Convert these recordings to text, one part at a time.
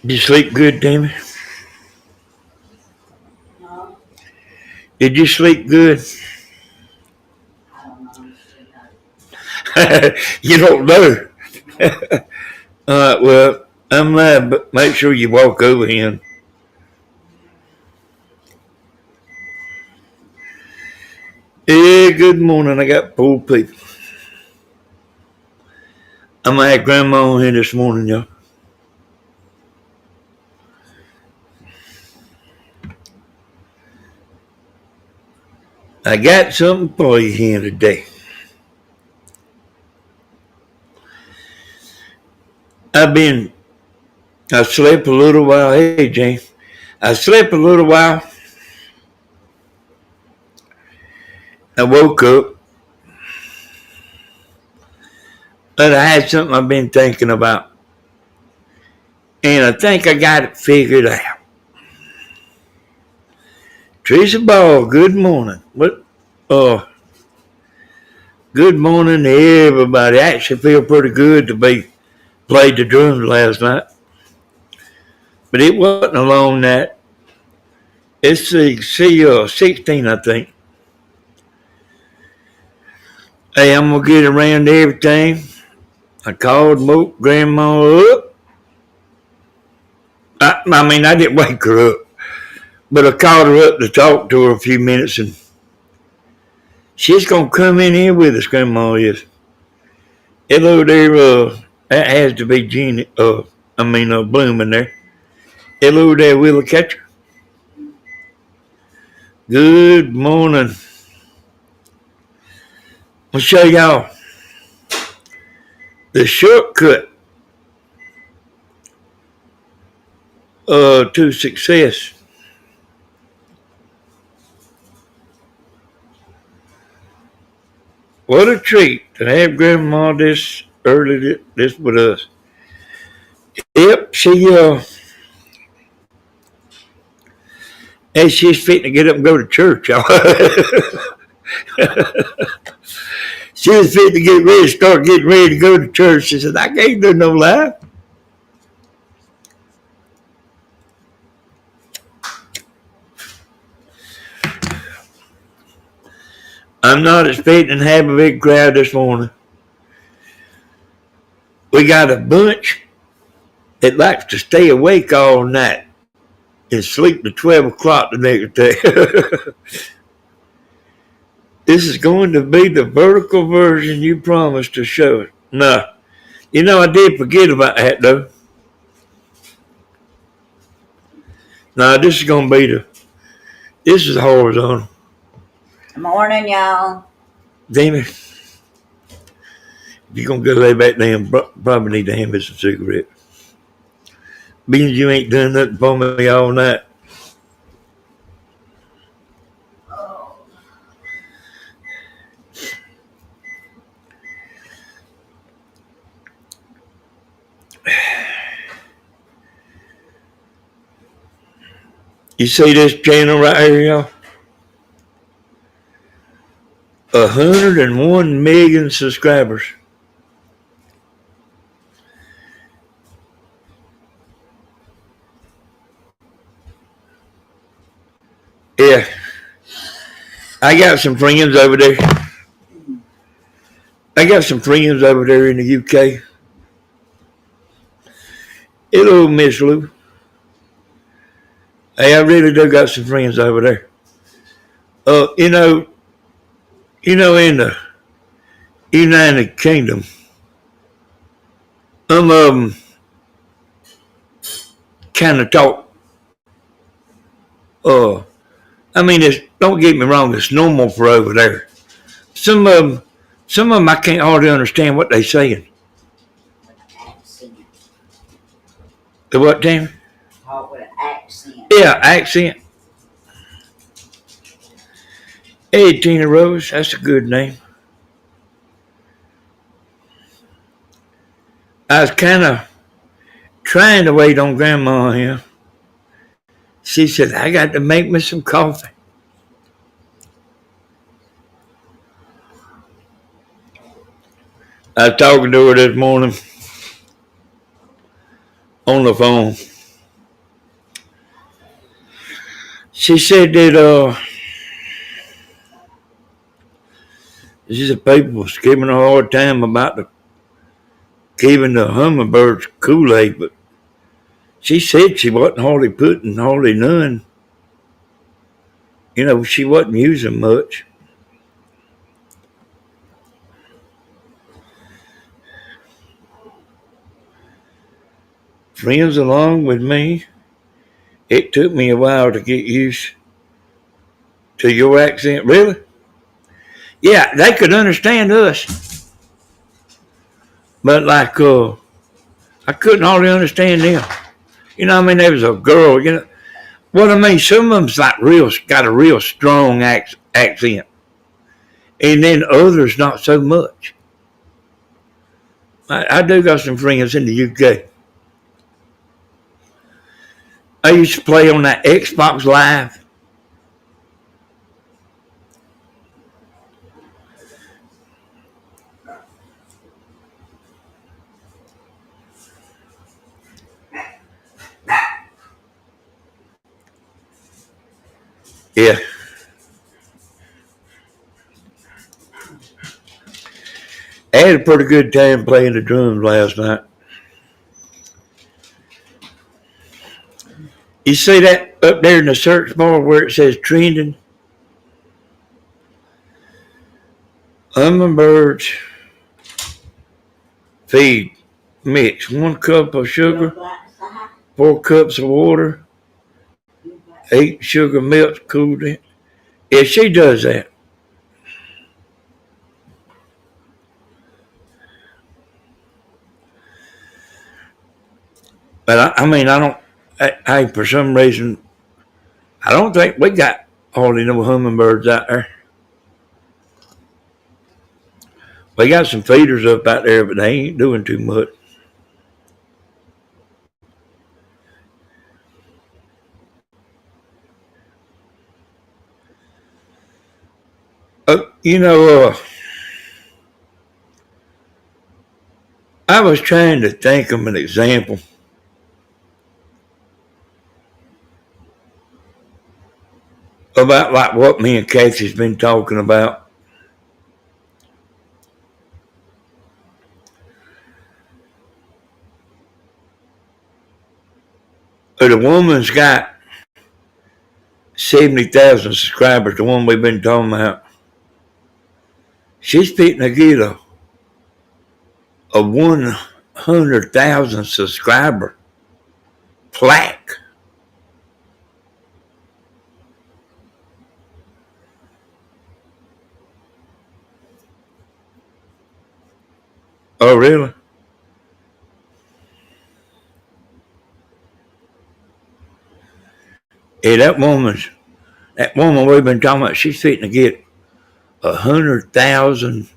Did you sleep good, Tammy? No, Did you sleep good? I don't know, sweetheart. You don't know. All right, well, I'm glad, but make sure you walk over him. Yeah, good morning. I got poor people. I'm gonna have Grandma on here this morning, y'all. I got something for you here today. I slept a little while. Hey, James. I slept a little while. I woke up, but I had something I've been thinking about. And I think I got it figured out. Teresa Ball, good morning. Uh, good morning to everybody. I actually feel pretty good to be played the drums last night. But it wasn't a long night. It's the 16, I think. Hey, I'm going to get around to everything. I called Grandma up. I didn't wake her up, but I called her up to talk to her a few minutes, and she's going to come in here with us, Grandma is. Hello there, that has to be Jeannie, Bloom in there. Hello there, Willow Catcher. Good morning. I'll show y'all the shortcut to success. What a treat to have Grandma this early this with us. Yep, she's fitting to get up and go to church, y'all. She was fitting to get ready, start getting ready to go to church. She said, I can't do no lie. I'm not expecting to have a big crowd this morning. We got a bunch that likes to stay awake all night and sleep to 12 o'clock the next day. This is going to be the vertical version you promised to show us. No. I did forget about that, though. No, this is horizontal. Good morning, y'all. Damn it. If you're going to go lay back down, probably need to hand me some cigarette. Being you ain't done nothing for me all night. You see this channel right here, y'all? 101 million subscribers. Yeah. I got some friends over there. I got some friends over there in the UK. Hello, Miss Lou. Hey, I really do got some friends over there. In the United Kingdom, some of them kind of talk. Don't get me wrong, it's normal for over there. Some of them, I can't hardly understand what they saying. Accent. The what, Tammy? Talk with an accent. Yeah, accent. Hey, Tina Rose, that's a good name. I was kind of trying to wait on Grandma here. She said, I got to make me some coffee. I was talking to her this morning on the phone. She said that she said people was giving her a hard time about giving the hummingbirds Kool-Aid, but she said she wasn't putting hardly none. She wasn't using much. Friends along with me, it took me a while to get used to your accent. Really? Yeah, they could understand us, but I couldn't hardly understand them. There was a girl. What I mean. Some of them's like got a real strong accent, and then others not so much. I do got some friends in the UK. I used to play on that Xbox Live. Yeah, I had a pretty good time playing the drums last night. You see that up there in the search bar where it says trending? Hummingbirds feed mix 1 cup of sugar, 4 cups of water, 8 sugar melts cooled in. Yeah, she does that. But I mean, I don't. For some reason, I don't think we got hardly no hummingbirds out there. We got some feeders up out there, but they ain't doing too much. Uh, you know, uh, I was trying to think of an example about like what me and Casey's been talking about. The woman's got 70,000 subscribers, the one we've been talking about. She's fitting to get a 100,000 subscriber plaque. Oh, really? Yeah, that woman we've been talking about, she's fitting to get 100,000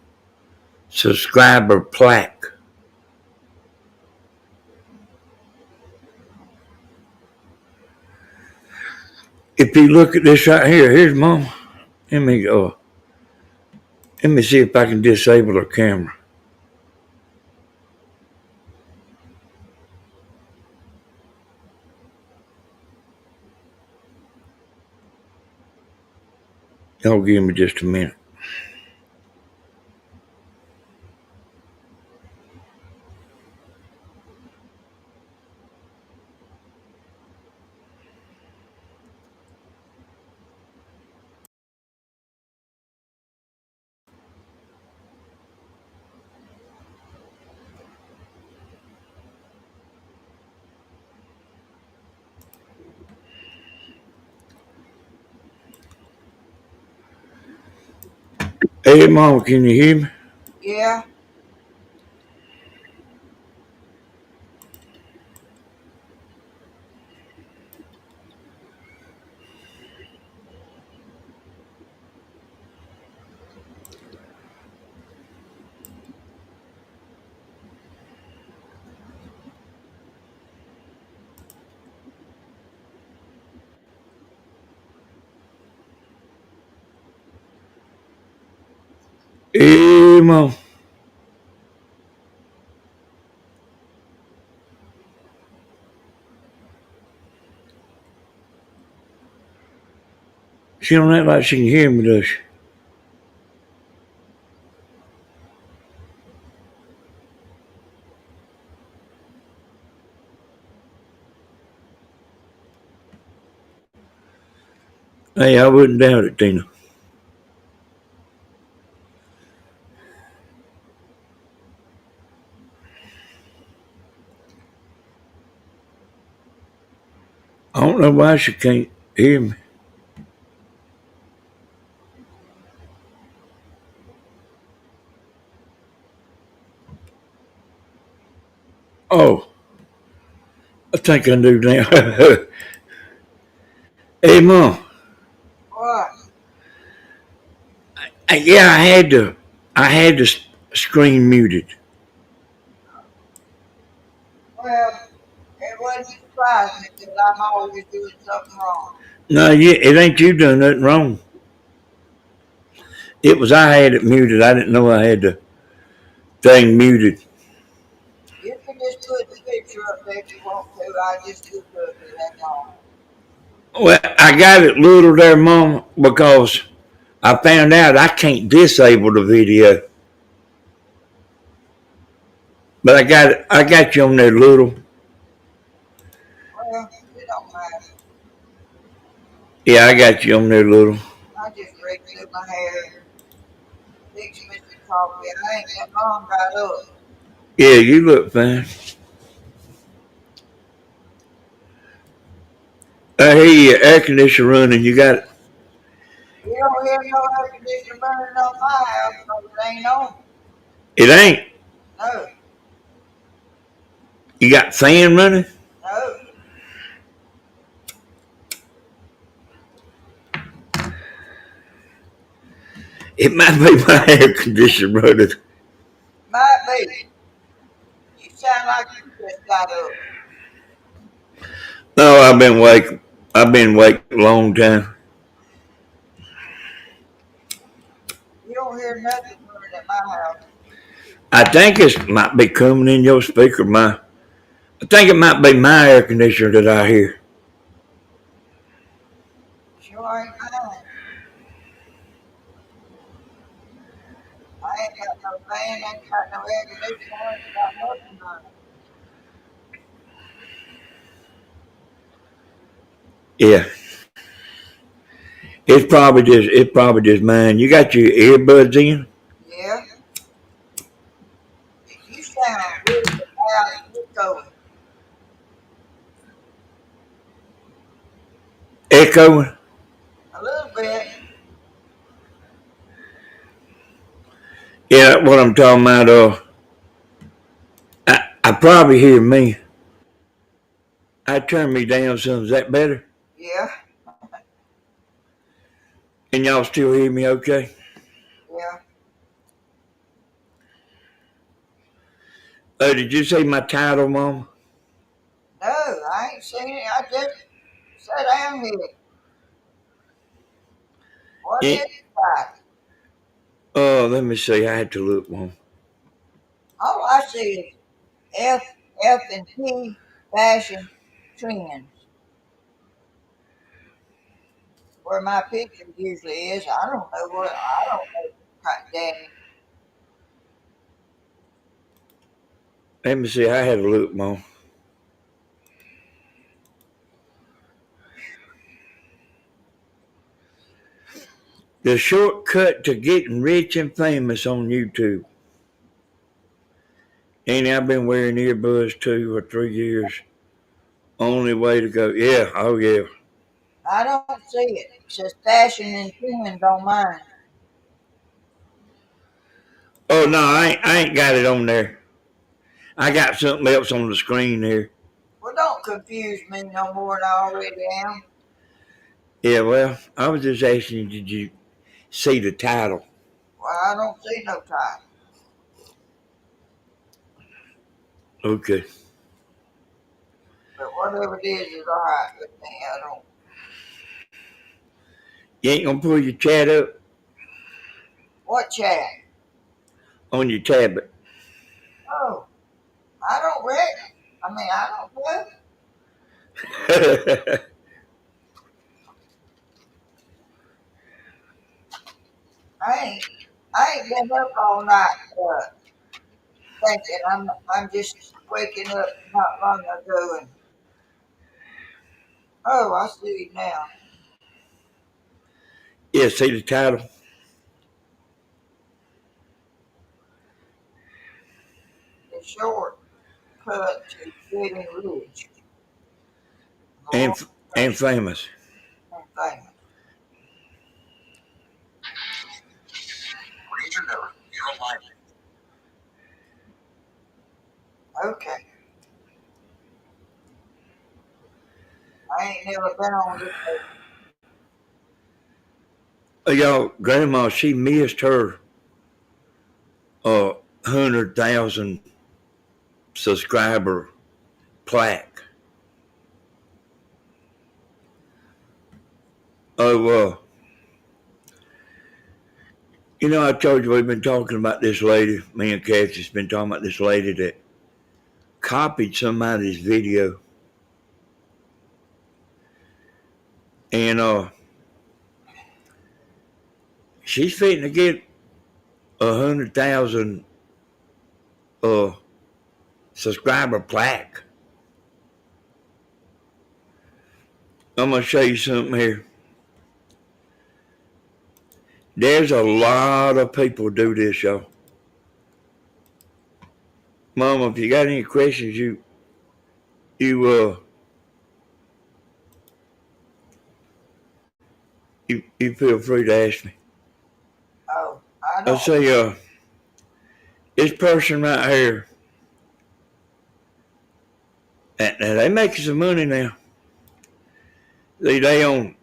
subscriber plaque. If you look at this right here, here's Mama. Let me go. Let me see if I can disable her camera. Y'all give me just a minute. Hey, Mama, can you hear me? Yeah. Hey, Mama. She don't act like she can hear me, does she? Hey, I wouldn't doubt it, Tina. I don't know why she can't hear me. Oh, I think I do now. Hey, Mom. What? Yeah, I had the screen muted. Well, it wouldn't surprise me because I'm always doing something wrong. No, it ain't you doing nothing wrong. It was I had it muted. I didn't know I had the thing muted. You can just put the picture up there if you want to. I just look up it, that's all. Well, I got it little there, Mom, because I found out I can't disable the video. But I got it. I got you on there little. Well, it don't matter. Yeah, I got you on there little. I just rigged up my hair, fixed me some coffee. I ain't that long got up. Yeah, you look fine. I hear your air conditioner running. You got it. You don't hear no air conditioner burning on my house because it ain't on. It ain't. No, You got fan running. no. It might be my air conditioner running. Might be. You sound like you just got up. No, I've been awake. I've been awake a long time. You don't hear nothing burning at my house. I think it might be coming in your speaker. I think it might be my air conditioner that I hear. Sure ain't mine. I ain't got no fan, ain't got no air conditioner, ain't got nothing on it. Yeah, it's probably just mine. You got your earbuds in? Yeah, you sound really loud and echoing. Echoing? A little bit. Yeah, that's what I'm talking about. I probably hear me. I turn me down some. Is that better? Yeah, And y'all still hear me okay? yeah. Did you see my title, Mom? No, I ain't seen it. I just sat down here. What Yeah. is that? Oh, let me see. I had to look, Mom. All I see is F and P fashion trends. Where my picture usually is. I don't know where. I don't know. Danny. Let me see. I had to look, Mom. The shortcut to getting rich and famous on YouTube. Annie, I've been wearing earbuds 2 or 3 years. Only way to go. Yeah, oh yeah. I don't see it. It says fashion and trends on mine. Oh no, I ain't got it on there. I got something else on the screen there. Well, don't confuse me no more than I already am. Yeah, well, I was just asking you, did you see the title? Well, I don't see no time. Okay. But whatever it is all right with me. I don't. You ain't gonna pull your chat up What chat? on your tablet. Oh, I don't reckon. I mean, I don't know. I ain't been up all night thinking. I'm just waking up not long ago and oh, I see it now. Yeah, see the title? The shortcut to getting rich. And, Lord and gracious famous. and famous. Read your note. Your alignment. Okay. I ain't never been on this. Y'all, Grandma, she missed her 100,000 subscriber plaque. Oh, I told you we've been talking about this lady. Me and Kathy's been talking about this lady that copied somebody's video. And she's fitting to get 100,000 uh, subscriber plaque. I'm going to show you something here. There's a lot of people do this, y'all. Mama, if you got any questions, you you feel free to ask me. Oh, I I'll don't. say, this person right here, and they making some money now. They on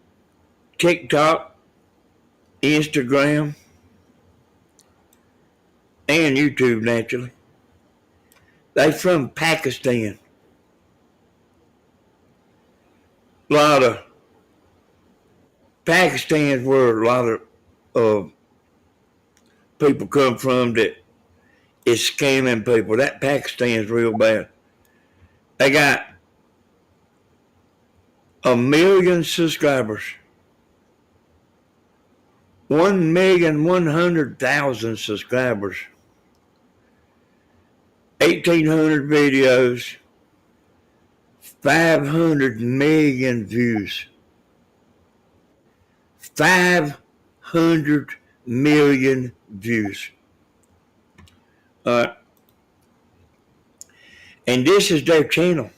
TikTok, Instagram, and YouTube naturally. They from Pakistan. A lot of Pakistan's where a lot of uh, people come from that is scamming people. That Pakistan's real bad. They got 1 million subscribers. 1,100,000 subscribers. 1,800 videos. 500 million views. 500 million views. Uh, and this is their channel.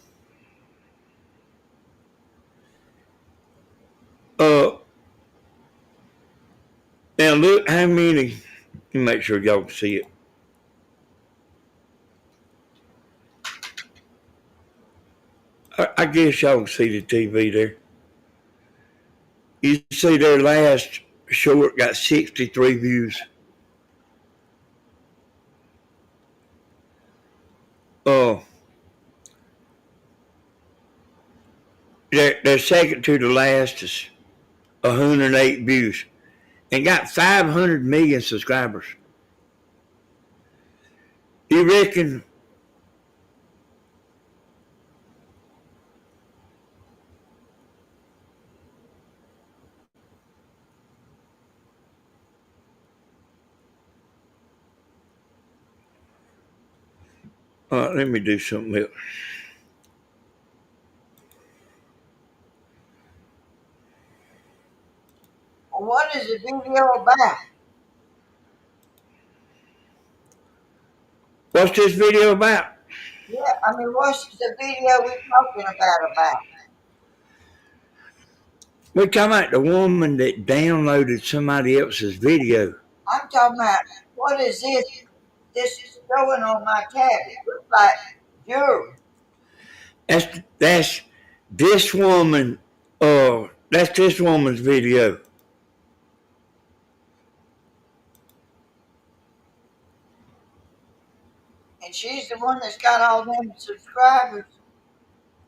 Uh, Now look how many. Let me make sure y'all can see it. I guess y'all can see the TV there. You see their last short got 63 views. Oh, their second to the last is 108 views and got 500 million subscribers. You reckon? Let me do something else. What is the video about? What's this video about? Yeah, I mean, what's the video we're talking about? We're talking about the woman that downloaded somebody else's video. I'm talking about what is this? This is showing on my tablet. Looks like jewelry. That's this woman. That's this woman's video. And she's the one that's got all them subscribers.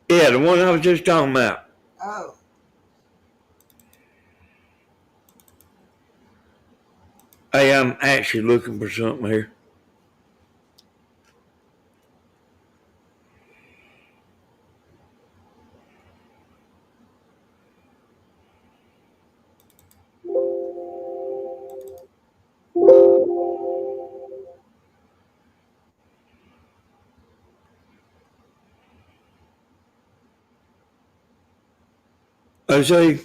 Yeah, the one I was just talking about. Oh, Hey, I'm actually looking for something here. I say,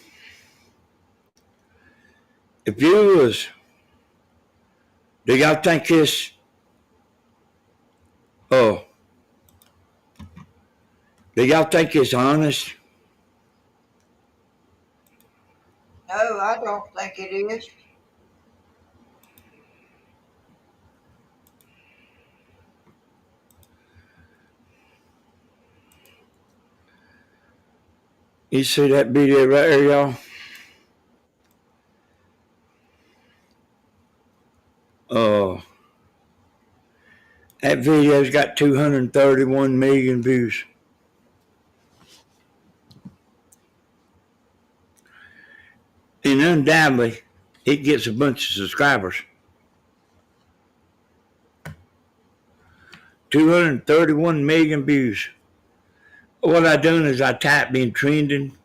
if you was, do y'all think this, oh, do y'all think it's honest? No, I don't think it is. You see that video right there, y'all? Oh, that video's got 231 million views. And undoubtedly, it gets a bunch of subscribers. 231 million views. What I done is I typed in trending.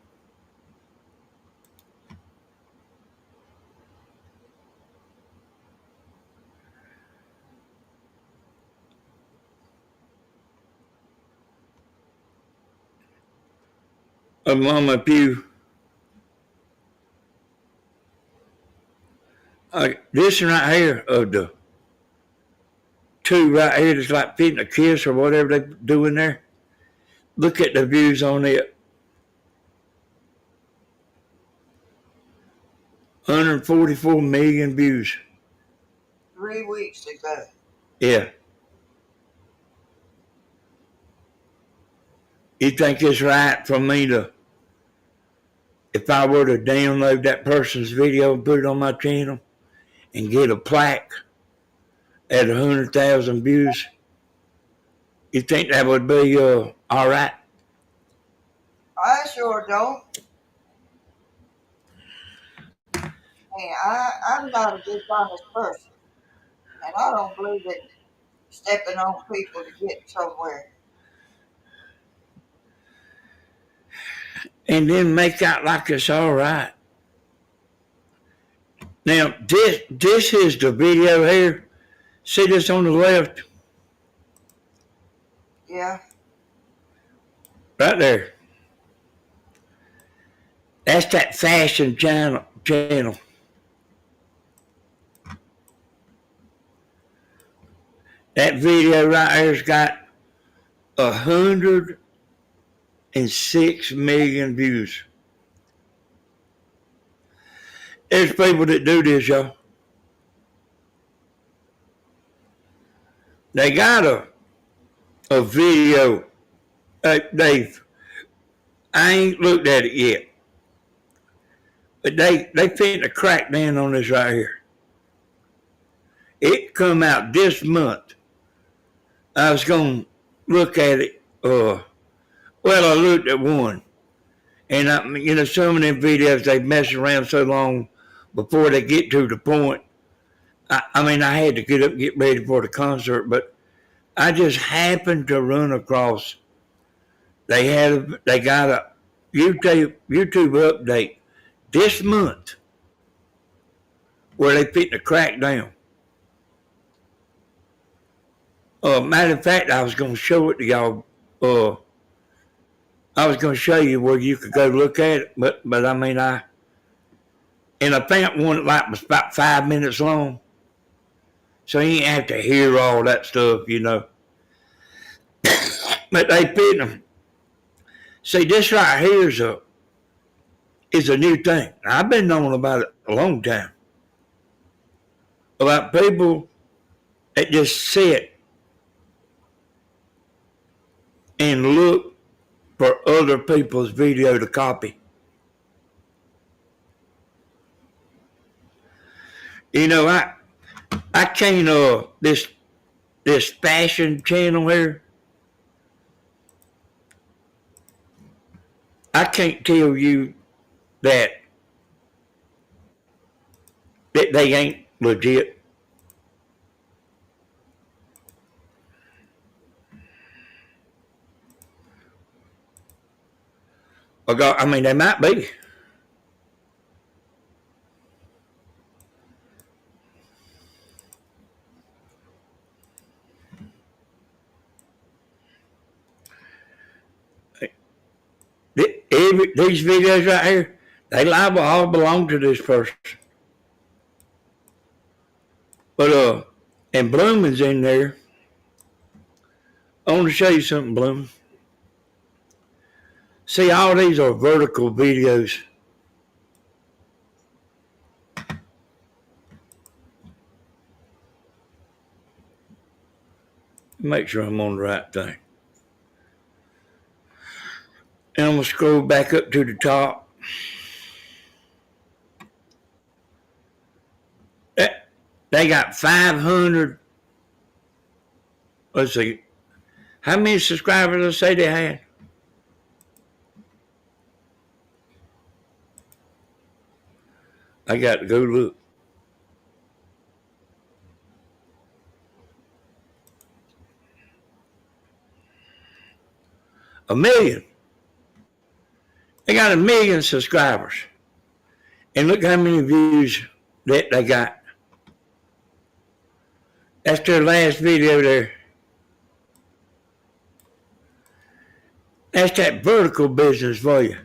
Among a few. This one right here of the two right here that's like fitting a kiss or whatever they do in there. Look at the views on it. 144 million views. 3 weeks ago. Yeah. You think it's right for me to, if I were to download that person's video and put it on my channel and get a plaque at 100,000 views, you think that would be all right? I sure don't. Hey, I'm not a dishonest person. And I don't believe in stepping on people to get somewhere. And then make out like it's all right. Now, this is the video here. See this on the left? Yeah. Right there. That's that fashion channel. That video right here's got 106 million views. There's people that do this, y'all. They got a video. Dave, I ain't looked at it yet. But they finna crack down on this right here. It come out this month. I was gonna look at it. Well, I looked at one, and some of them videos they mess around so long before they get to the point. I had to get up and get ready for the concert, but I just happened to run across. They got a YouTube update this month where they fit the crack down. Matter of fact, I was going to show it to y'all. I was going to show you where you could go look at it, but I found one that was about 5 minutes long, so you ain't have to hear all that stuff, But they fit them. See, this right here is a new thing. I've been knowing about it a long time. About people that just sit and look for other people's video to copy. I can't this fashion channel here. I can't tell you that they ain't legit. They might be. These videos right here, They liable all belong to this person. But and Blooming's in there. I want to show you something, Blooming. See, all these are vertical videos. Make sure I'm on the right thing. And I'm going to scroll back up to the top. They got 500. Let's see. How many subscribers did I say they had? I got to go look. A million. They got 1 million subscribers. And look how many views that they got. That's their last video there. That's that vertical business for you.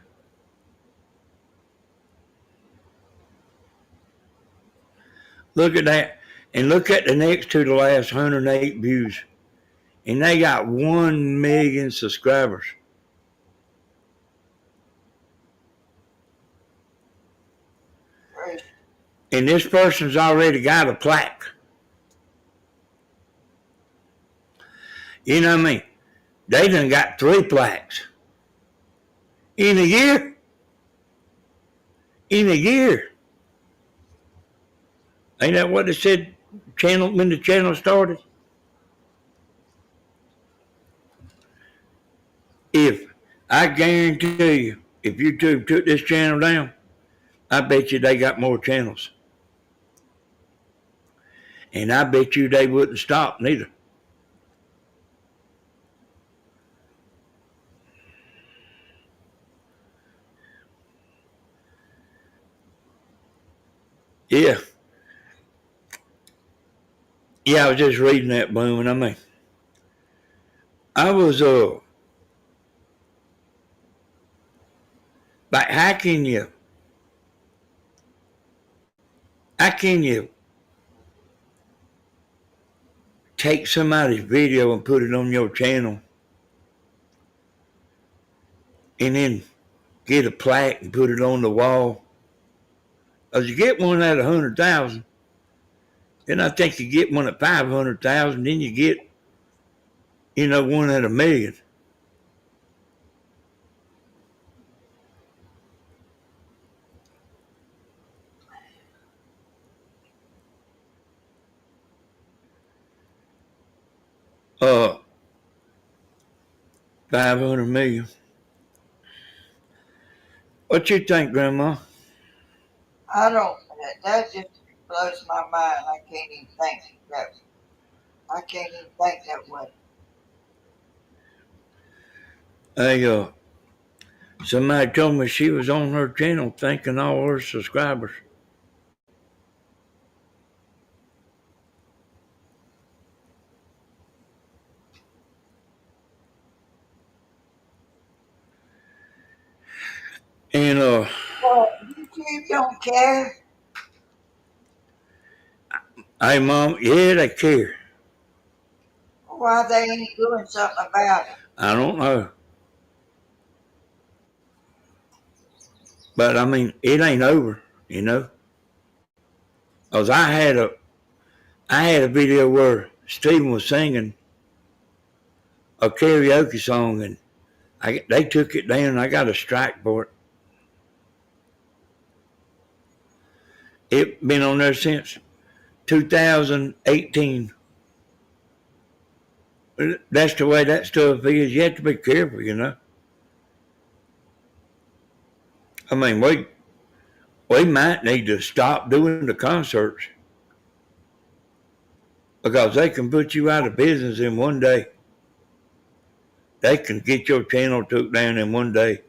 Look at that. And look at the next to the last 108 views. And they got 1 million subscribers. Right. And this person's already got a plaque. You know what I mean? They done got 3 plaques. In a year? In a year. Ain't that what they said when the channel started? I guarantee you, if YouTube took this channel down, I bet you they got more channels. And I bet you they wouldn't stop neither. Yeah. Yeah, I was just reading that, Boom, and I mean, I was, like, how can you take somebody's video and put it on your channel and then get a plaque and put it on the wall? As you get one at 100,000, then I think you get one at 500,000, then you get, one at 1 million. Uh, 500 million. What you think, Grandma? I don't. That just blows my mind. I can't even think that. I can't even think that way. Somebody told me she was on her channel thanking all her subscribers. And Well, YouTube don't care. hey, Mom, yeah, they care. Why they ain't doing something about it? I don't know. But I mean, it ain't over, Cause I had a video where Stephen was singing a karaoke song, and they took it down, and I got a strike for it. It been on there since 2018. That's the way that stuff is. You have to be careful, I mean, we might need to stop doing the concerts because they can put you out of business in one day. They can get your channel took down in one day.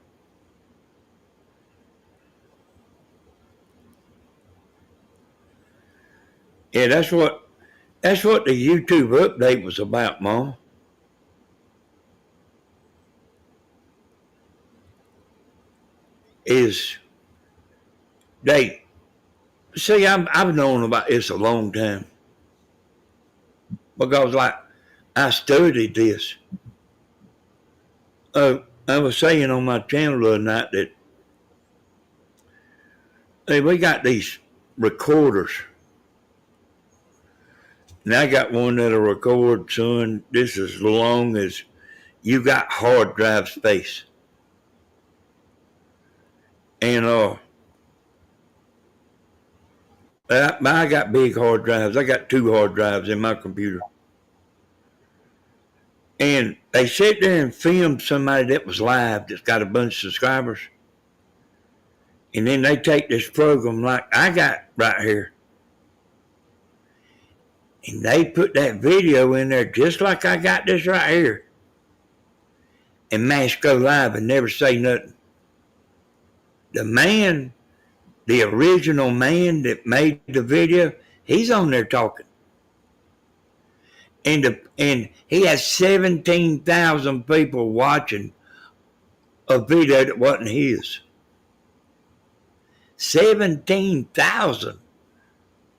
Yeah, that's what the YouTube update was about, Mom. Is They see, I've known about this a long time because, like, I studied this. I was saying on my channel the other night that hey, we got these recorders, and I got one that'll record, son. This is as long as you got hard drive space, and I got big hard drives. I got 2 hard drives in my computer. And they sit there and film somebody that was live that's got a bunch of subscribers. And then they take this program like I got right here. And they put that video in there just like I got this right here. And mash go live and never say nothing. The man, the original man that made the video, he's on there talking. And he has 17,000 people watching a video that wasn't his. 17,000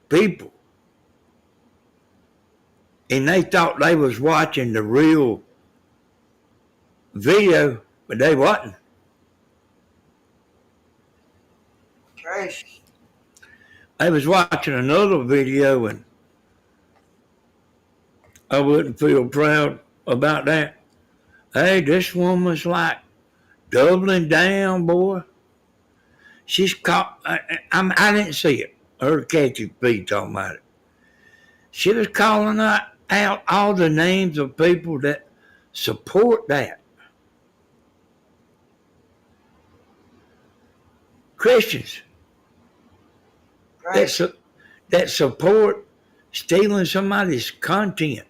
people. And they thought they was watching the real video, but they wasn't. Trash. They was watching another video, and I wouldn't feel proud about that. Hey, this woman's like doubling down, boy. She's caught. I didn't see it. I heard Kathy B talking about it. She was calling out all the names of people that support that. Christians that support stealing somebody's content.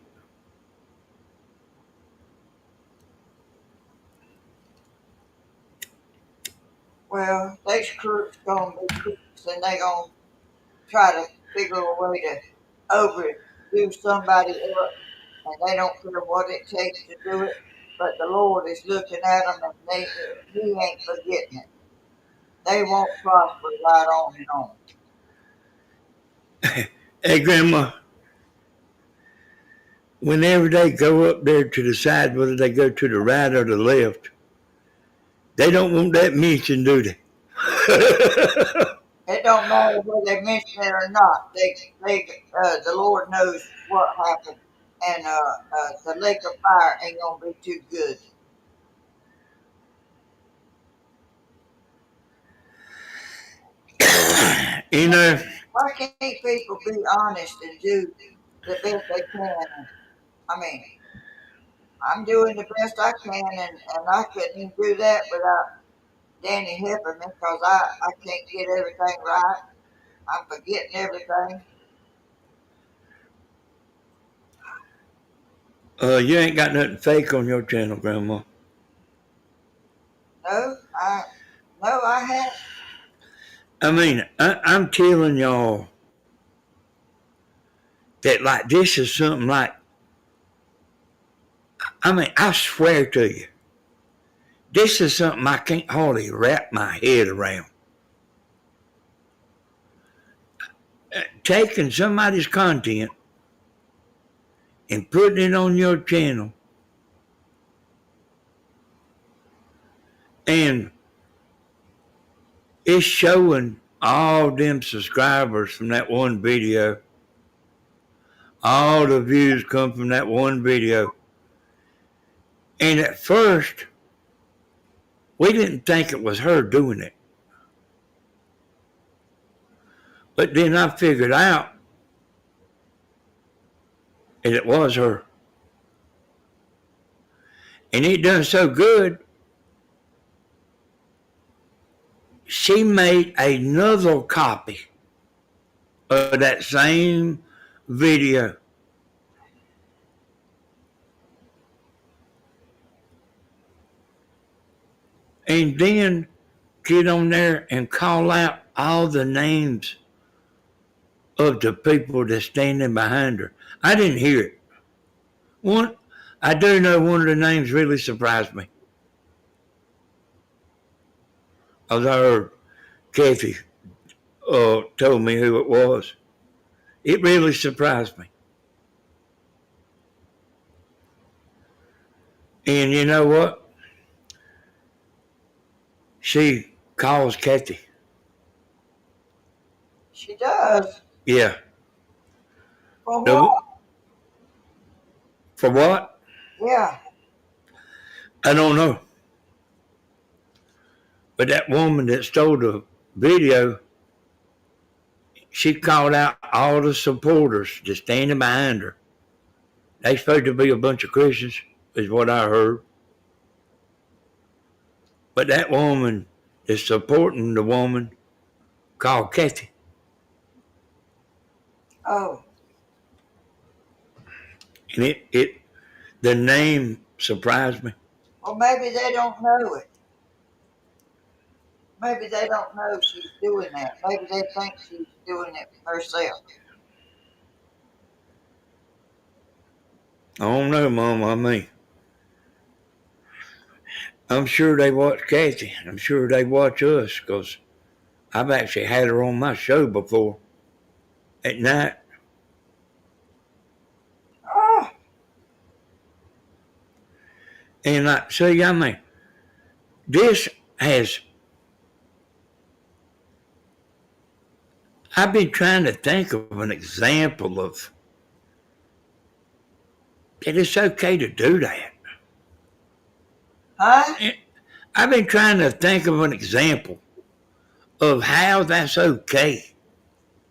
Well, these crooks gonna be crooks, and they gonna try to figure a way to overdo somebody else, and they don't care what it takes to do it. But the Lord is looking at them, and He ain't forgetting it. They won't prosper right on and on. Hey, Grandma, whenever they go up there to decide whether they go to the right or the left, they don't want that mentioned, do they? It don't matter whether they mention it or not. The Lord knows what happened, and the lake of fire ain't gonna be too good. You know, Why can't people be honest and do the best they can? I mean, I'm doing the best I can, and I couldn't even do that without Danny helping me because I can't get everything right. I'm forgetting everything. you ain't got nothing fake on your channel, Grandma. No, I haven't. I mean, I'm telling y'all that like this is something like, I mean, I swear to you, this is something I can't hardly wrap my head around. Taking somebody's content and putting it on your channel and it's showing all them subscribers from that one video. All the views come from that one video. And at first, we didn't think it was her doing it. But then I figured out that it was her. And it done so good, she made another copy of that same video. And then get on there and call out all the names of the people that's standing behind her. I didn't hear it. I do know one of the names really surprised me. I heard Kathy told me who it was. It really surprised me. And you know what? She calls Kathy. She does. Yeah. For The, what? for what? Yeah. I don't know. But that woman that stole the video, she called out all the supporters just standing behind her. They supposed to be a bunch of Christians, is what I heard. But that woman is supporting the woman called Kathy. Oh. And it the name surprised me. Well, maybe they don't know it. Maybe they don't know she's doing that. Maybe they think she's doing it herself. I don't know, Mom. I'm sure they watch Kathy. I'm sure they watch us because I've actually had her on my show before at night. Oh. And this has. I've been trying to think of an example of that it's okay to do that. Huh? I've been trying to think of an example of how that's okay.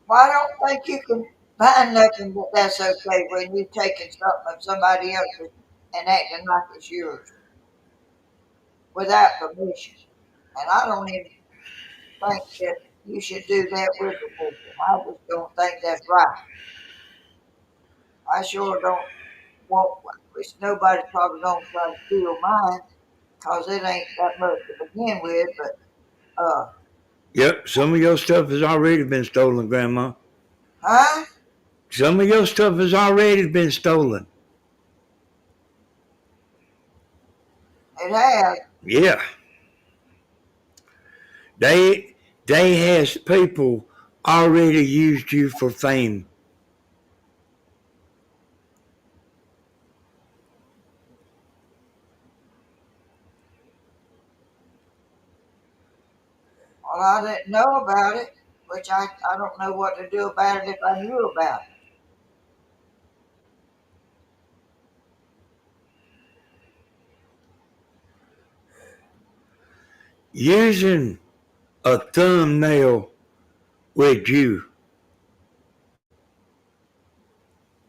Well, I don't think you can find nothing that that's okay when you're taking something of somebody else's and acting like it's yours without permission. And I don't even think that you should do that with permission. I just don't think that's right. I sure don't want, which nobody's probably going to try to steal mine because it ain't that much to begin with, but, Yep, some of your stuff has already been stolen, Grandma. huh? Some of your stuff has already been stolen. It has. Yeah. They has people already used you for fame. Well, I didn't know about it, which I don't know what to do about it if I knew about it. Using a thumbnail with you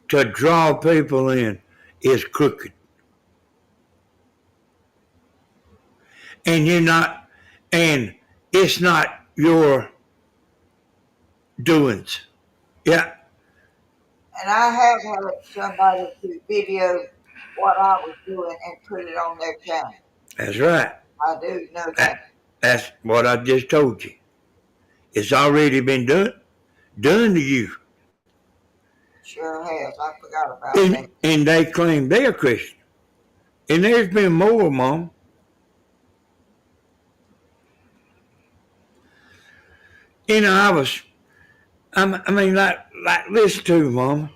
to draw people in is crooked. And it's not your doings. Yeah, And I have had somebody to video what I was doing and put it on their channel. that's right. I do know that. That's what I just told you. It's already been done to you. Sure has. I forgot about that. And they claim they're Christian. And there's been more, Mom. You know, listen to Mom.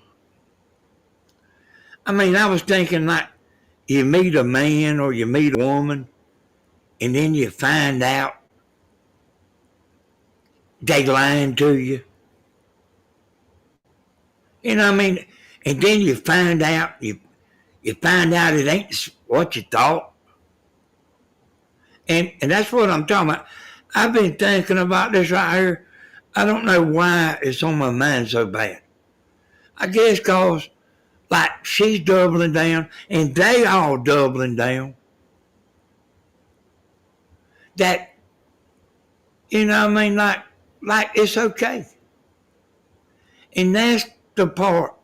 I was thinking like you meet a man or you meet a woman and then you find out they lying to you. You know what I mean? And then you find out it ain't what you thought. And that's what I'm talking about. I've been thinking about this right here. I don't know why it's on my mind so bad. I guess because, like, she's doubling down and they all doubling down. That, you know what I mean? Like it's okay. And that's the part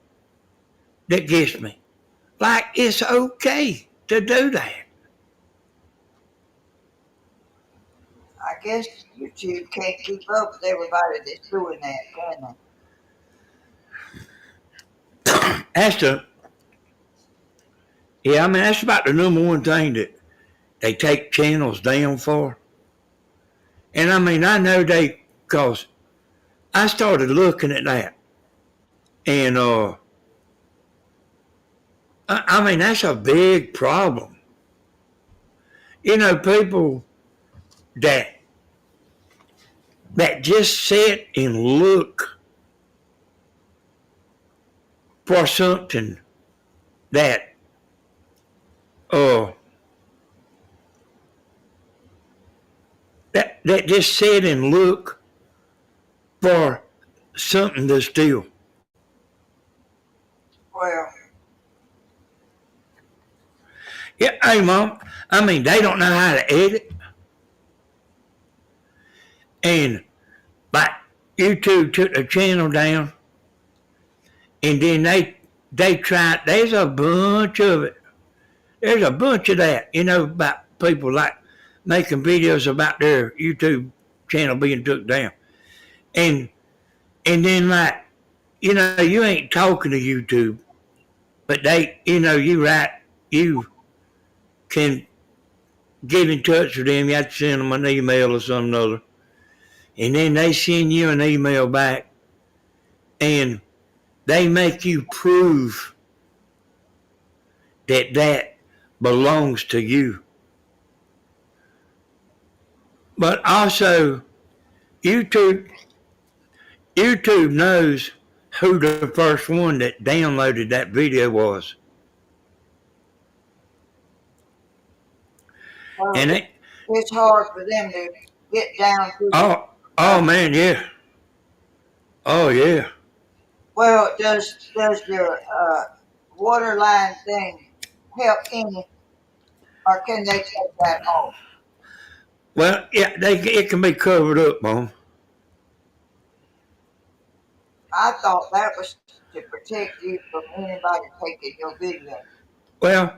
that gets me. Like, it's okay to do that. I guess YouTube can't keep up with everybody that's doing that, can they? That's about the number one thing that they take channels down for. And I know cause I started looking at that, and I mean that's a big problem. People that just sit and look for something that uh that just sit and look for something to steal. Well, Yeah, hey mom. I mean they don't know how to edit, and like YouTube took the channel down, and then they tried. There's a bunch of it. There's a bunch of that. About people like making videos about their YouTube channel being took down, and then like you ain't talking to YouTube, but they you can get in touch with them. You have to send them an email or something other, and then they send you an email back, and they make you prove that belongs to you. But also, YouTube YouTube knows who the first one that downloaded that video was, and it. it's hard for them to get down to. Oh man, yeah. Oh yeah. Well, does the waterline thing help any, or can they take that off? Well, yeah, it can be covered up, Mom. I thought that was to protect you from anybody taking your video. Well,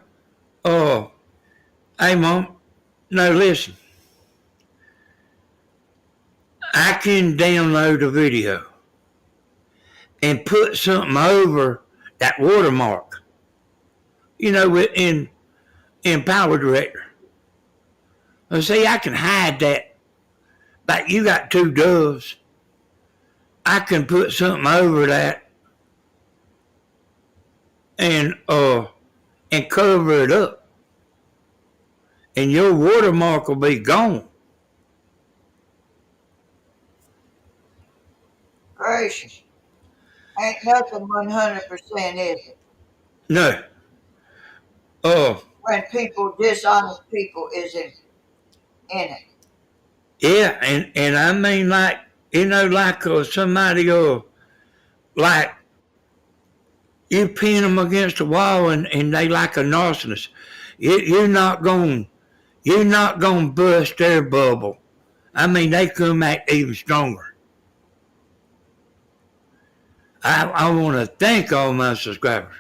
oh, hey, Mom. No, listen. I can download a video and put something over that watermark. In Power Director. And see, I can hide that. Like you got two doves. I can put something over that and cover it up. And your watermark will be gone. Gracious. Ain't nothing 100%, is it? No. When dishonest people is in it. Yeah, and I mean like somebody like you pin them against a wall and they like a narcissist. You're not gonna bust their bubble. I mean they come back even stronger. I want to thank all my subscribers.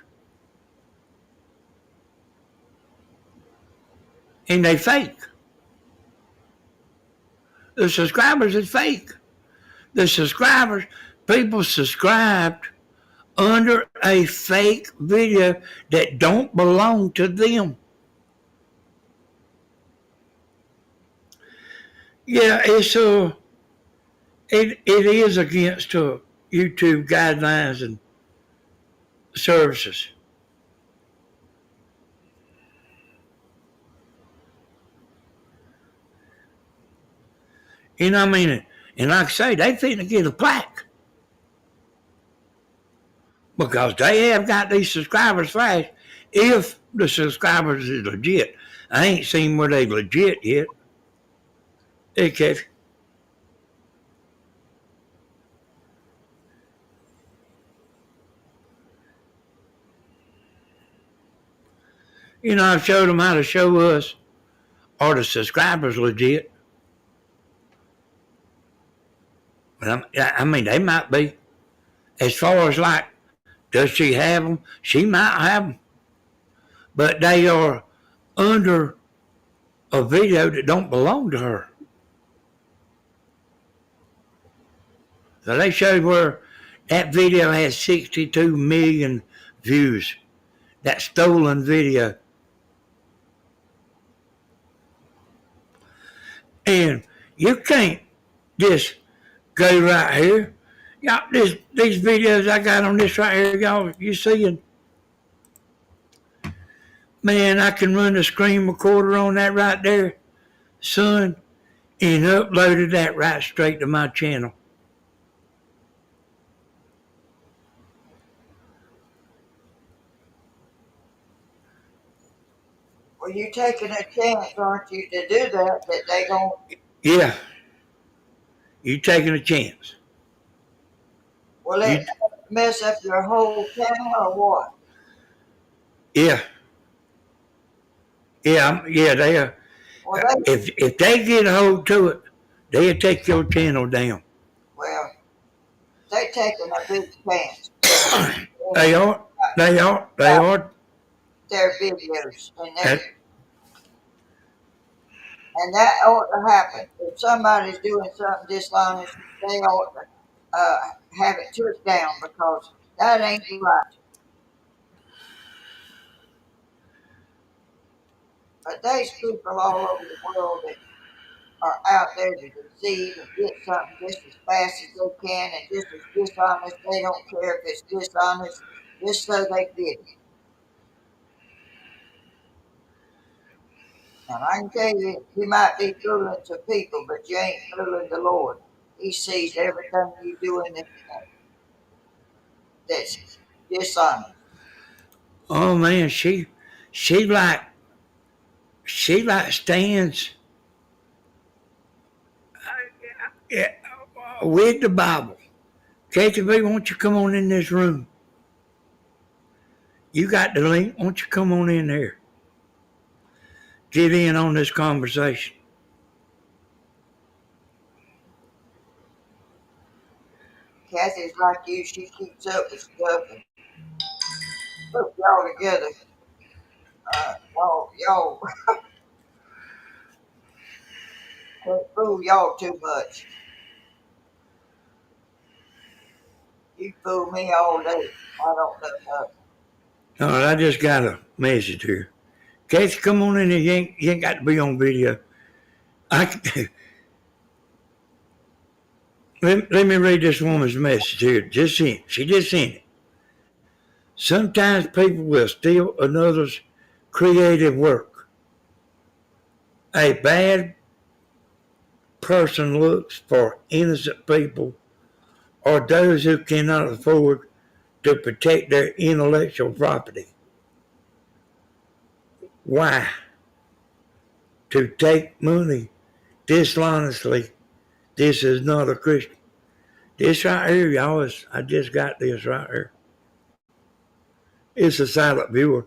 And they fake. The subscribers is fake. People subscribed under a fake video that don't belong to them. Yeah, it is against YouTube guidelines and services. And like I say, they finna get a plaque. Because they have got these subscribers flashed if the subscribers is legit. I ain't seen where they legit yet. Okay. I've showed them how to show us are the subscribers legit. But they might be. As far as like, does she have them? She might have them. But they are under a video that don't belong to her. So they showed where that video has 62 million views. That stolen video. And you can't just go right here Y'all, these videos I got on this right here, y'all, you seeing? Man, I can run the screen recorder on that right there, son, and uploaded that right straight to my channel. Well, you taking a chance, aren't you, to do that? That they gonna Yeah, you taking a chance. will it You, mess up your whole channel or what? yeah, yeah, they are. Well, they If they get a hold to it, they'll take your channel down. well they taking a big chance because They are, they are. their videos That, and that ought to happen. If somebody's doing something dishonest, they ought to have it took down because that ain't right. But there's people all over the world that are out there to deceive and get something just as fast as they can and just as dishonest. They don't care if it's dishonest, just so they get it. And I can tell you, you might be fooling some people, but you ain't fooling the Lord. He sees everything you do in this that's dishonest. oh man, she like, she like stands yeah, with the Bible. Kathy B, won't you come on in this room? You got the link. Won't you come on in here? Get in on this conversation. Kathy's like you, she keeps up with stuff and put y'all together. Y'all can't fool y'all too much. You fool me all day. I don't know nothing. All right, I just got a message here. Kathy, come on in here. You ain't got to be on video. I, let me read this woman's message here. Just sent. She just sent it. Sometimes people will steal another's creative work. A bad person looks for innocent people or those who cannot afford to protect their intellectual property. Why? To take money dishonestly. This is not a Christian. This right here, y'all, I just got this right here. It's a silent viewer.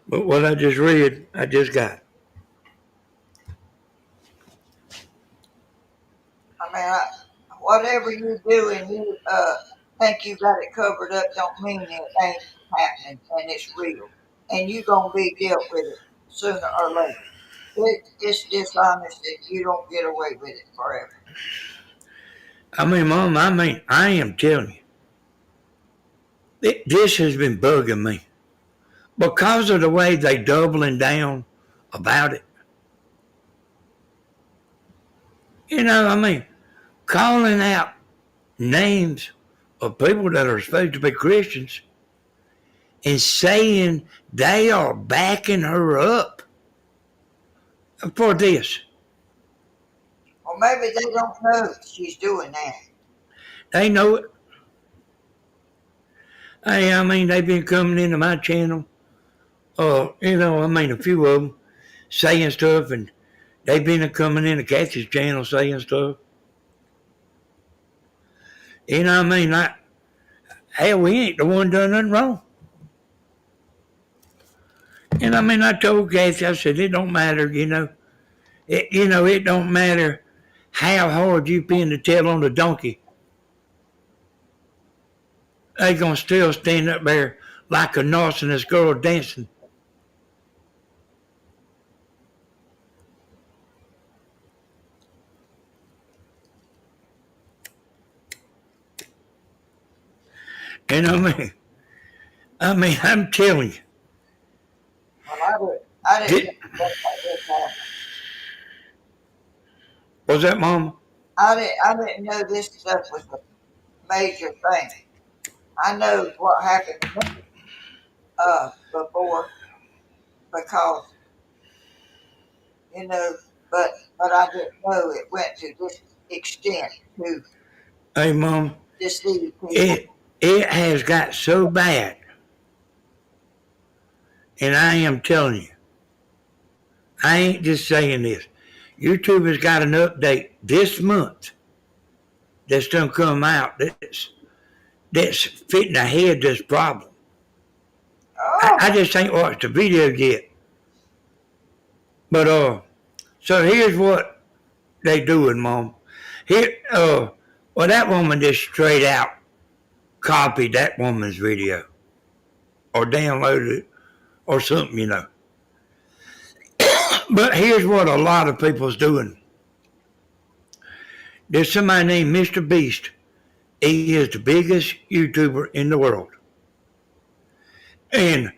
But what I just read, I just got. I mean, whatever you do and you think you got it covered up, don't mean it ain't happening and it's real. And you gonna be dealt with it sooner or later. It's dishonest and you don't get away with it forever. I mean, Mom, I am telling you, this has been bugging me because of the way they doubling down about it. You know, I mean, calling out names of people that are supposed to be Christians and saying they are backing her up for this. Or maybe they don't know she's doing that. They know it. Hey, I mean, they've been coming into my channel. You know, I mean, a few of them saying stuff, and they've been coming into Kathy's channel saying stuff. You know what I mean? Like, hey, we ain't the one done nothing wrong. And I mean, I told Kathy, I said, it don't matter, you know. It don't matter how hard you pin the tail on the donkey. They gonna still stand up there like a narcissus girl dancing. And I'm telling you. Well, I didn't Did, know that this happened. was that Mama? I didn't know this stuff was a major thing. I know what happened to me before because you know, but I didn't know it went to this extent to Hey, Mom, deceive people. it has got so bad, and I am telling you, I ain't just saying this. YouTube has got an update this month that's done come out that's fitting ahead this problem. Oh, I just ain't watched the video yet. But so here's what they doing, Mom. Here well that woman just straight out copied that woman's video or downloaded it or something, you know. But here's what a lot of people's doing. There's somebody named Mr. Beast. He is the biggest YouTuber in the world. And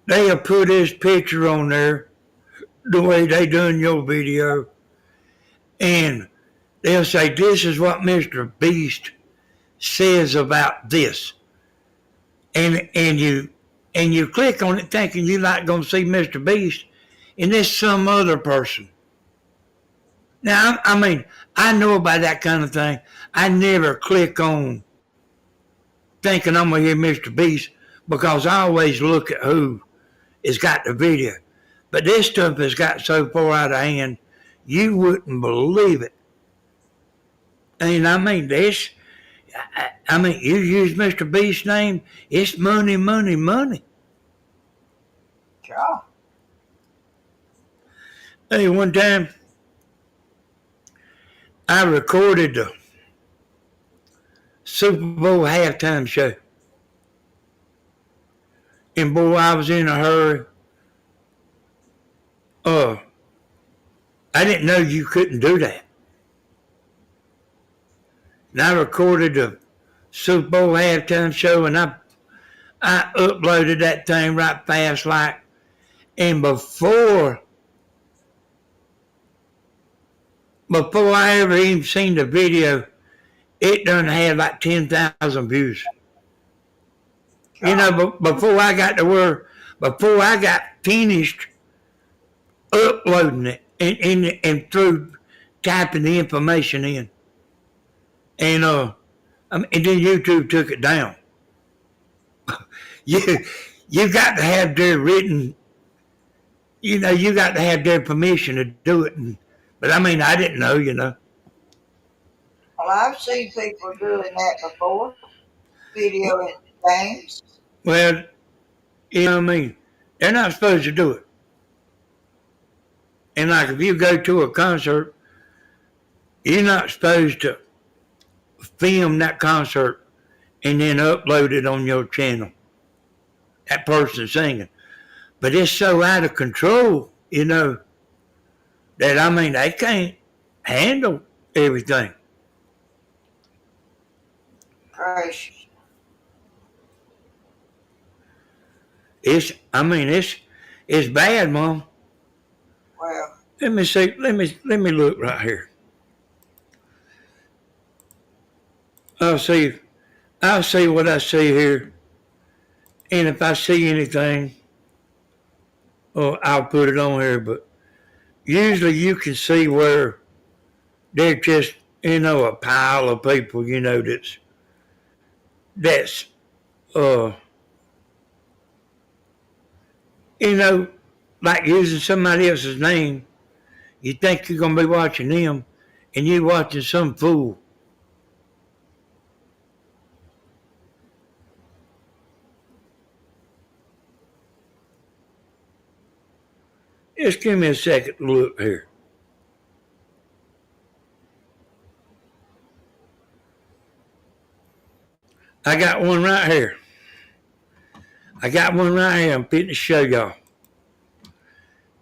they have put his picture on there the way they done your video. And they'll say, this is what Mr. Beast says about this. And you click on it thinking you're not gonna see Mr. Beast, and it's some other person. Now I mean, I know about that kind of thing. I never click on thinking I'm gonna hear Mr. Beast because I always look at who has got the video. But this stuff has got so far out of hand, you wouldn't believe it. And I mean, I mean, you use Mr. Beast's name, it's money, money, money. God. Hey, one time I recorded the Super Bowl halftime show. And boy, I was in a hurry. Uh, I didn't know you couldn't do that. And I recorded the Super Bowl halftime show, and I uploaded that thing right fast like. And before I ever even seen the video, it done had like 10,000 views. God. You know, before I got finished uploading it and through typing the information in. And and then YouTube took it down. you you got to have their written, you know, you got to have their permission to do it. But I mean, I didn't know, you know. Well, I've seen people doing that before, videoing games. Well, you know what I mean? They're not supposed to do it. And like if you go to a concert, you're not supposed to film that concert and then upload it on your channel. That person singing. But it's so out of control, you know, that I mean they can't handle everything. Gracious. It's bad, Mom. Well, Let me see. Let me look right here. I'll see. I'll see what I see here, and if I see anything, oh, I'll put it on here. But usually, you can see where they're just, you know, a pile of people, you know, that's uh, you know, like using somebody else's name. You think you're gonna be watching them, and you watching some fool. Just give me a second to look here. I got one right here. I got one right here. I'm fitting to show y'all.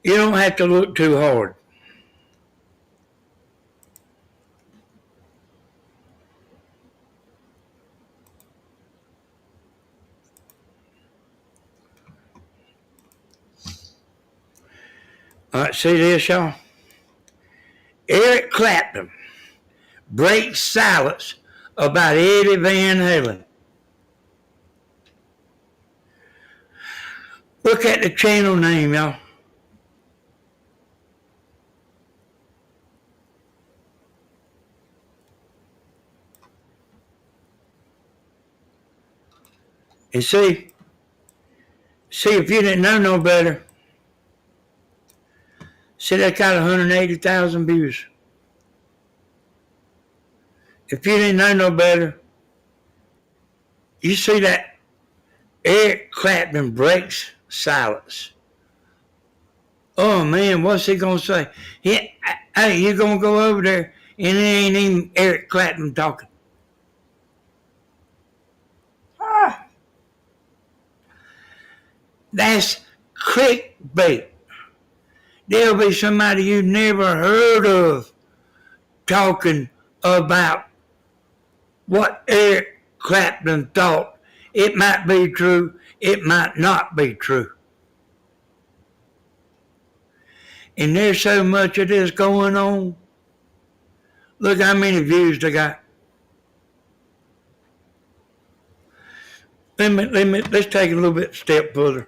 You don't have to look too hard. All right, see this, y'all? Eric Clapton breaks silence about Eddie Van Halen. Look at the channel name, y'all. And see if you didn't know no better. See, that got 180,000 views. If you didn't know no better, you see that Eric Clapton breaks silence. Oh man, what's he gonna say? Hey, you gonna go over there and it ain't even Eric Clapton talking. Ah, That's clickbait. There'll be somebody you never heard of talking about what Eric Clapton thought. It might be true, it might not be true. And there's so much of this going on. Look how many views they got. Let's take a little bit step further.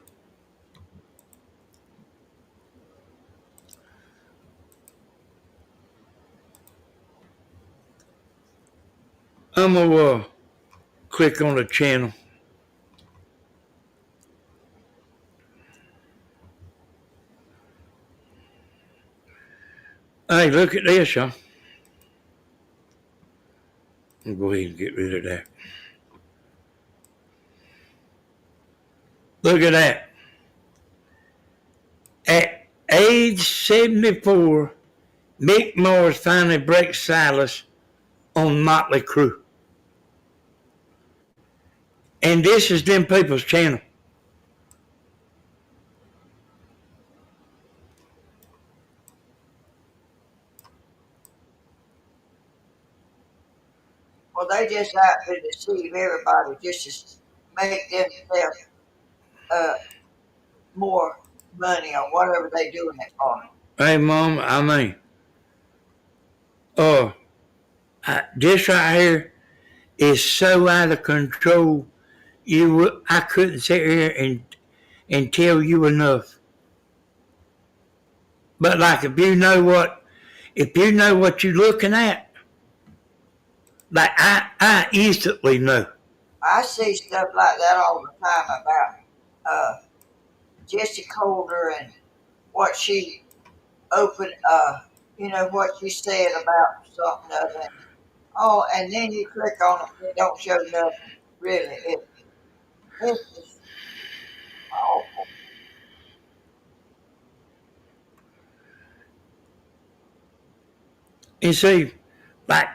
I'm gonna click on the channel. Hey, look at this, y'all. I'll go ahead and get rid of that. Look at that. At age 74, Mick Mars finally breaks silence on Motley Crue. And this is them people's channel. well, they just out to deceive everybody just to make themselves more money on whatever they doing it for. Hey, Mom, uh, this right here is so out of control. I couldn't sit here and tell you enough. But like, if you know what you're looking at, like I instantly know. I see stuff like that all the time about uh, Jessie Calder and what she opened, what she said about something other. Oh, and then you click on it, it don't show nothing. Really, it's just awful. And see, like,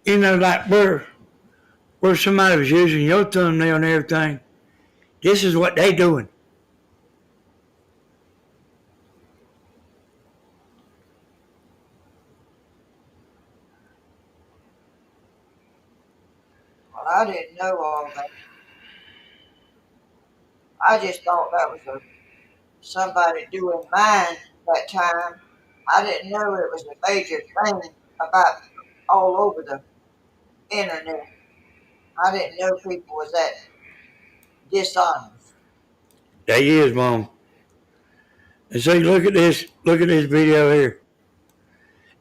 like where somebody was using your thumbnail and everything. This is what they doing. Well, I didn't know all that. I just thought that was somebody doing mine that time. I didn't know it was a major thing about all over the internet. I didn't know people was that dishonest. They is, Mom. And see, look at this. Look at this video here.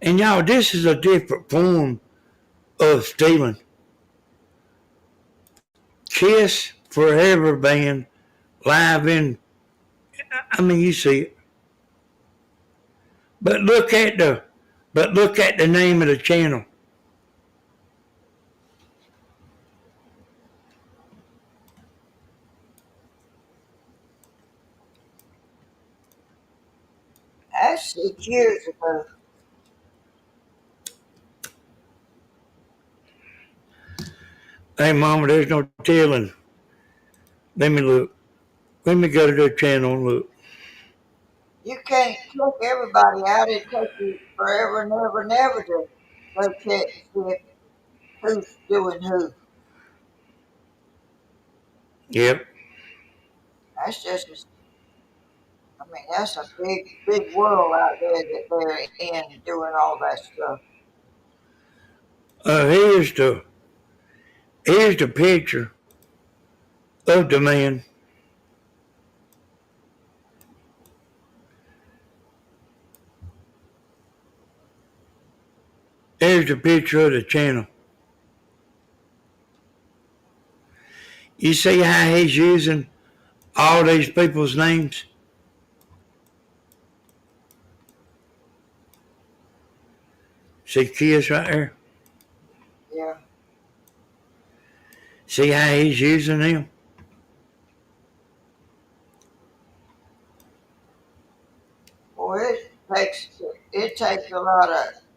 And y'all, this is a different form of stealing. Kiss Forever Band live in. You see it. But look at the name of the channel. That's 6 years ago. Hey, Mama, there's no telling. Let me look. Let me go to their channel and look. You can't check everybody out. It takes you forever and ever and ever to go check and see who's doing who. Yep. That's just, that's a big world out there that they're in doing all that stuff. Here's the picture of the man. Here's the picture of the channel. You see how he's using all these people's names? See Kiss right there? Yeah. See how he's using them? Well, it takes a lot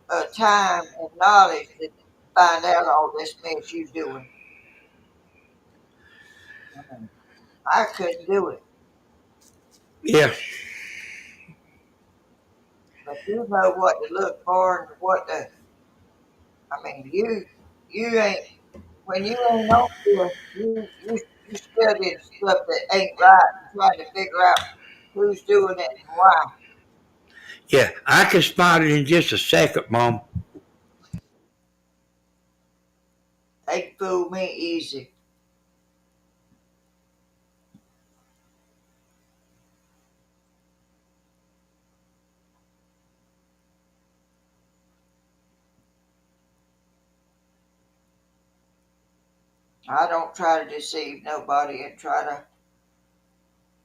of time and knowledge to find out all this mess you're doing. I mean, I couldn't do it, Yeah, but you know what to look for and what to. I mean, you ain't when you ain't on here, you studying stuff that ain't right and trying to figure out who's doing it and why. yeah. I can spot it in just a second, Mom. They can fool me easy. I don't try to deceive nobody and try to.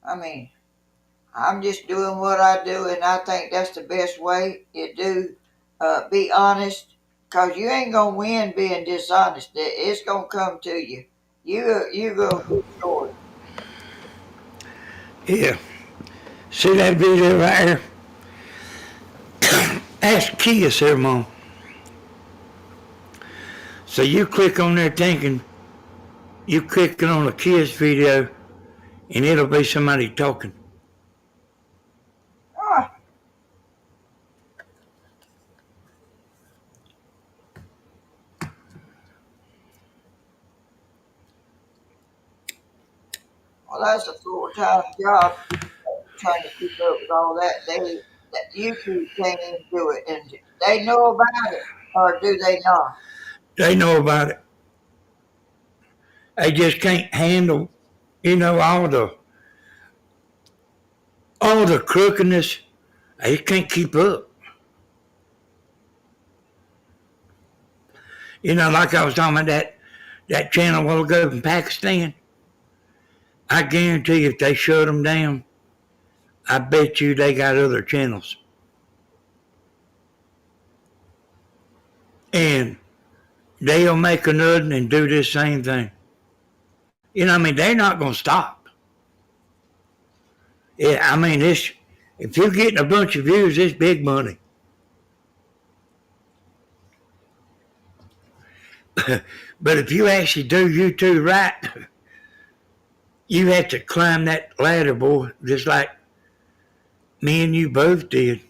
I mean, I'm just doing what I do, and I think that's the best way you do. Be honest, cause you ain't gonna win being dishonest. It's gonna come to you. You gonna get short. Yeah. See that video right here? Ask Kiss here, Mom. So you click on there thinking you clicking on a Kiss video and it'll be somebody talking. Ah, well, that's a full-time job trying to keep up with all that. That YouTube can't even do it, and they know about it, or do they not? They know about it. They just can't handle, all the crookedness. They can't keep up. Like I was talking about that channel a while ago in Pakistan. I guarantee if they shut them down, I bet you they got other channels. And they'll make another and do this same thing. They're not going to stop. Yeah, if you're getting a bunch of views, it's big money. But if you actually do YouTube right, you have to climb that ladder, boy, just like me and you both did.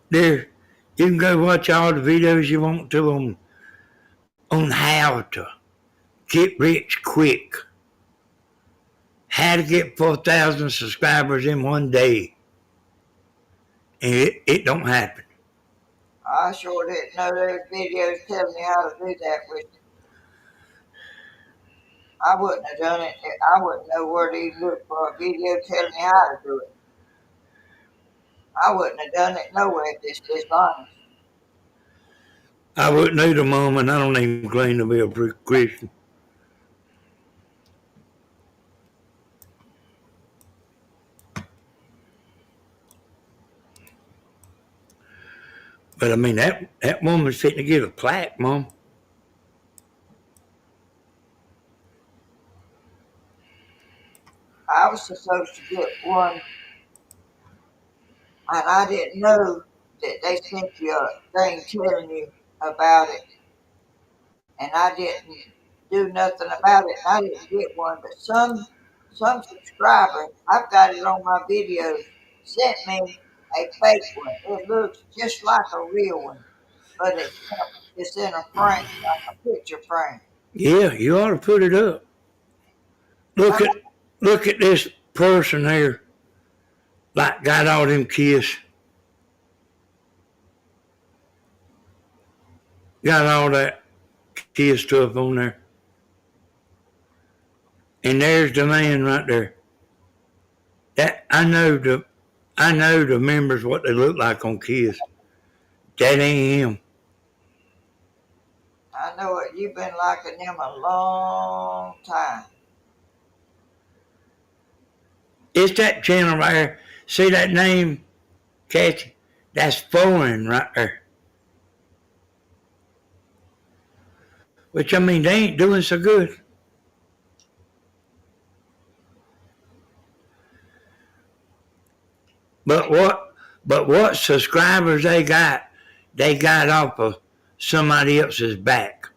There, you can go watch all the videos you want to on how to get rich quick, how to get 4,000 subscribers in one day, and it don't happen. I sure didn't know there was videos telling me how to do that. Which I wouldn't have done it. I wouldn't know where to even look for a video telling me how to do it. I wouldn't have done it no way if it's dishonest. I wouldn't either, Mom, and I don't even claim to be a Christian. But that woman's fitting to get a plaque, Mom. I was supposed to get one, and I didn't know that they sent you a thing telling you about it, and I didn't do nothing about it. And I didn't get one, but some subscriber, I've got it on my videos, sent me a fake one. It looks just like a real one, but it's in a frame, like a picture frame. Yeah, you ought to put it up. I, Look at look at this person here, like got all them kids. got all that kid stuff on there. And there's the man right there. That I know the members what they look like on Kiss. That ain't him. I know it. You've been liking them a long time. It's that channel right there. See that name, Kathy? That's foreign right there. Which I mean, they ain't doing so good. But what subscribers they got off of somebody else's back.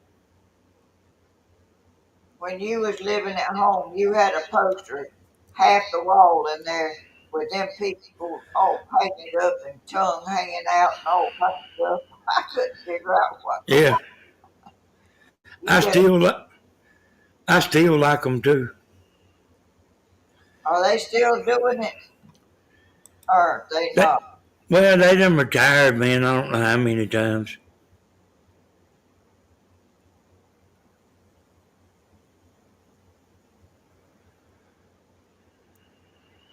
When you was living at home, you had a poster half the wall in there with them people all painted up and tongue hanging out and all kinds of stuff. I couldn't figure out what the Yeah, you I better. still I still like them too. Are they still doing it or are they They, not? well, they done retired, man. I don't know how many times.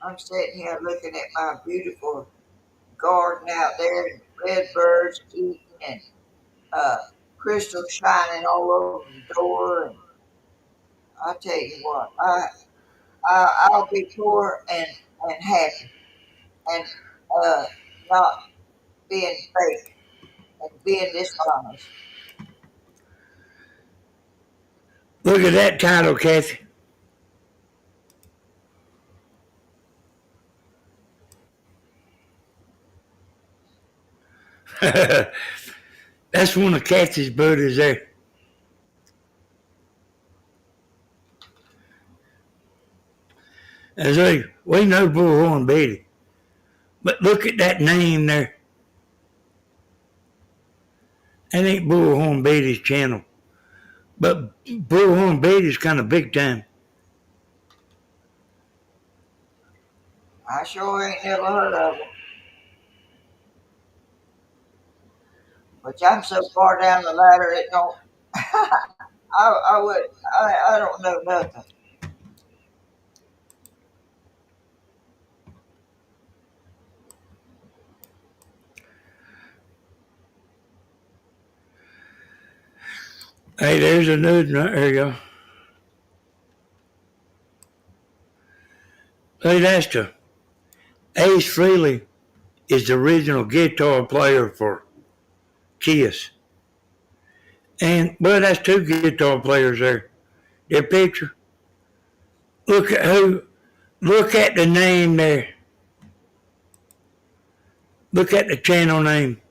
I'm sitting here looking at my beautiful garden out there and red birds eating and uh, crystals shining all over the door. And I tell you what, I'll be poor and happy and uh, not being fake and being dishonest. Look at that title, Kathy. That's one of Kathy's buddies there. And say, we know Bullhorn Betty. But look at that name there. That ain't Bullhorn Betty's channel. But Bullhorn Betty's kind of big time. I sure ain't never heard of them. But I'm so far down the ladder, it don't. I would. I don't know nothing. Hey, there's a nude right there, y'all. Hey, that's the Ace Frehley is the original guitar player for Kiss. And, well, that's two guitar players there. Their picture. Look at the name there. Look at the channel name.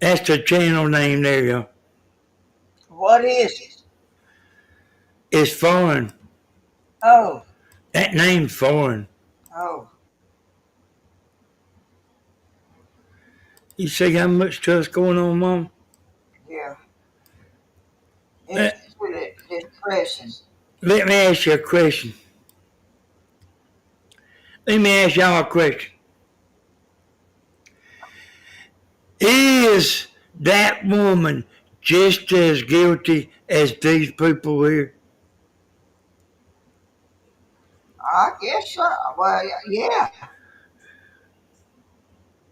That's the channel name there, y'all. What is it? It's foreign. Oh, That name's foreign. oh, You see how much stuff's going on, Mom? yeah. It's Let, really depressing. let me ask you a question. Let me ask y'all a question. Is that woman just as guilty as these people here? I guess so. Well, yeah,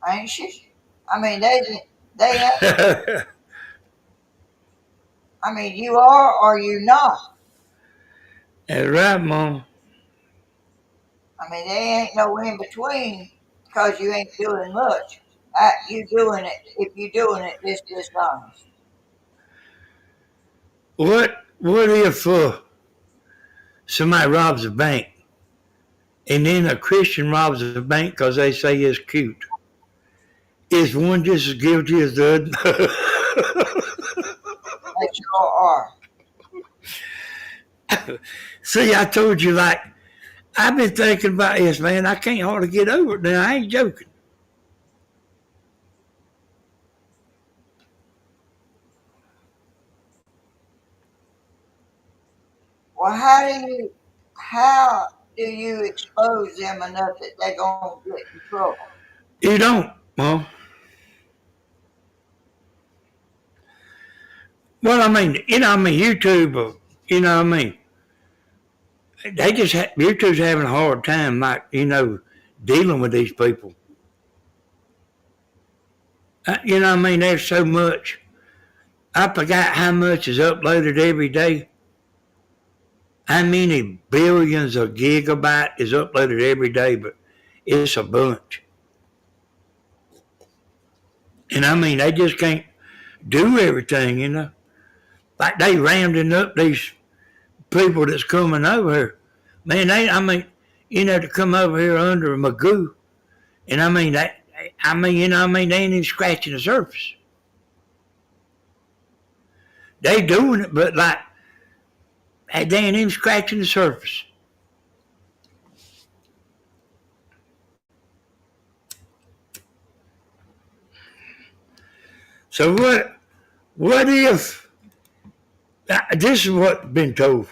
ain't she? I mean, they ain't. That's I mean, you are or you not. right, Mom. I mean, they ain't no in between because you ain't doing much. You doing it if you doing it this dishonest. What if somebody robs a bank and then a Christian robs a bank because they say it's cute? Is one just as guilty as the They sure are. other? See, I told you, like, I've been thinking about this, man. I can't hardly get over it now. I ain't joking. Well, how do you expose them enough that they're gonna get in trouble? You don't, Mom. Well, I mean, YouTube, YouTube's having a hard time, like, dealing with these people. There's so much. I forgot how much is uploaded every day. How many billions of gigabyte is uploaded every day, but it's a bunch. And they just can't do everything. Like they rounding up these people that's coming over here. Man, to come over here under a Magoo. And they ain't even scratching the surface. They doing it, but like, they ain't even scratching the surface. So what if, this is what's been told.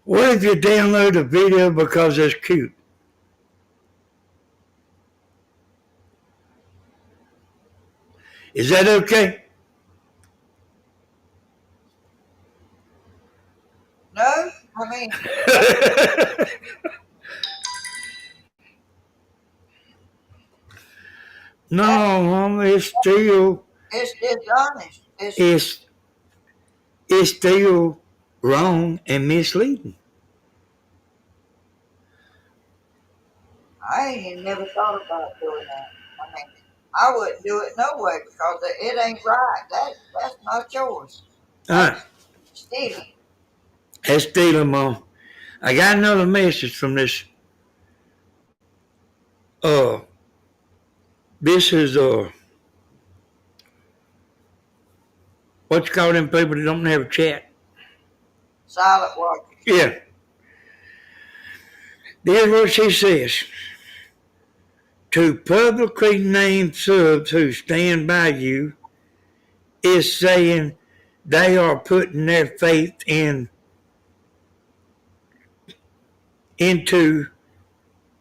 What if you download a video because it's cute? Is that okay? No, I mean, No, Mom, it's still it's dishonest. it's still wrong and misleading. I ain't even never thought about doing that. I mean, I wouldn't do it no way because it ain't right. That's not yours. All right, Stealing. that's stealing, Mom. I got another message from this. This is what you call them people that don't have a chat? Silent watchers. Yeah. This is what she says. To publicly name subs who stand by you is saying they are putting their faith into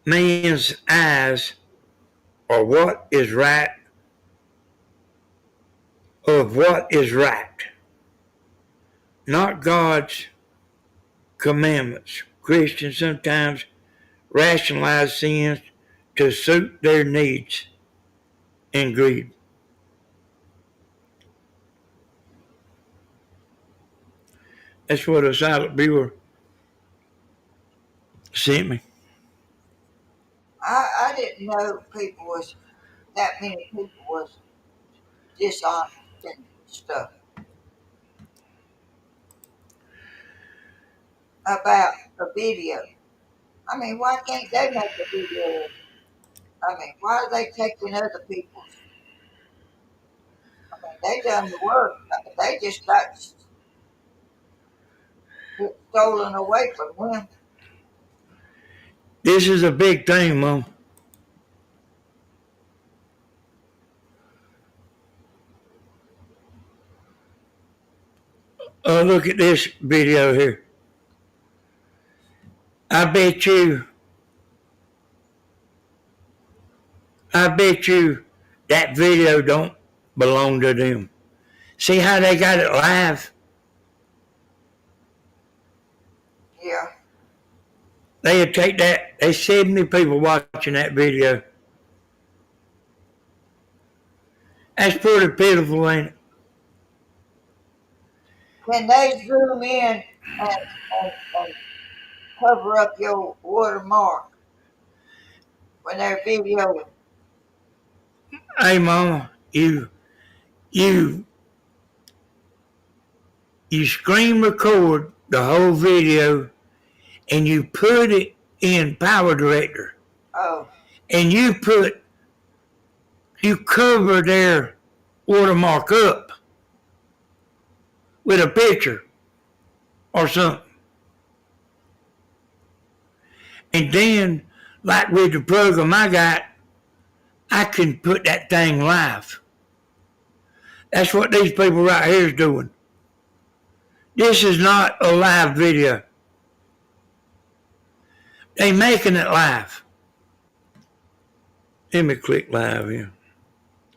man's eyes or what is right not God's commandments. Christians sometimes rationalize sins to suit their needs and greed. That's what a silent viewer sent me. I didn't know that many people was dishonest and stuff about a video. I mean, why can't they make a video? I mean, why are they taking other people's? I mean, they done the work. They just got stolen away from them. This is a big thing, Mom. Look at this video here. I bet you that video don't belong to them. See how they got it live? Yeah. They'd take that. There's 70 people watching that video. That's pretty pitiful, ain't it? Can they zoom in and cover up your watermark when they're videoing? Hey, Mama, you screen record the whole video and you put it in Power Director. Oh. And you cover their watermark up with a picture or something. And then, like with the program I got, I can put that thing live. That's what these people right here is doing. This is not a live video. They making it live. Let me click live here.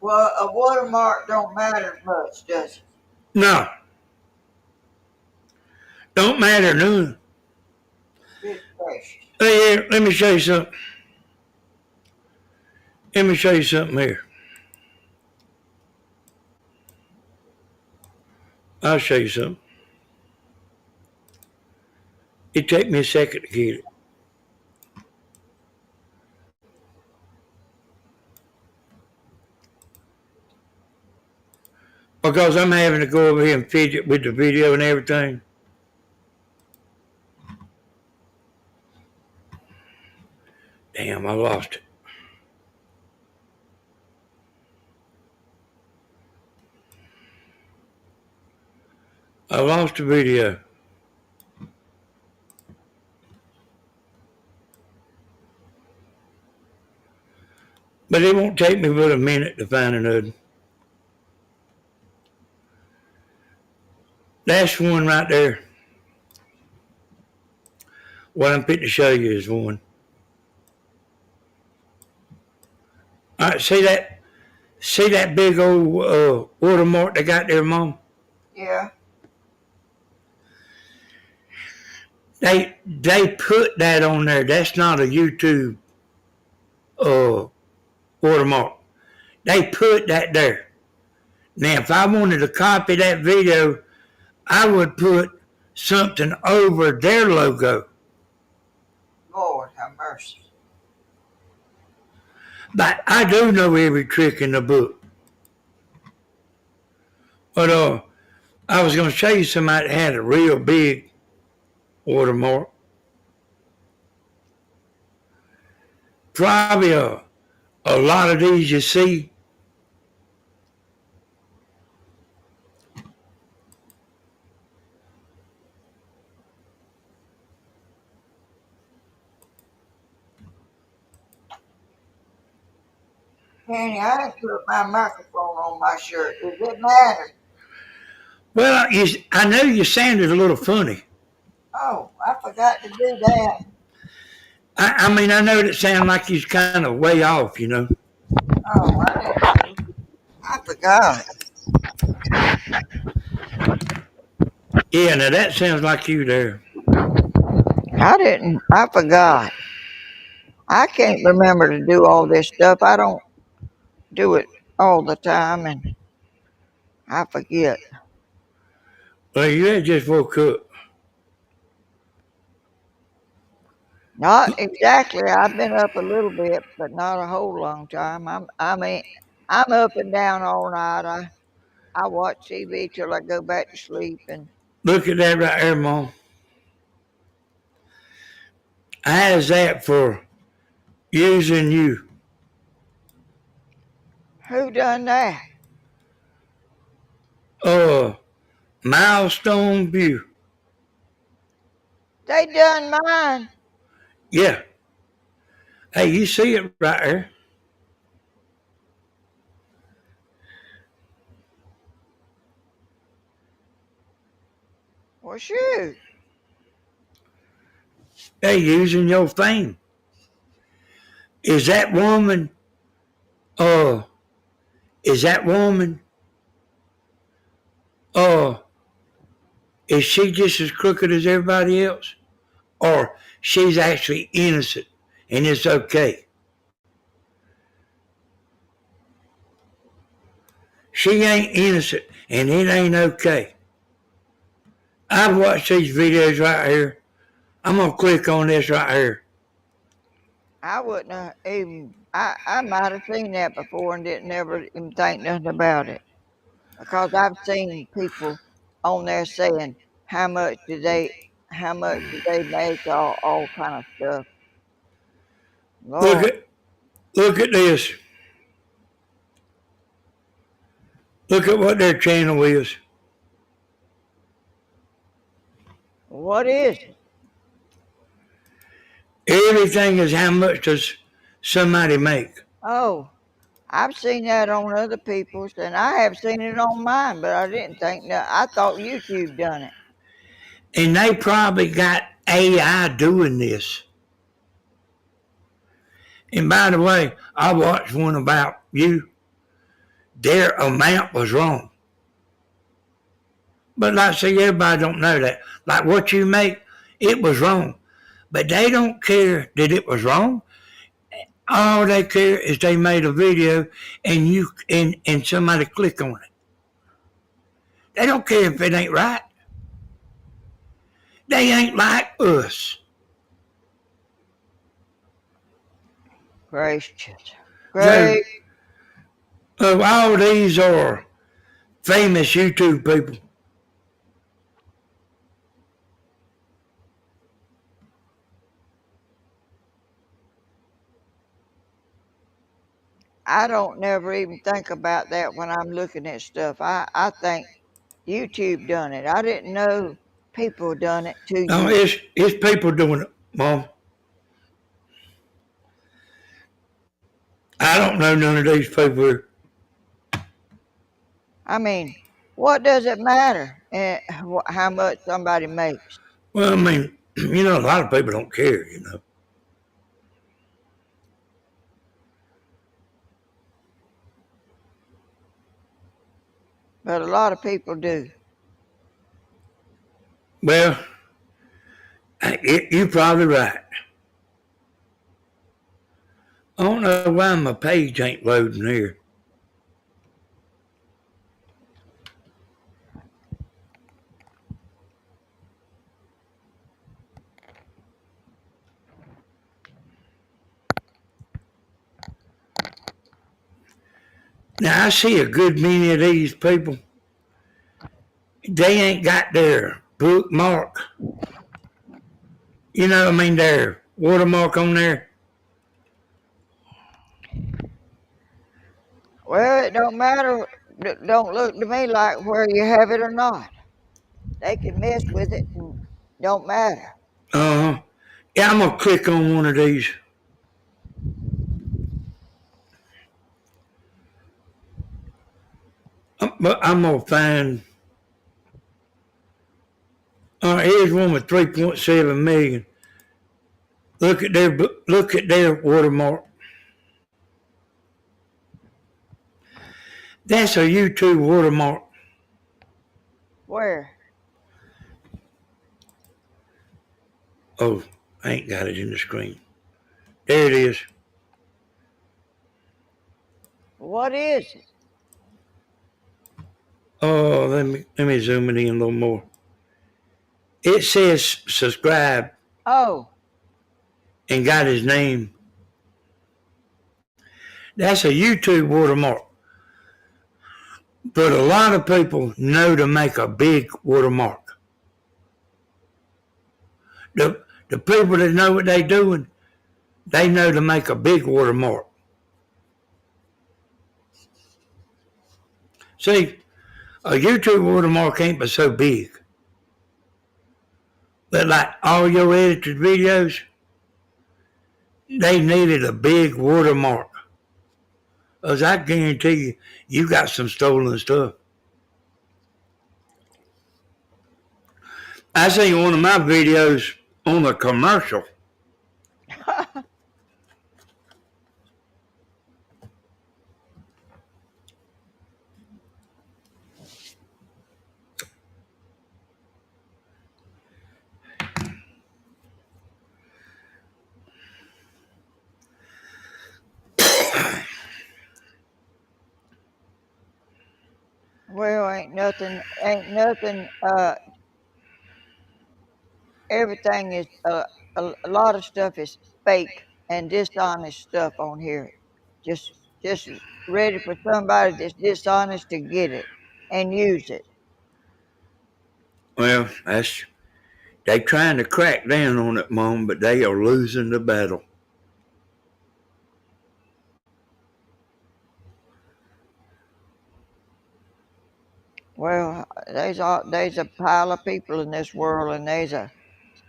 Well, a watermark don't matter much, does it? No, don't matter none. Good gracious. Hey, here, let me show you something. Let me show you something here. I'll show you something. It take me a second to get it. Because I'm having to go over here and fidget with the video and everything. Damn, I lost it. I lost the video. But it won't take me but a minute to find another. That's one right there. What I'm fitting to show you is one. All right, see that? See that big old watermark they got there, Mom? Yeah. They put that on there. That's not a YouTube watermark. They put that there. Now, if I wanted to copy that video, I would put something over their logo. Lord have mercy. But I do know every trick in the book. But I was going to show you somebody that had a real big watermark. Probably a lot of these you see. Penny, I didn't put my microphone on my shirt. Does it matter? Well, I know you sounded a little funny. Oh, I forgot to do that. I mean, I know that sounded like you was kind of way off, you know. Oh, I forgot. Yeah, now that sounds like you there. I didn't. I forgot. I can't remember to do all this stuff. I don't do it all the time, and I forget. Well, you had just woke up. Not exactly. I've been up a little bit, but not a whole long time. I'm up and down all night. I watch TV till I go back to sleep. And Look at that right there, Mom. How's that for using you? who done that? Milestone View. They done mine. Yeah. Hey, you see it right there. Well, shoot. They using your fame. Is that woman, uh, is that woman, uh, is she just as crooked as everybody else? Or she's actually innocent and it's okay? She ain't innocent and it ain't okay. I've watched these videos right here. I'm going to click on this right here. I wouldn't have even. I might have seen that before and didn't never even think nothing about it, because I've seen people on there saying how much do they make, all kind of stuff. Look Lord, at look at this. Look at what their channel is. what is it? Everything is how much does somebody make. Oh, I've seen that on other people's, and I have seen it on mine, but I didn't think that. I thought YouTube done it. And they probably got AI doing this. And by the way, I watched one about you. Their amount was wrong. But like I say, everybody don't know that. Like what you make, it was wrong. But they don't care that it was wrong. All they care is they made a video and and somebody click on it. They don't care if it ain't right. They ain't like us. Gracious. So Great. all these are famous YouTube people. I don't never even think about that when I'm looking at stuff. I think YouTube done it. I didn't know people done it to No, you. it's people doing it, Mom. I don't know none of these people. I mean, what does it matter how much somebody makes? Well, I mean, a lot of people don't care. But a lot of people do. Well, you're probably right. I don't know why my page ain't loading here. Now, I see a good many of these people. They ain't got their bookmark. Their watermark on there. Well, it don't matter. Don't look to me like where you have it or not. They can mess with it and don't matter. Uh huh. Yeah, I'm gonna click on one of these. But I'm gonna find. Here's one with 3.7 million. Look at their watermark. That's a YouTube watermark. Where? Oh, I ain't got it in the screen. There it is. What is it? Oh, let me zoom it in a little more. It says subscribe Oh, and got his name. That's a YouTube watermark. But a lot of people know to make a big watermark. The people that know what they're doing, they know to make a big watermark. See, a YouTube watermark ain't but so big. But like all your edited videos, they needed a big watermark. Because I guarantee you got some stolen stuff. I seen one of my videos on a commercial. well, ain't nothing. Everything is a lot of stuff is fake and dishonest stuff on here. Just just ready for somebody that's dishonest to get it and use it. Well, they trying to crack down on it, Mom, but they are losing the battle. Well, there's a pile of people in this world, and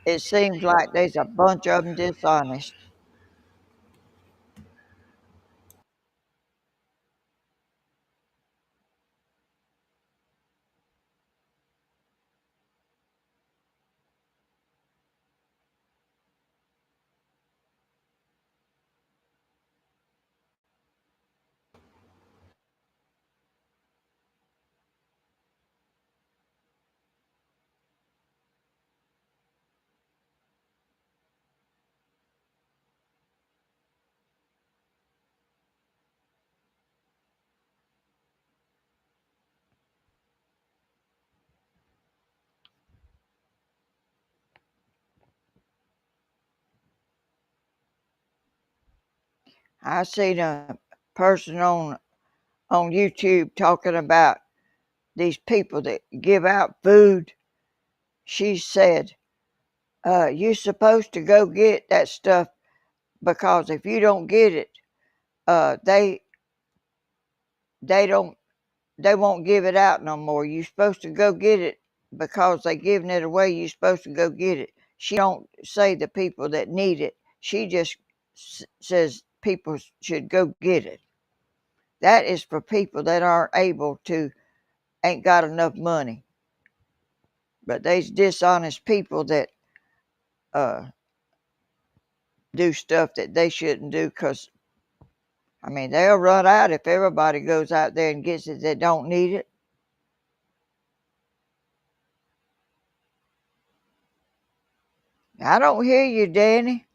it seems like there's a bunch of them dishonest. I seen a person on YouTube talking about these people that give out food. She said, you're supposed to go get that stuff because if you don't get it, they don't they won't give it out no more. You're supposed to go get it because they giving it away. You're supposed to go get it. She don't say the people that need it. She just says people should go get it. That is for people that aren't able to, ain't got enough money. But there's dishonest people that do stuff that they shouldn't do because, I mean, they'll run out if everybody goes out there and gets it that don't need it. I don't hear you, Danny.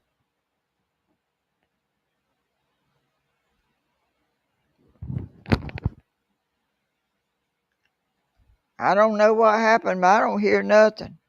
I don't know what happened, but I don't hear nothing.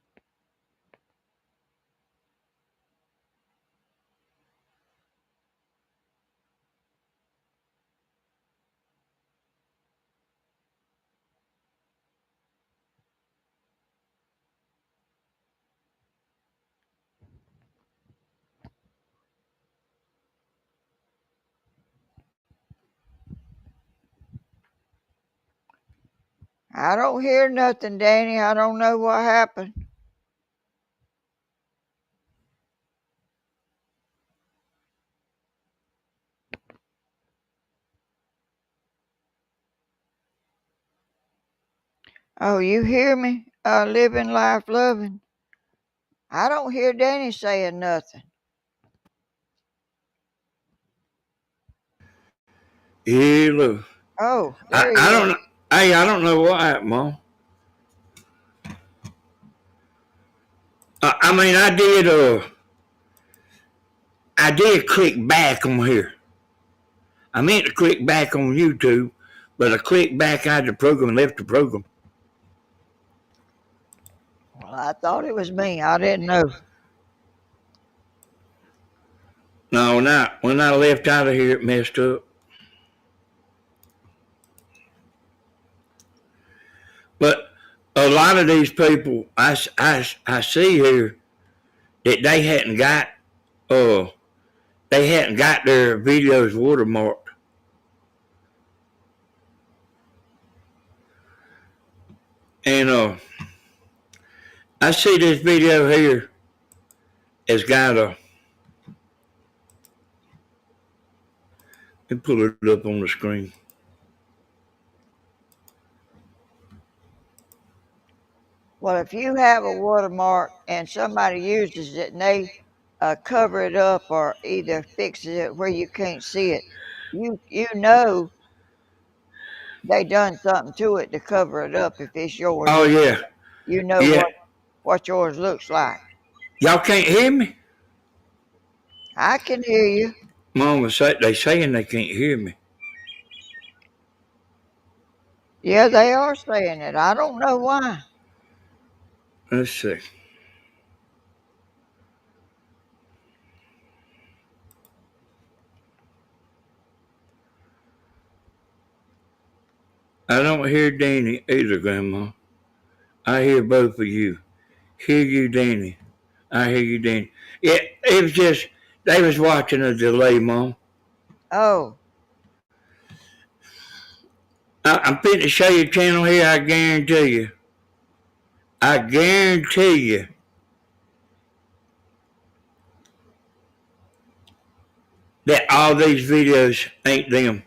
I don't hear nothing, Danny. I don't know what happened. Oh, you hear me? Living life loving. I don't hear Danny saying nothing. Yeah, look. Oh, there he I is. don't know. Hey, I don't know what happened, Mom. I mean, I did click back on here. I meant to click back on YouTube, but I clicked back out of the program and left the program. Well, I thought it was me. I didn't know. No, when I left out of here, it messed up. But a lot of these people I see here that they hadn't got their videos watermarked. And I see this video here has got a. Let me pull it up on the screen. Well, if you have a watermark and somebody uses it and they cover it up or either fixes it where you can't see it, you know they done something to it to cover it up if it's yours. Oh yeah, You know yeah. what yours looks like. Y'all can't hear me? I can hear you. Mama say they saying they can't hear me. Yeah, they are saying it. I don't know why. Let's see. I don't hear Danny either, Grandma. I hear both of you. Hear you, Danny. I hear you, Danny. Yeah, it was just they was watching a delay, Mom. Oh, I'm fitting to show you a channel here. I guarantee you. I guarantee you. That all these videos ain't them.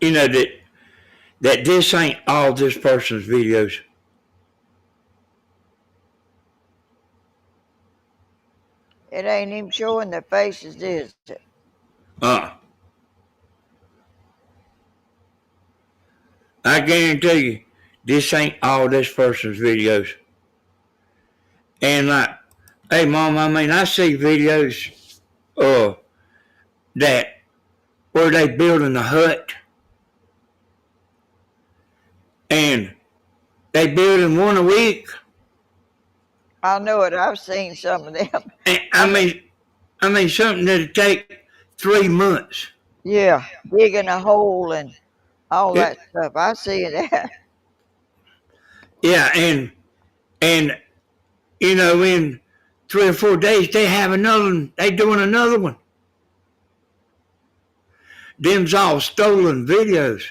You know that this ain't all this person's videos. it ain't even showing their faces, is it? I guarantee you, this ain't all this person's videos. And like, hey, Mom, I mean, I see videos that where they building a hut and they building one a week. I know it. I've seen some of them. And, I mean, I mean, something that'd take 3 months. Yeah, digging a hole and all Yeah, that stuff. I see that. yeah, and in 3 or 4 days they have another one. They doing another one. Them's all stolen videos.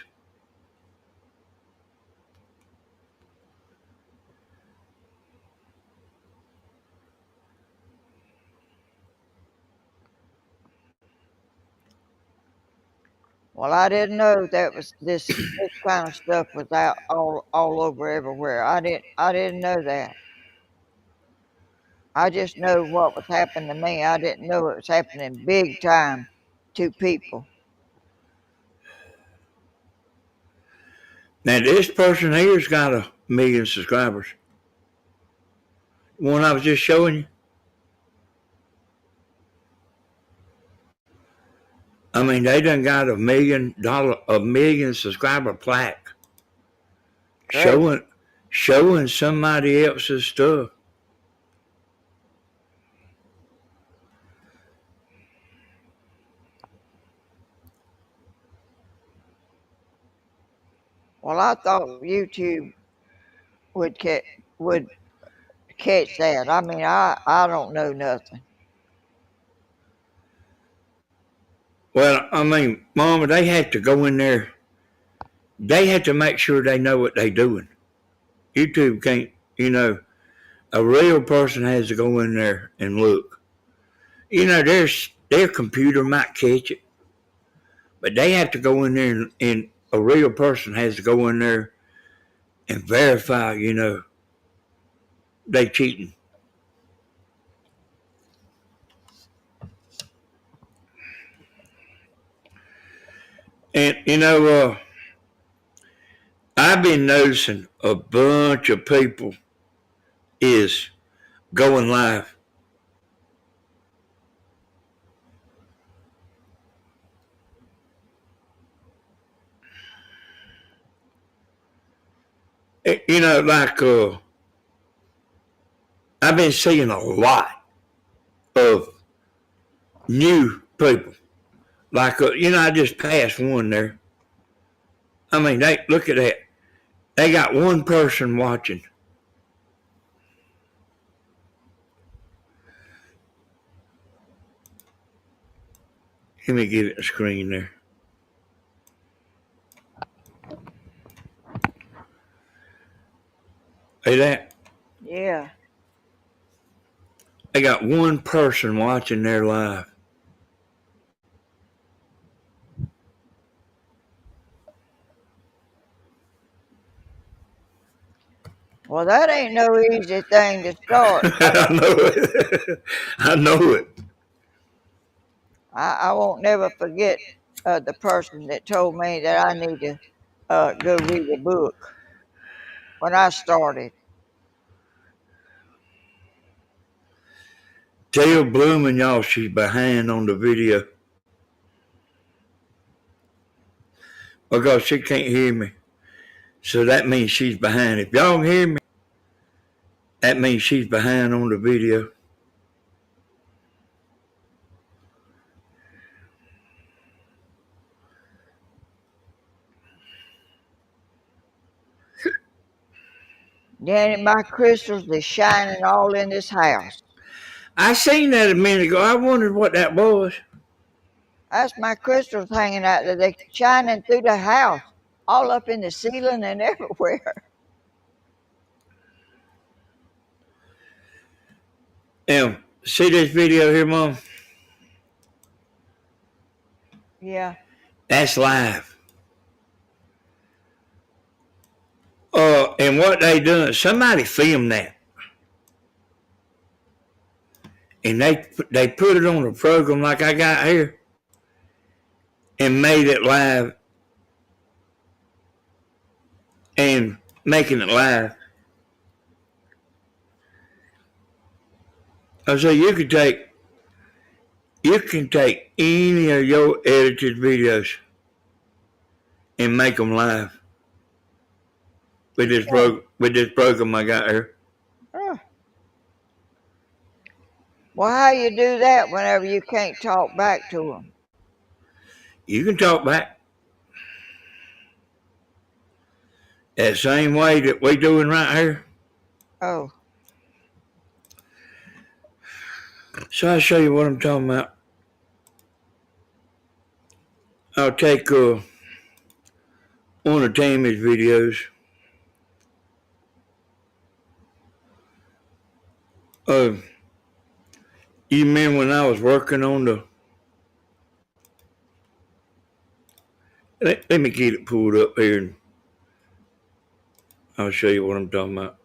Well, I didn't know that was this kind of stuff was out all over everywhere. I didn't know that. I just know what was happening to me. I didn't know it was happening big time to people. Now this person here's got 1 million subscribers. One I was just showing you. I mean, they done got $1 million subscriber plaque Great. showing somebody else's stuff. Well, I thought YouTube would catch that. I mean, I don't know nothing. Well, I mean, Mama, they have to go in there. They have to make sure they know what they're doing. YouTube can't, a real person has to go in there and look. Their computer might catch it, but they have to go in there and a real person has to go in there and verify, they cheating. And, I've been noticing a bunch of people is going live. Like I've been seeing a lot of new people. Like I just passed one there. I mean, they look at that. They got one person watching. Let me give it a screen there. Hey, that Yeah. they got one person watching their live. Well, that ain't no easy thing to start. I know it. I know it. I won't never forget the person that told me that I need to go read a book when I started. Tell Blooming y'all she's behind on the video because she can't hear me. So that means she's behind. If y'all can hear me, that means she's behind on the video. Danny, my crystals is shining all in this house. I seen that a minute ago. I wondered what that was. That's my crystals hanging out there. They're shining through the house, all up in the ceiling and everywhere. See this video here, Mom? Yeah. That's live. And what they done, somebody filmed that. And they put it on a program like I got here and made it live and making it live. I say you can take any of your edited videos and make them live with this program I got here. Well, Well, how you do that whenever you can't talk back to them? You can talk back that same way that we doing right here. Oh, So I'll show you what I'm talking about. I'll take one of Tammy's videos. You remember when I was working on the... Let me get it pulled up here and I'll show you what I'm talking about.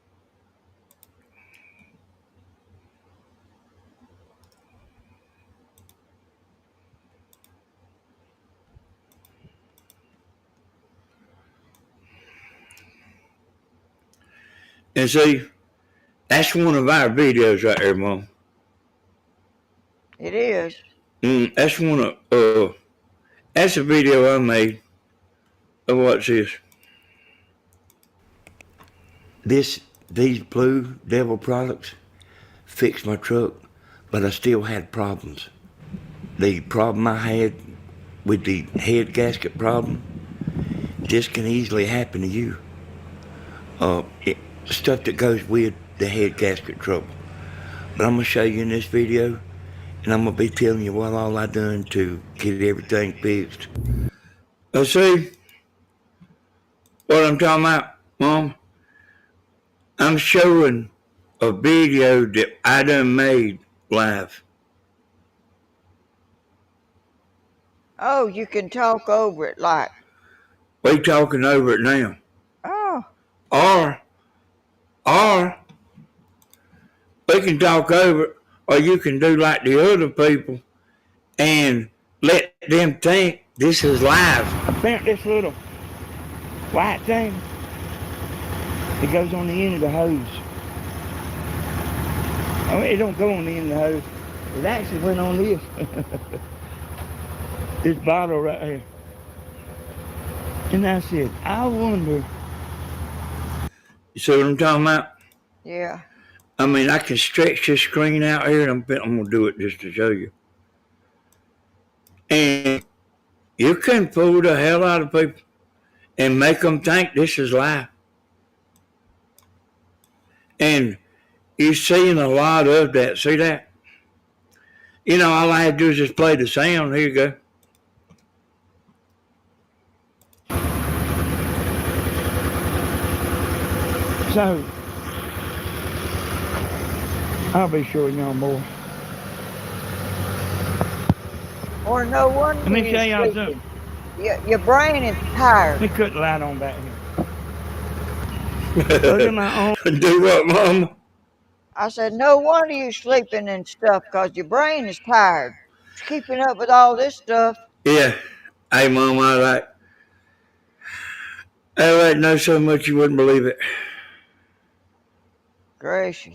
And see, that's one of our videos right there, Mom. it is. That's that's a video I made. Oh, what's this? These Blue Devil products fixed my truck, but I still had problems. The problem I had with the head gasket problem, this can easily happen to you. Stuff that goes with the head gasket trouble. But I'm gonna show you in this video, and I'm gonna be telling you what all I done to get everything fixed. Let's see what I'm talking about, Mom. I'm showing a video that I done made live. Oh, you can talk over it like. We talking over it now. Oh. Or we can talk over it, or you can do like the other people and let them think this is live. I found this little white thing. It goes on the end of the hose. I mean, it don't go on the end of the hose. It actually went on this. This bottle right here. And I said, I wonder. You see what I'm talking about? Yeah. I mean, I can stretch this screen out here, and I'm going to do it just to show you. And you can fool the hell out of people and make them think this is live. And you're seeing a lot of that. See that? You know, all I had to do is just play the sound. Here you go. So, I'll be showing y'all more. Or no wonder. Let me show y'all something. Your brain is tired. Let me cut the light on back here. Look at my own. Do what, Mama? I said, no wonder you're sleeping and stuff, because your brain is tired. It's keeping up with all this stuff. Yeah. Hey, Mom, I know so much you wouldn't believe it. Gracious.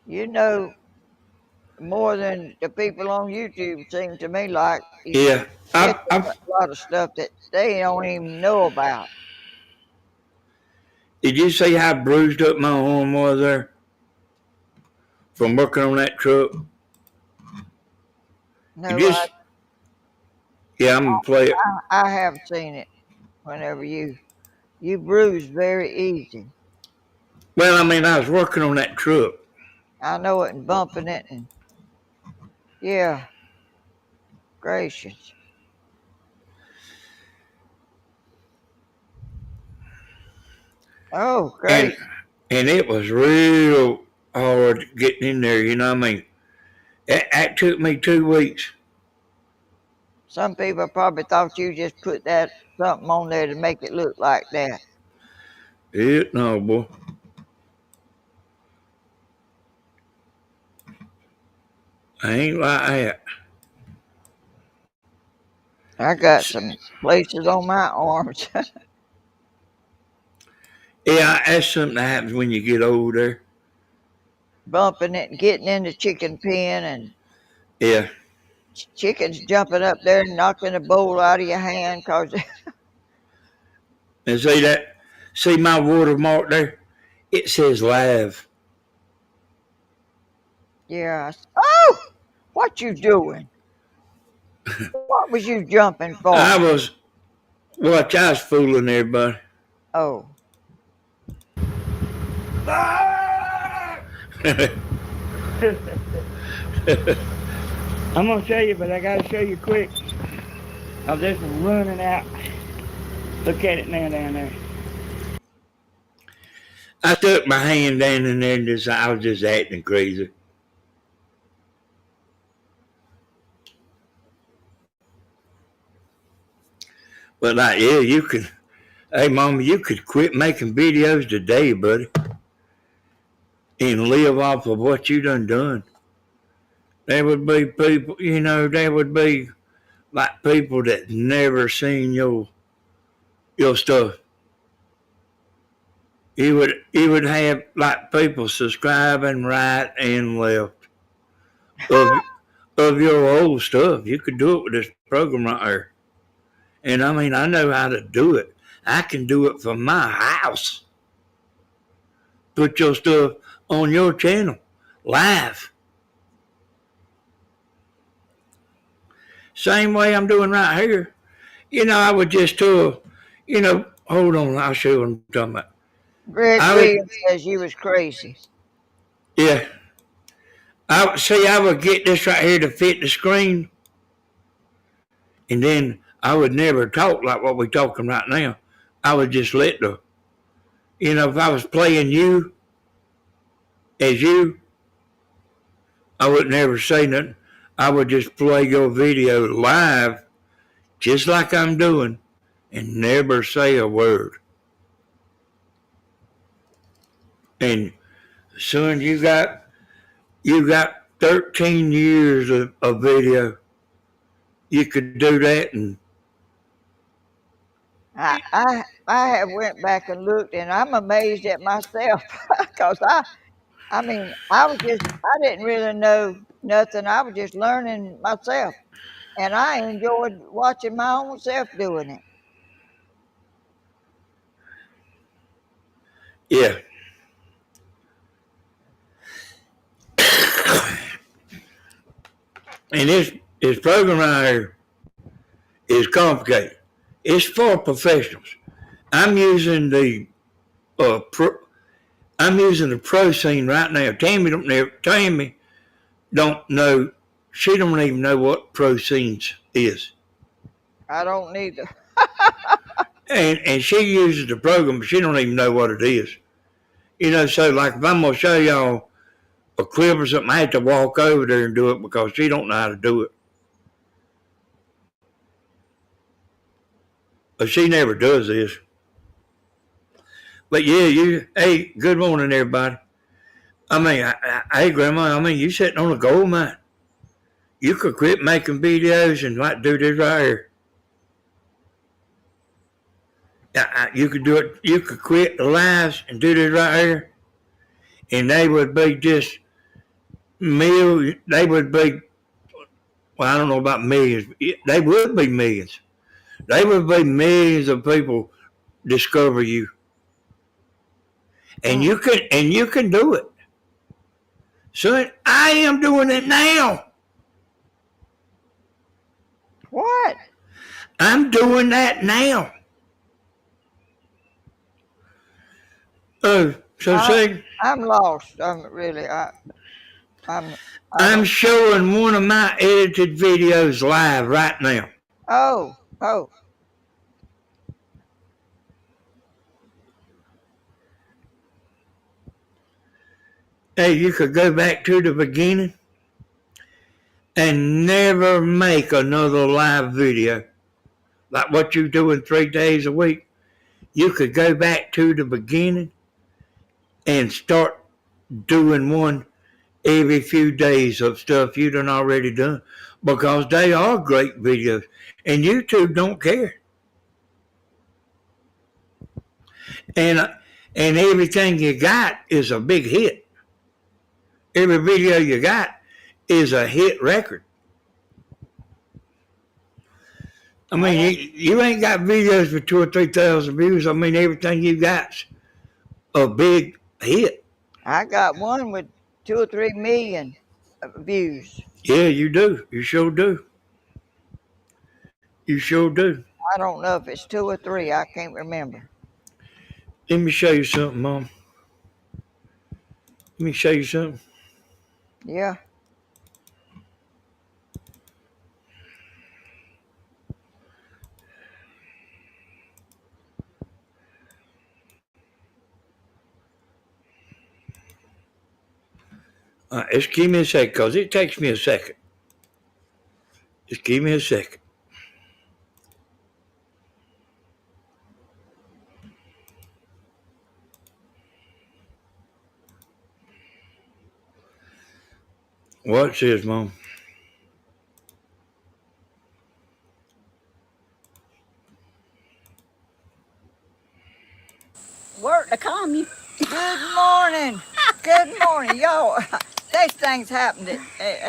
You know more than the people on YouTube seem to me like. Yeah. A lot of stuff that they don't even know about. Did you see how bruised up my arm was there from working on that truck? No, yeah, I'm going to play it. I have seen it whenever you bruise very easy. Well, I mean, I was working on that truck. I know it, and bumping it, and yeah, gracious. Oh, great. And it was real hard getting in there, you know what I mean? That took me 2 weeks. Some people probably thought you just put that something on there to make it look like that. No, boy. I ain't like that. I got some places on my arms. Yeah, that's something that happens when you get older. Bumping it and getting in the chicken pen, and yeah, chickens jumping up there and knocking the bowl out of your hand. Cause and see that? See my watermark there? It says live. Yeah. Oh, what you doing? What was you jumping I for? was, watch, I was fooling everybody. Oh, I'm gonna show you, but I gotta show you quick. I'm just running out. Look at it now down there. I stuck my hand down in there and I was just acting crazy. But like, yeah, you could, hey, Mama, you could quit making videos today, buddy, and live off of what you done. There would be people, there would be like people that never seen your stuff. You would have like people subscribing right and left of of your old stuff. You could do it with this program right here. And I mean, I know how to do it. I can do it from my house. Put your stuff on your channel live. Same way I'm doing right here. I would just hold on, I'll show you what I'm talking about. Greg I would, Williams says you was crazy. yeah. I would get this right here to fit the screen, and then I would never talk like what we're talking right now. I would just let if I was playing you as you, I would never say nothing. I would just play your video live, just like I'm doing, and never say a word. And son, you got 13 years of video. You could do that, and I have went back and looked, and I'm amazed at myself because I mean I didn't really know nothing. I was just learning myself, and I enjoyed watching my own self doing it. yeah. And this program right here is complicated. It's for professionals. I'm using the I'm using the pro scene right now. Tammy don't know. She don't even know what pro scenes is. I don't need to. And she uses the program, but she don't even know what it is. So like if I'm gonna show y'all a clip or something, I have to walk over there and do it because she don't know how to do it. But she never does this. But yeah, hey, good morning, everybody. I mean, hey, Grandma, you sitting on a gold mine. You could quit making videos and like do this right here. You could do it. You could quit the lives and do this right here, and they would be just millions. They would be. Well, I don't know about millions. They would be millions. They would be millions of people discover you, and you can do it. So I am doing it now. What? I'm doing that now. Oh, so see, I'm lost. I'm showing one of my edited videos live right now. Oh. Hey, you could go back to the beginning and never make another live video like what you're doing 3 days a week. You could go back to the beginning and start doing one every few days of stuff you done already done because they are great videos and YouTube don't care. And everything you got is a big hit. Every video you got is a hit record. I mean, you ain't got videos for 2,000 or 3,000 views. I mean, everything you got's a big hit. I got one with 2 or 3 million. views. Yeah, you do. You sure do. You sure do. I don't know if it's 2 or 3. I can't remember. Let me show you something, Mom. Let me show you something. Yeah. Just give me a second, because it takes me a second. Just give me a second. Watch this, Mom. Work to calm you. Good morning. Good morning. Y'all, these things happen that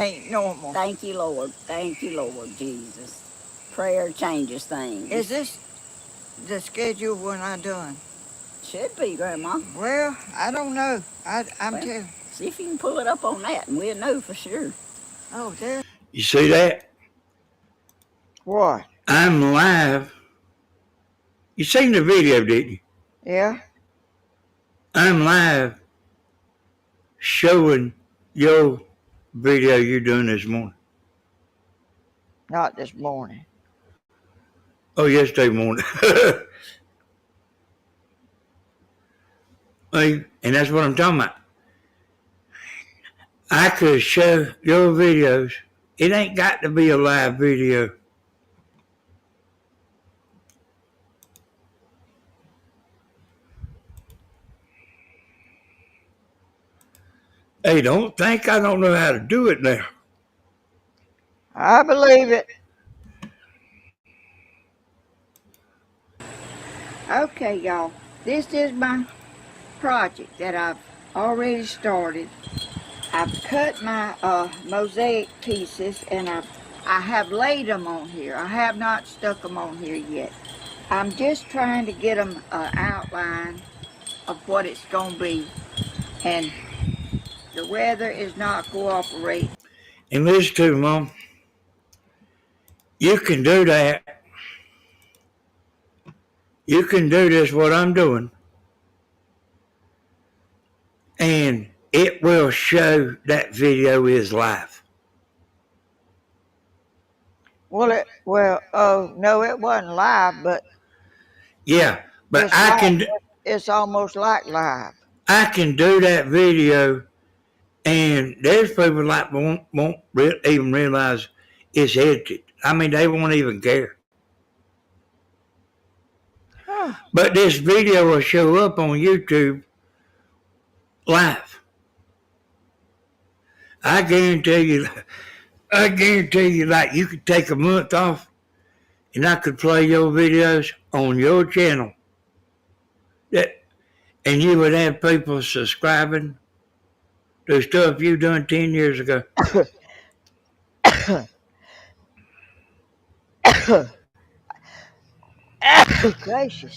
ain't normal. Thank you, Lord. Thank you, Lord Jesus. Prayer changes things. Is this the schedule when I done? Should be, Grandma. Well, I don't know. I'm Well. telling. See if you can pull it up on that, and we'll know for sure. Oh, there. You see that? What? I'm live. You seen the video, didn't you? Yeah. I'm live showing your video you're doing this morning. Not this morning. Oh, yesterday morning. And that's what I'm talking about. I could show your videos. It ain't got to be a live video. Hey, don't think I don't know how to do it now. I believe it. Okay, y'all. This is my project that I've already started. I've cut my mosaic pieces and I have laid them on here. I have not stuck them on here yet. I'm just trying to get them an outline of what it's going to be. And the weather is not cooperating. And listen to me, Mom. You can do that. You can do this, what I'm doing. And it will show that video is live. Oh, no, it wasn't live, but Yeah, but it's almost like live. I can do that video, and there's people like won't even realize it's edited. I mean, they won't even care. Huh. But this video will show up on YouTube live. I guarantee you, like you could take a month off, and I could play your videos on your channel. And you would have people subscribing to stuff you done 10 years ago. Gracious.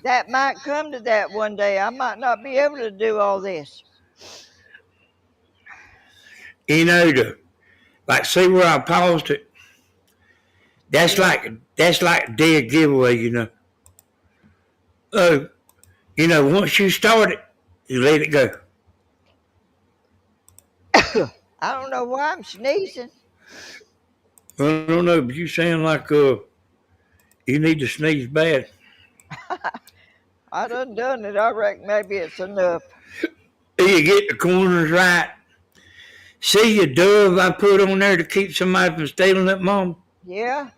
That might come to that one day. I might not be able to do all this. You know, like see where I paused it? That's like a dead giveaway, you know. Once you start it, you let it go. I don't know why I'm sneezing. I don't know, but you sound like you need to sneeze bad. I done it. I reckon maybe it's enough. You get the corners right. See your dove I put on there to keep somebody from stealing it, Mom? Yeah.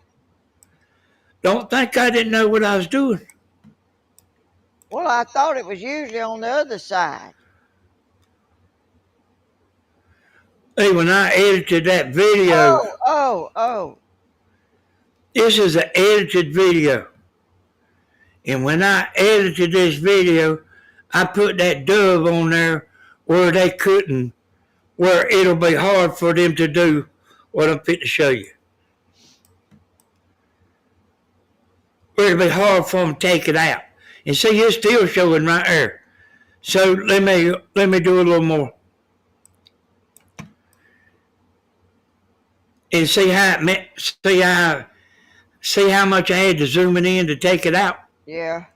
Don't think I didn't know what I was doing. Well, I thought it was usually on the other side. Hey, when I edited that video, Oh. this is an edited video. And when I edited this video, I put that dove on there where they couldn't, where it'll be hard for them to do what I'm fit to show you. Where it'll be hard for them to take it out. And see, it's still showing right there. So let me do a little more. and see how much I had to zoom it in to take it out. Yeah.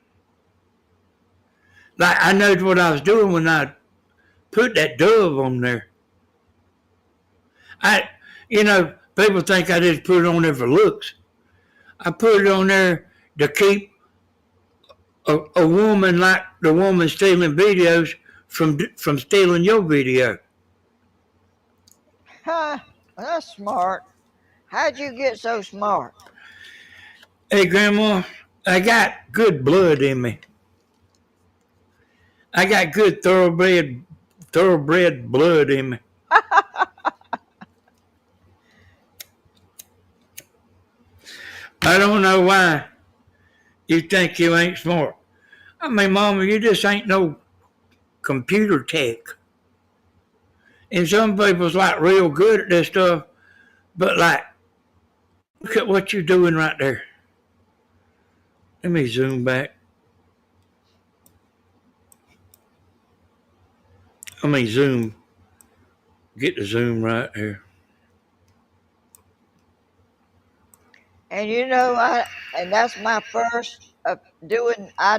Like I know what I was doing when I put that dove on there. People think I just put it on there for looks. I put it on there to keep a woman like the woman stealing videos from stealing your video. Huh. That's smart. How'd you get so smart? Hey, Grandma, I got good blood in me. I got good thoroughbred blood in me. I don't know why you think you ain't smart. I mean, Mama, you just ain't no computer tech. And some people's like real good at this stuff, but like, look at what you're doing right there. Let me zoom back. Zoom. Get the zoom right here. And and that's my first doing. I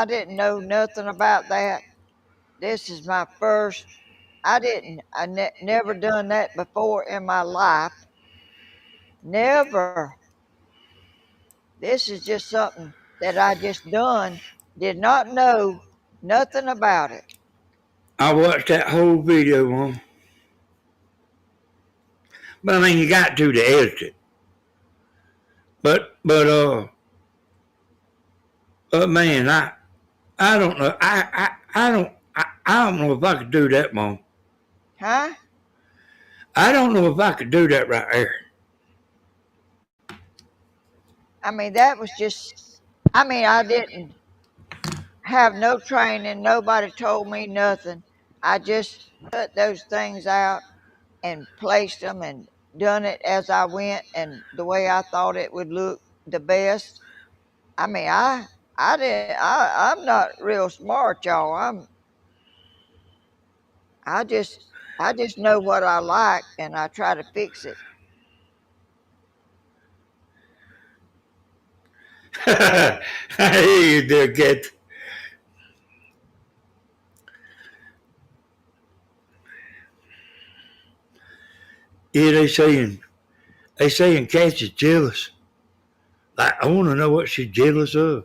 didn't know nothing about that. This is my first. Never done that before in my life. Never. This is just something that I just done. Did not know nothing about it. I watched that whole video, Mom. But I mean, you got to edit it. But man, I don't know. I don't know if I could do that, Mom. Huh? I don't know if I could do that right there. I mean, that was just. I mean, I didn't have no training. Nobody told me nothing. I just cut those things out and placed them and done it as I went and the way I thought it would look the best. I mean, I'm not real smart, y'all. I just I just know what I like and I try to fix it. I hear you there, kid. Yeah, they saying cats is jealous. Like, I want to know what she's jealous of.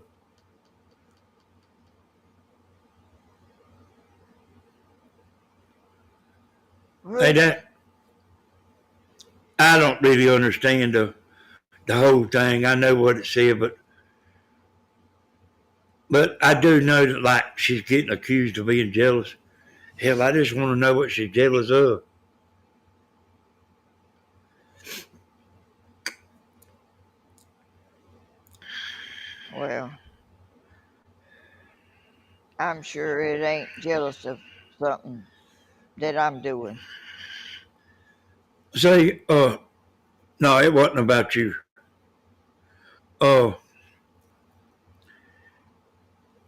Hey, that I don't really understand the whole thing. I know what it said, but I do know that like she's getting accused of being jealous. Hell, I just want to know what she's jealous of. Well, I'm sure it ain't jealous of something that I'm doing. Say, no, it wasn't about you. Uh,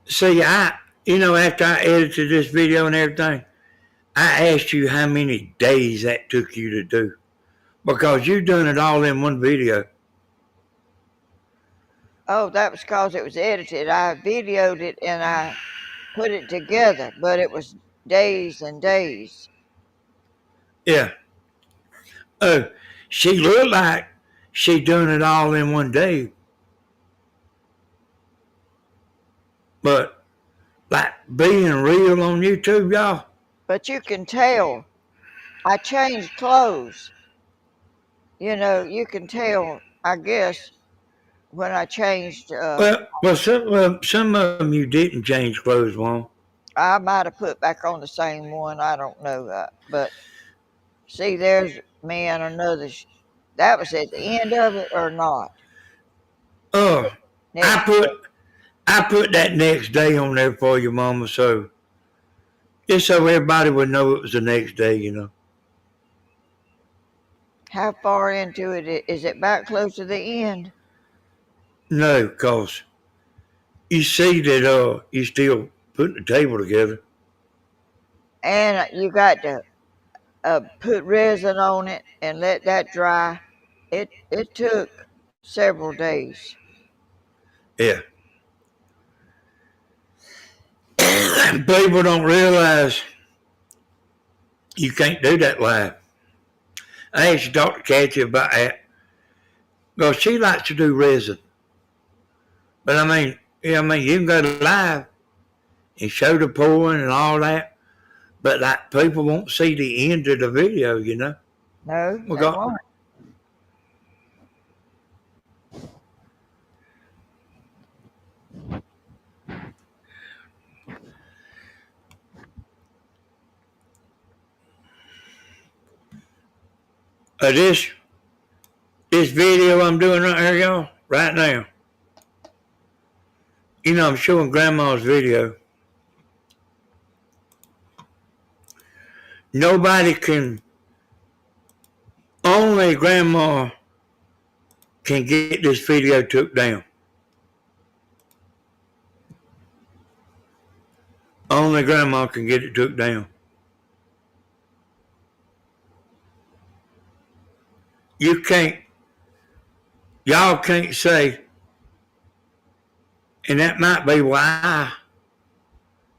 see, after I edited this video and everything, I asked you how many days that took you to do because you done it all in one video. Oh, that was because it was edited. I videoed it and I put it together, but it was days and days. Yeah. She looked like she done it all in one day. But like being real on YouTube, y'all. But you can tell I changed clothes. You can tell, I guess, when I changed. Some of them you didn't change clothes, Mom. I might have put back on the same one. I don't know. But see, there's me and another. That was at the end of it or not? I put that next day on there for you, Mama, so just so everybody would know it was the next day. How far into it is it? Back close to the end? No, cause you see that you still putting the table together. And you got to put resin on it and let that dry. It took several days. Yeah. People don't realize you can't do that live. I actually talked to Kathy about that. Because she likes to do resin. But I mean, you can go live and show the pouring and all that. But like people won't see the end of the video, you know. No, We they got won't. this video I'm doing right here, y'all, right now. I'm showing Grandma's video. Nobody can, only Grandma can get this video took down. Only Grandma can get it took down. Y'all can't say, and that might be why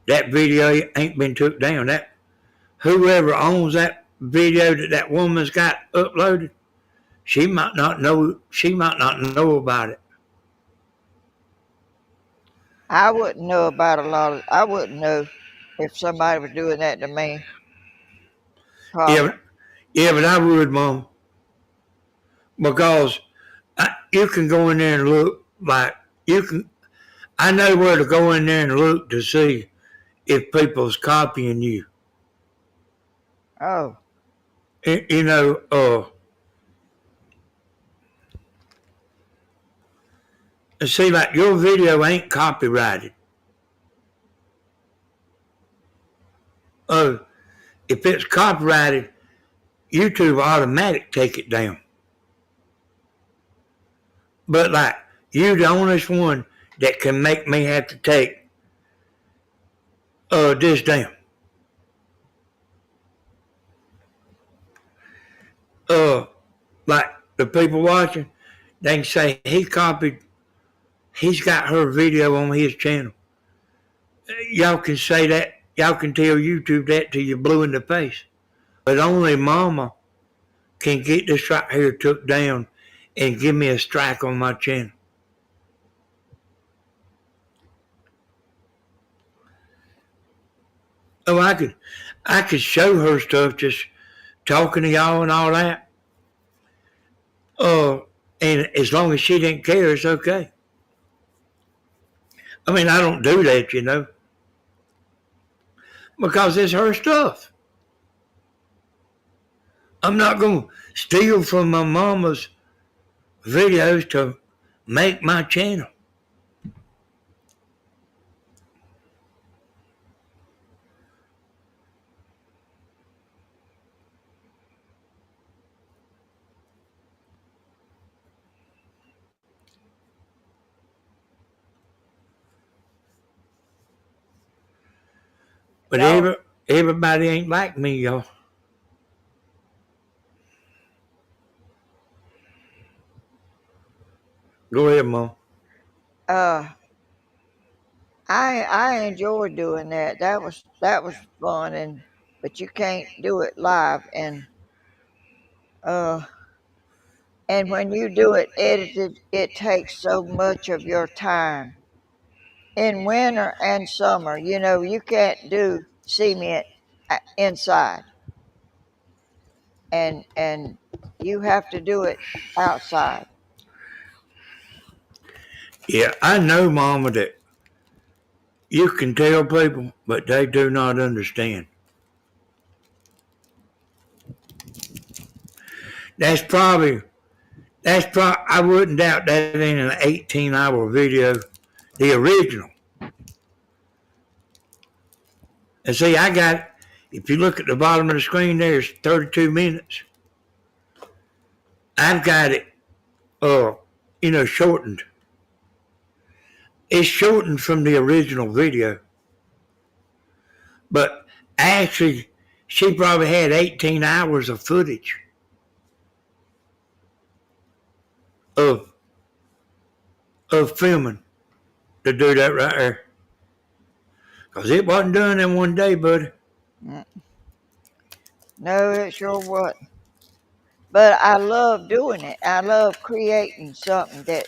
that video ain't been took down. That whoever owns that video that woman's got uploaded, she might not know about it. I wouldn't know about a lot of. I wouldn't know if somebody was doing that to me. Probably. But I would, Mom, because you can go in there and look like you can. I know where to go in there and look to see if people's copying you. Oh. And see, like your video ain't copyrighted. If it's copyrighted, YouTube automatic take it down. But like you the only one that can make me have to take this down. Like the people watching, they can say he's got her video on his channel. Y'all can say that, y'all can tell YouTube that till you're blue in the face. But only Mama can get this right here took down and give me a strike on my channel. Oh, I could show her stuff just talking to y'all and all that. And as long as she didn't care, it's okay. I mean, I don't do that, because it's her stuff. I'm not going to steal from my mama's videos to make my channel. But everybody ain't like me, y'all. Go ahead, Mom. I enjoyed doing that. That was fun, but you can't do it live, and when you do it edited, it takes so much of your time. In winter and summer, you can't do cement inside, and you have to do it outside. Yeah, I know, Mama, that you can tell people, but they do not understand. I wouldn't doubt that in an 18-hour video, the original. And see, I got, if you look at the bottom of the screen there, it's 32 minutes. I've got it, shortened. It's shortened from the original video. But actually, she probably had 18 hours of footage. of filming to do that right there. Because it wasn't done in one day, buddy. No, it sure wasn't. But I love doing it. I love creating something that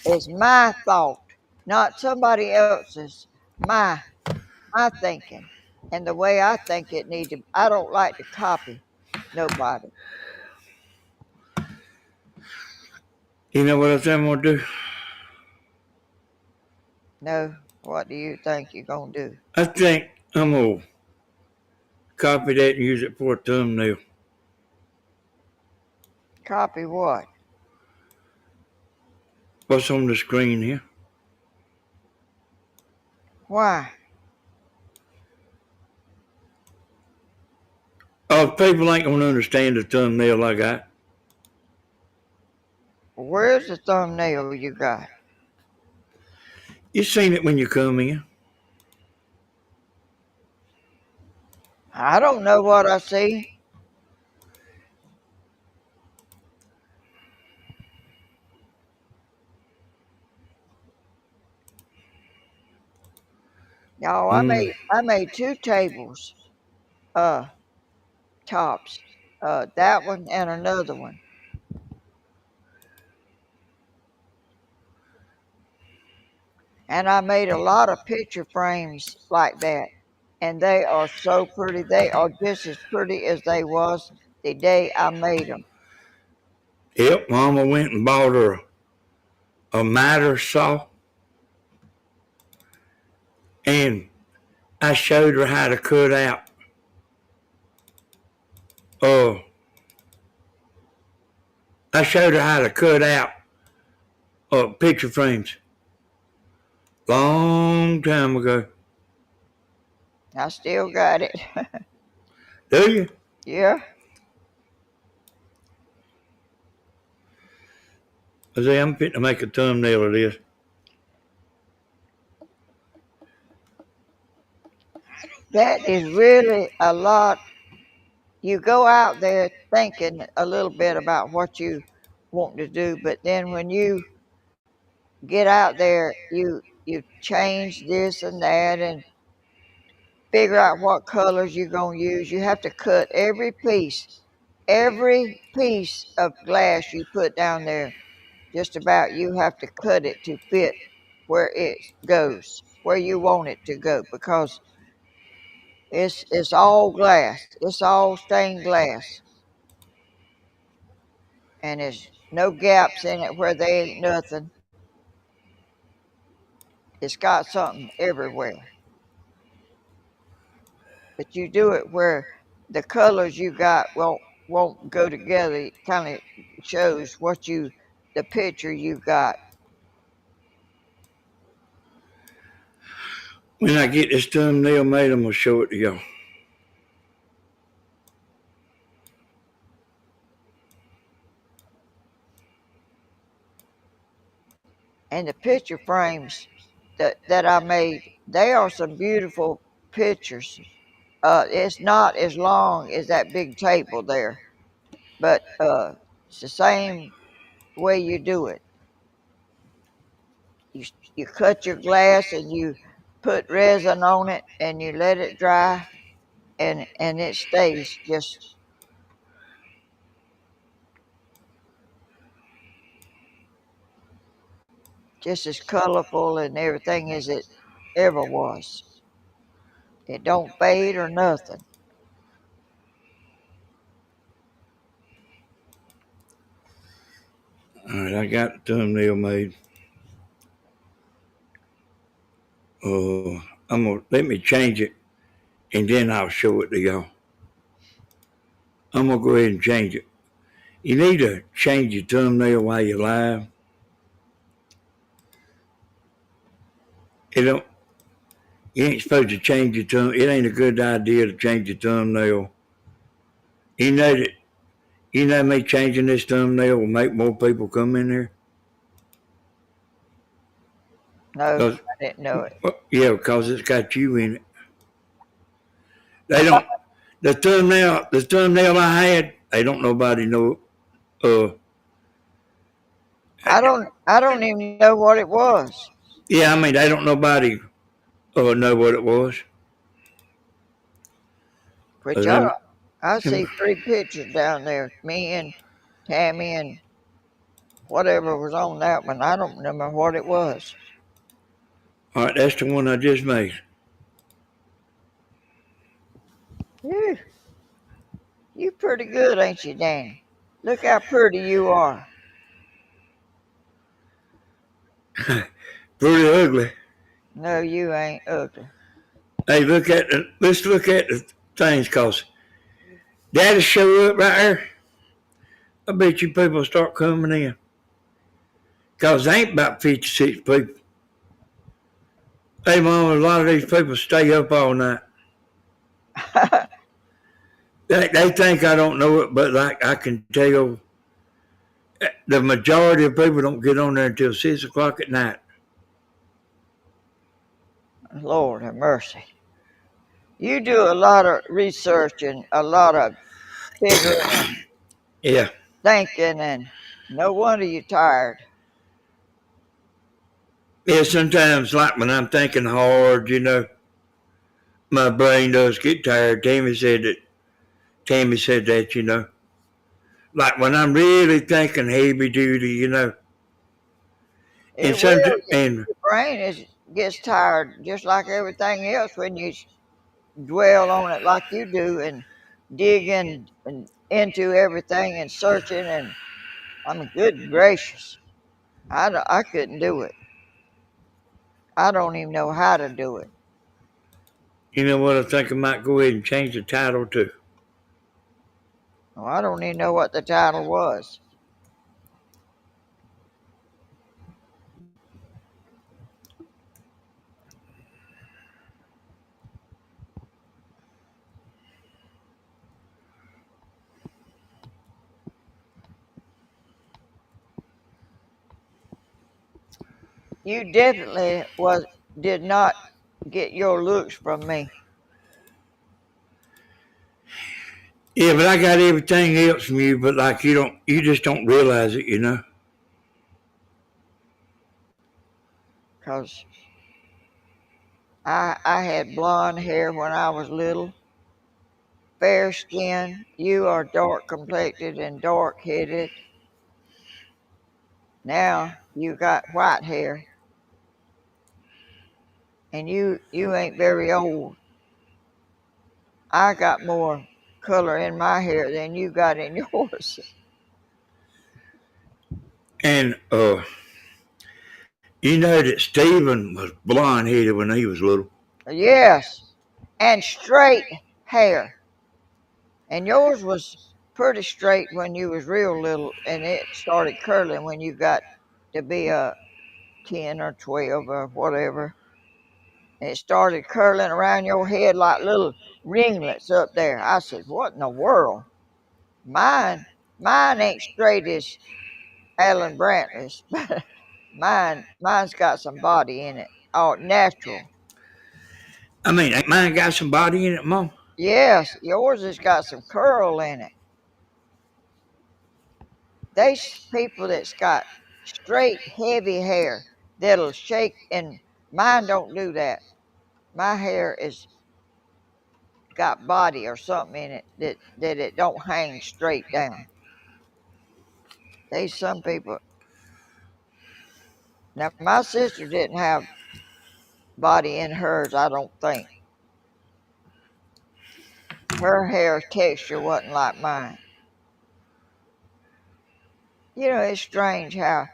is my thought, not somebody else's. My thinking, and the way I think it need to. I don't like to copy nobody. You know what I think I'm going to do? No, what do you think you're gonna do? I think I'm going to copy that and use it for a thumbnail. Copy what? What's on the screen here? Why? Oh, people ain't going to understand the thumbnail I got. Where's the thumbnail you got? You seen it when you come in. I don't know what I see. Y'all, I made two tables, uh, tops, that one and another one, and I made a lot of picture frames like that, and they are so pretty. They are just as pretty as they was the day I made them. Yep, Mama went and bought her a miter saw, and I showed her how to cut out uh I showed her how to cut out picture frames long time ago. I still got it. Do you? Yeah. I say I'm fitting to make a thumbnail of this. That is really a lot. You go out there thinking a little bit about what you want to do, but then when you get out there, you change this and that and figure out what colors you're going to use. You have to cut every piece of glass you put down there. Just about you have to cut it to fit where it goes, where you want it to go, because it's all glass. It's all stained glass, and there's no gaps in it where there ain't nothing. It's got something everywhere. But you do it where the colors you got won't go together. It kind of shows the picture you got. When I get this thumbnail made, I'm gonna show it to y'all. And the picture frames that I made, they are some beautiful pictures. It's not as long as that big table there, but it's the same way you do it. You you cut your glass and you put resin on it and you let it dry, and it stays just as colorful and everything as it ever was. It don't fade or nothing. All right, I got the thumbnail made. I'm gonna let me change it, and then I'll show it to y'all. I'm gonna go ahead and change it. You need to change your thumbnail while you're live. It don't. You ain't supposed to change your thumb. It ain't a good idea to change your thumbnail. You know that. You know me changing this thumbnail will make more people come in there. No, Cause, I didn't know it. well, yeah, because it's got you in it. They don't. The thumbnail I had, they don't nobody know. I don't even know what it was. Yeah, I mean, they don't nobody know what it was. Which Them, I them, see three pictures down there. Me and Tammy and whatever was on that one. I don't remember what it was. all right, that's the one I just made. Phew, you pretty good, ain't you, Danny? Look how pretty you are. Pretty ugly. No, you ain't ugly. Hey, let's look at the things, cause that'll show up right there. I bet you people start coming in. Cause there ain't about 56 people. Hey, Mom, a lot of these people stay up all night. They think I don't know it, but like I can tell, the majority of people don't get on there until 6 o'clock at night. Lord have mercy. You do a lot of research and a lot of figuring and Yeah. thinking, and no wonder you're tired. Yeah, sometimes, like when I'm thinking hard, my brain does get tired. Tammy said that. Like when I'm really thinking heavy duty. And It some, will. and Your brain gets tired just like everything else when you dwell on it like you do and dig in and into everything and searching. And I mean, good gracious, I couldn't do it. I don't even know how to do it. you know what, I think I might go ahead and change the title to. Well, I don't even know what the title was. You definitely did not get your looks from me. Yeah, but I got everything else from you, but like you just don't realize it. Because I had blonde hair when I was little, fair skin. You are dark complected and dark headed. Now you got white hair, and you ain't very old. I got more color in my hair than you got in yours. And you know that Stephen was blonde headed when he was little. Yes, and straight hair. And yours was pretty straight when you was real little, and it started curling when you got to be a 10 or 12 or whatever. And it started curling around your head like little ringlets up there. I said, "What in the world?" Mine, mine ain't straight as Alan Brantley's. Mine's got some body in it. Oh, natural. I mean, ain't mine got some body in it, Mom? Yes, yours has got some curl in it. There's people that's got straight, heavy hair that'll shake, and mine don't do that. My hair is got body or something in it that it don't hang straight down. There's some people. Now, my sister didn't have body in hers, I don't think. Her hair texture wasn't like mine. It's strange how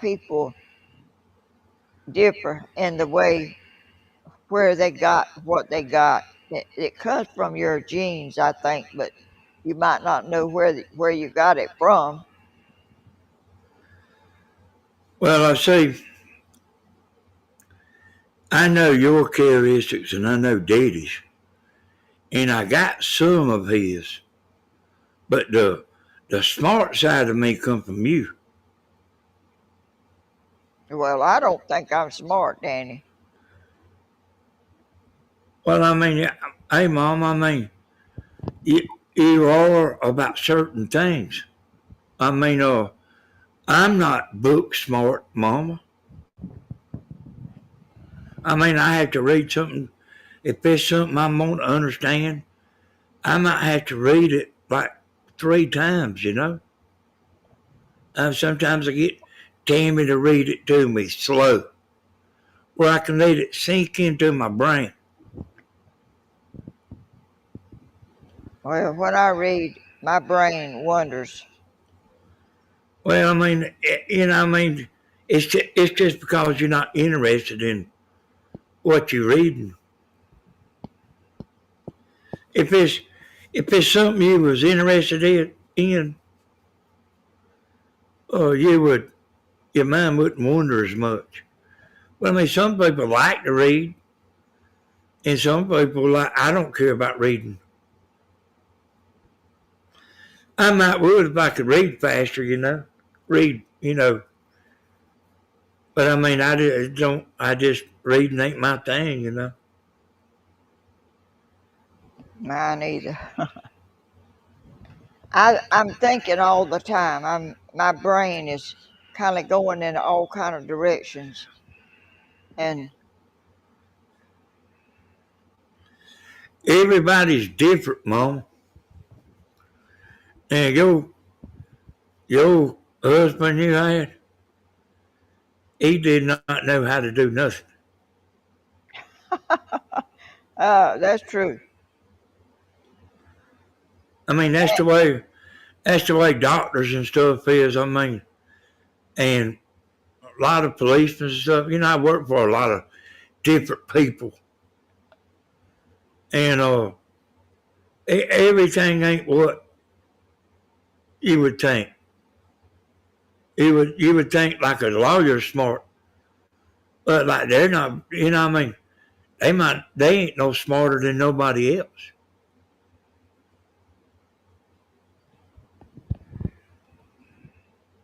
people differ in the way where they got what they got. It comes from your genes, I think, but you might not know where you got it from. Well, I say, I know your characteristics and I know Daddy's. And I got some of his. But the smart side of me come from you. Well, I don't think I'm smart, Danny. Well, I mean, hey, Mom, I mean, you, you are about certain things. I mean, I'm not book smart, Mama. I mean, I have to read something. If it's something I want to understand, I might have to read it like 3 times. Sometimes I get Tammy to read it to me slow, where I can let it sink into my brain. Well, when I read, my brain wanders. Well, I mean, it's just because you're not interested in what you're reading. If it's if it's something you was interested in, you would your mind wouldn't wander as much. Well, I mean, some people like to read, and some people like I don't care about reading. I might would if I could read faster, read. But I mean, I just don't. I just reading ain't my thing. Mine either. I'm thinking all the time. My brain is kind of going in all kind of directions, and Everybody's different, Mom. And your husband you had, he did not know how to do nothing. that's true. I mean, that's the way doctors and stuff is. I mean, and a lot of policemen and stuff. I work for a lot of different people, and everything ain't what you would think. You would think like a lawyer's smart, but like they're not. What I mean, they ain't no smarter than nobody else.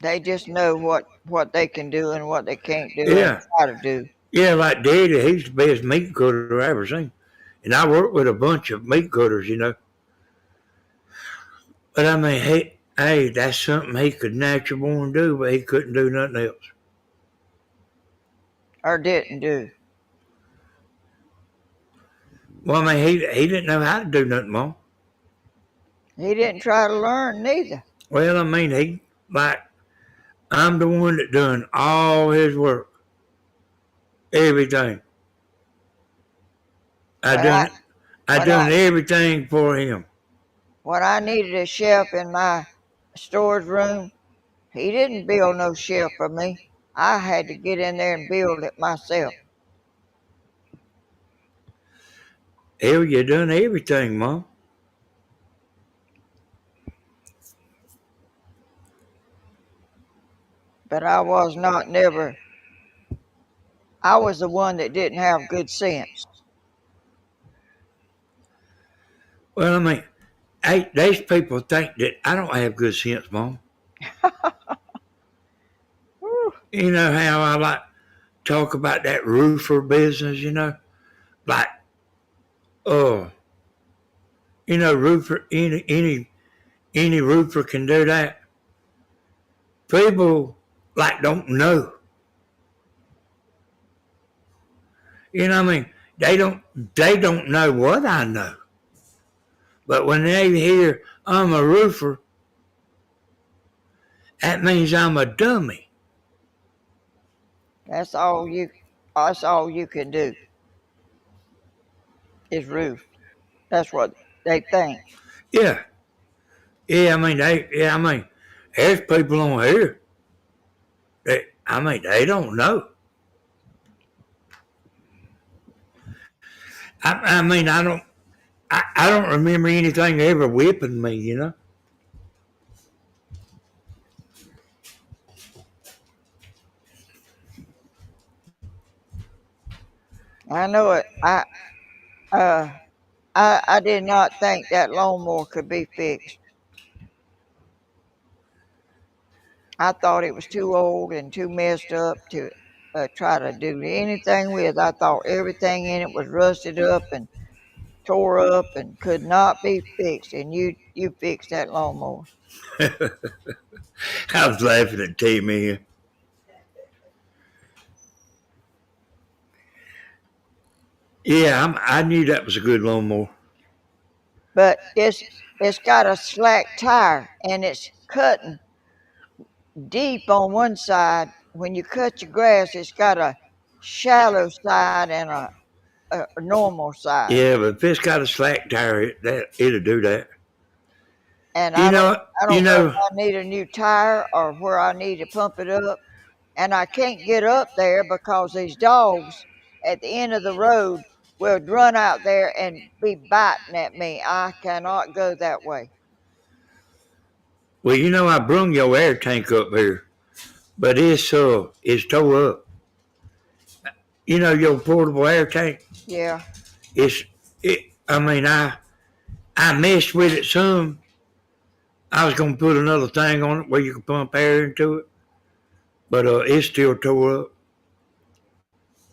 They just know what they can do and what they can't do and Yeah, try to do. yeah. Like Daddy, he's the best meat cutter I ever seen, and I work with a bunch of meat cutters. But I mean, hey, that's something he could natural born do, but he couldn't do nothing else. Or didn't do. Well, I mean, he didn't know how to do nothing, Mom. He didn't try to learn neither. Well, I mean, I'm the one that done all his work, everything. I When I done I when I done everything for him. when I needed a shelf in my storage room, he didn't build no shelf for me. I had to get in there and build it myself. Hell, you done everything, Mom. But I was not never. I was the one that didn't have good sense. Well, I mean, hey, these people think that I don't have good sense, Mom. Whew. You know how I like talk about that roofer business. Like, oh, roofer, any roofer can do that. People like don't know. What I mean? They don't know what I know. But when they hear I'm a roofer, that means I'm a dummy. That's all you. That's all you can do is roof. That's what they think. Yeah. There's people on here that they don't know. I don't I don't remember anything ever whipping me. I know it. Uh, I did not think that lawnmower could be fixed. I thought it was too old and too messed up to try to do anything with. I thought everything in it was rusted up and tore up and could not be fixed. And you fix that lawnmower. I was laughing at Tammy. Yeah, I knew that was a good lawnmower. But it's got a slack tire and it's cutting deep on one side. When you cut your grass, it's got a shallow side and a normal side. Yeah, but if it's got a slack tire, it'll do that. And You know, I you don't know if know. I need a new tire or where I need to pump it up. And I can't get up there because these dogs at the end of the road will run out there and be biting at me. I cannot go that way. Well, I brung your air tank up here, but it's tore up. Your portable air tank. Yeah. It's it. I mean, I messed with it some. I was gonna put another thing on it where you can pump air into it, but it's still tore up.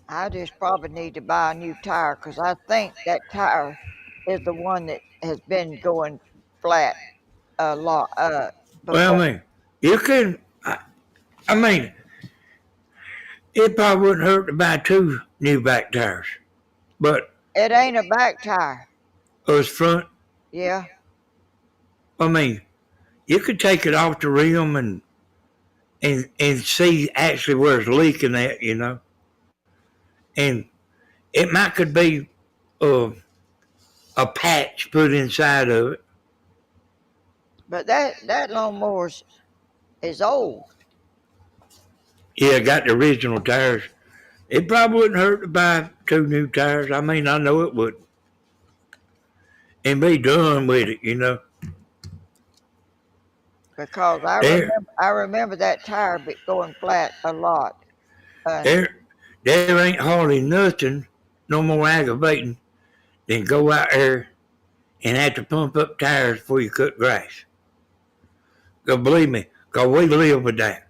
I just probably need to buy a new tire because I think that tire is the one that has been going flat a lot Well, before. I mean, you can. I mean, it probably wouldn't hurt to buy two new back tires, but It ain't a back tire. us front. Yeah. I mean, you could take it off the rim and see actually where it's leaking at, and it might could be uh, a patch put inside of it. But that lawnmower is old. Yeah, got the original tires. It probably wouldn't hurt to buy two new tires. I mean, I know it would, and be done with it. Because There, I remember that tire going flat a lot. And there, there ain't hardly nothing no more aggravating than go out there and have to pump up tires before you cut grass. Cause believe me, cause we live with that.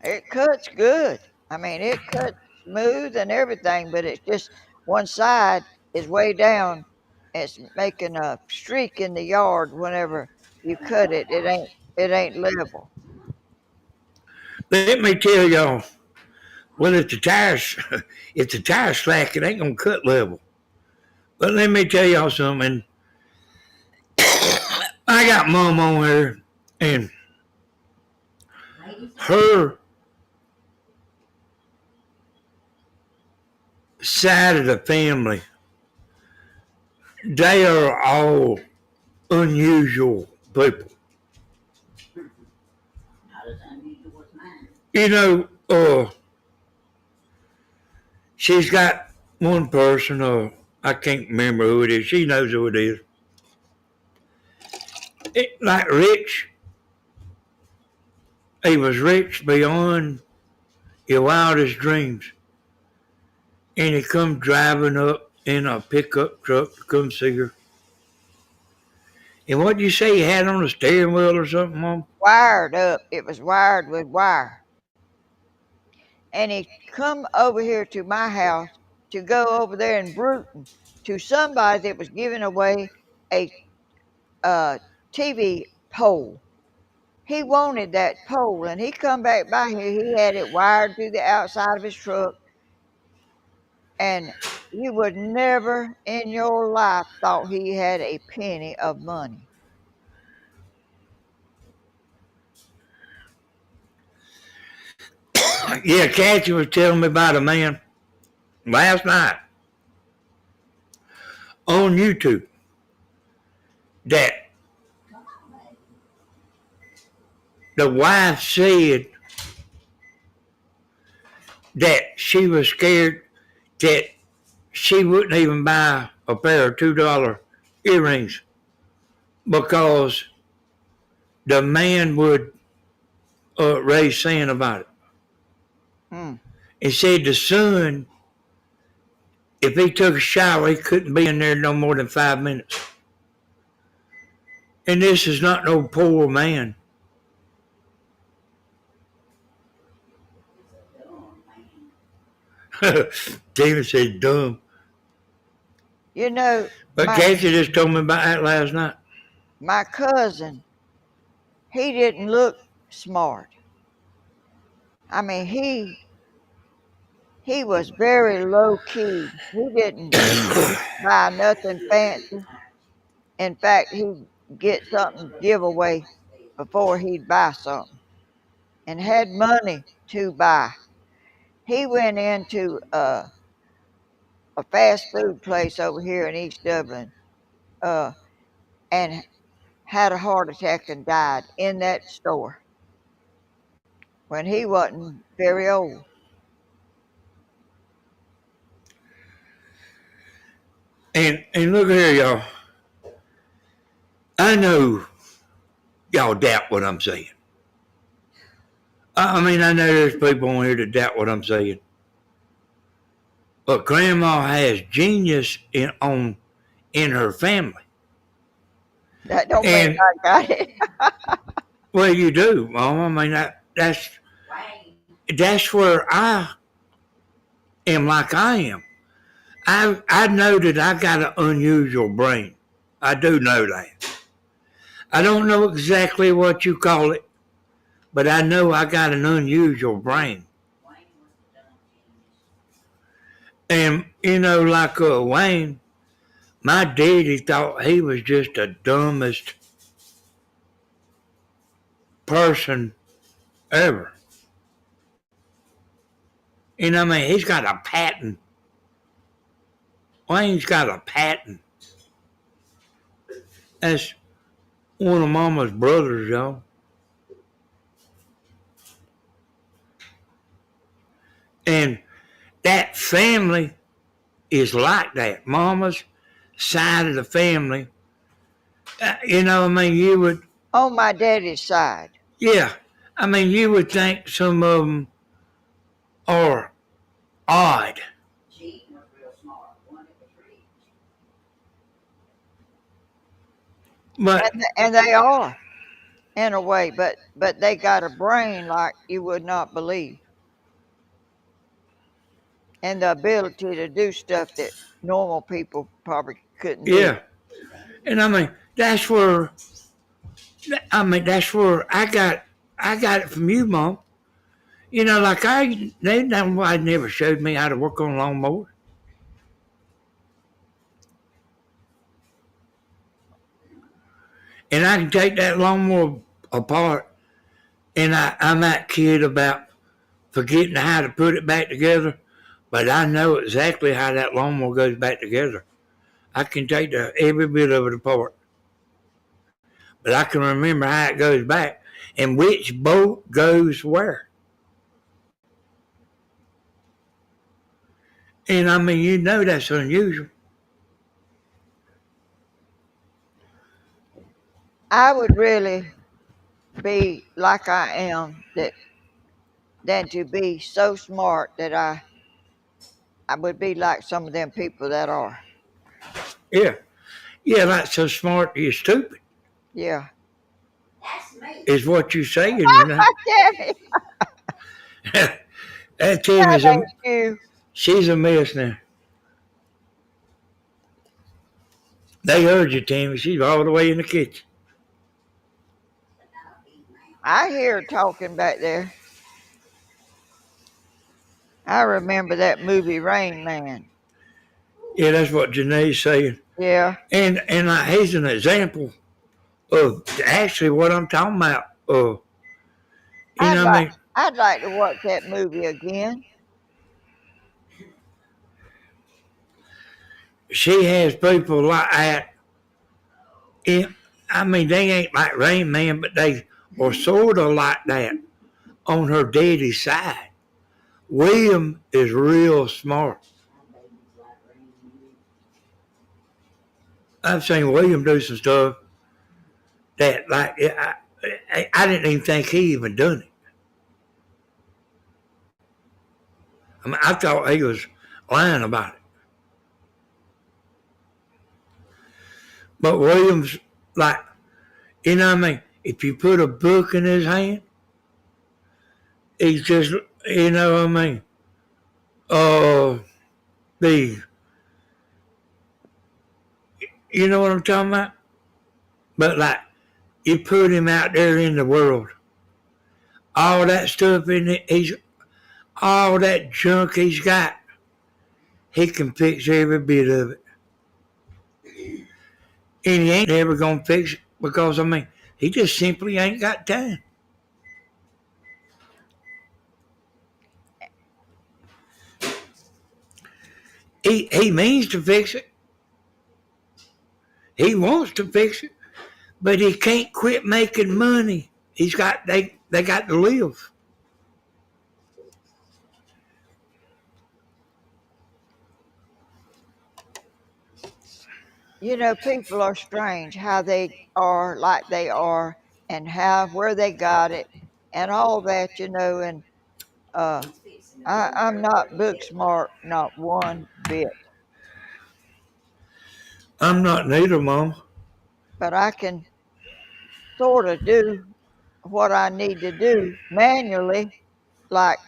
it cuts good. I mean, it cuts smooth and everything, but it's just one side is way down. It's making a streak in the yard whenever you cut it. It ain't level. Let me tell y'all, well, if the tires, if the tires slack, it ain't gonna cut level. But let me tell y'all something. I got mom on here, and her side of the family, they are all unusual people. You know, she's got one person, I can't remember who it is. She knows who it is. Like rich, he was rich beyond your wildest dreams. And he come driving up in a pickup truck to come see her. And what did you say he had on the steering wheel or something, Mom? Wired up. It was wired with wire. And he come over here to my house to go over there in Bruton to somebody that was giving away a TV pole. He wanted that pole, and he come back by here. He had it wired through the outside of his truck, and you would never in your life thought he had a penny of money. Yeah, Kathy was telling me about a man last night on YouTube that the wife said that she was scared that she wouldn't even buy a pair of $2 earrings because the man would raise sand about it. Hmm. And said the son, if he took a shower, he couldn't be in there no more than 5 minutes. And this is not no poor man. David said dumb. You know, But my Kathy just told me about that last night. my cousin, he didn't look smart. I mean, he was very low key. He didn't buy nothing fancy. In fact, he'd get something giveaway before he'd buy something, and had money to buy. He went into a fast food place over here in East Dublin, uh, and had a heart attack and died in that store when he wasn't very old. And look here, y'all. I know y'all doubt what I'm saying. I mean, I know there's people on here that doubt what I'm saying. But Grandma has genius in her family. That don't mean And I got it. well, you do, Mom. I mean, that's where I am like I am. I know that I got an unusual brain. I do know that. I don't know exactly what you call it, but I know I got an unusual brain. And like Wayne, my daddy thought he was just the dumbest person ever. I mean, he's got a patent. Wayne's got a patent. That's one of Mama's brothers, y'all. And that family is like that. Mama's side of the family. I mean, you would, On my daddy's side. yeah. I mean, you would think some of them are odd. But And they are in a way, but they got a brain like you would not believe, and the ability to do stuff that normal people probably couldn't do. yeah, and I mean that's where I got it from you, Mom. Like nobody never showed me how to work on a lawnmower. And I can take that lawnmower apart, and I'm that kid about forgetting how to put it back together, but I know exactly how that lawnmower goes back together. I can take every bit of it apart, but I can remember how it goes back and which bolt goes where. And I mean, that's unusual. I would really be like I am than to be so smart that I would be like some of them people that are. Yeah. Yeah, like so smart you're stupid Yeah. is what you're saying. Damn That that Timmy's ain't you. she's a mess now. They heard you, Timmy. She's all the way in the kitchen. I hear her talking back there. I remember that movie Rain Man. Yeah, that's what Janae's saying. Yeah. And he's an example of actually what I'm talking about. I'd What I like mean? I'd like to watch that movie again. She has people like that. I mean, they ain't like Rain Man, but they are sort of like that on her daddy's side. William is real smart. I've seen William do some stuff that, like, I didn't even think he even done it. I mean, I thought he was lying about it. But William's like, what I mean? If you put a book in his hand, he's just, what I mean? Uh, the You know what I'm talking about? But like, you put him out there in the world, all that stuff in it, all that junk he's got, he can fix every bit of it. And he ain't ever gonna fix it because he just simply ain't got time. He means to fix it. He wants to fix it, but he can't quit making money. They got to live. You know, people are strange how they are like they are and how where they got it and all that, you know, and uh I'm not book smart, not one bit. I'm not neither, Mom. But I can sort of do what I need to do manually, like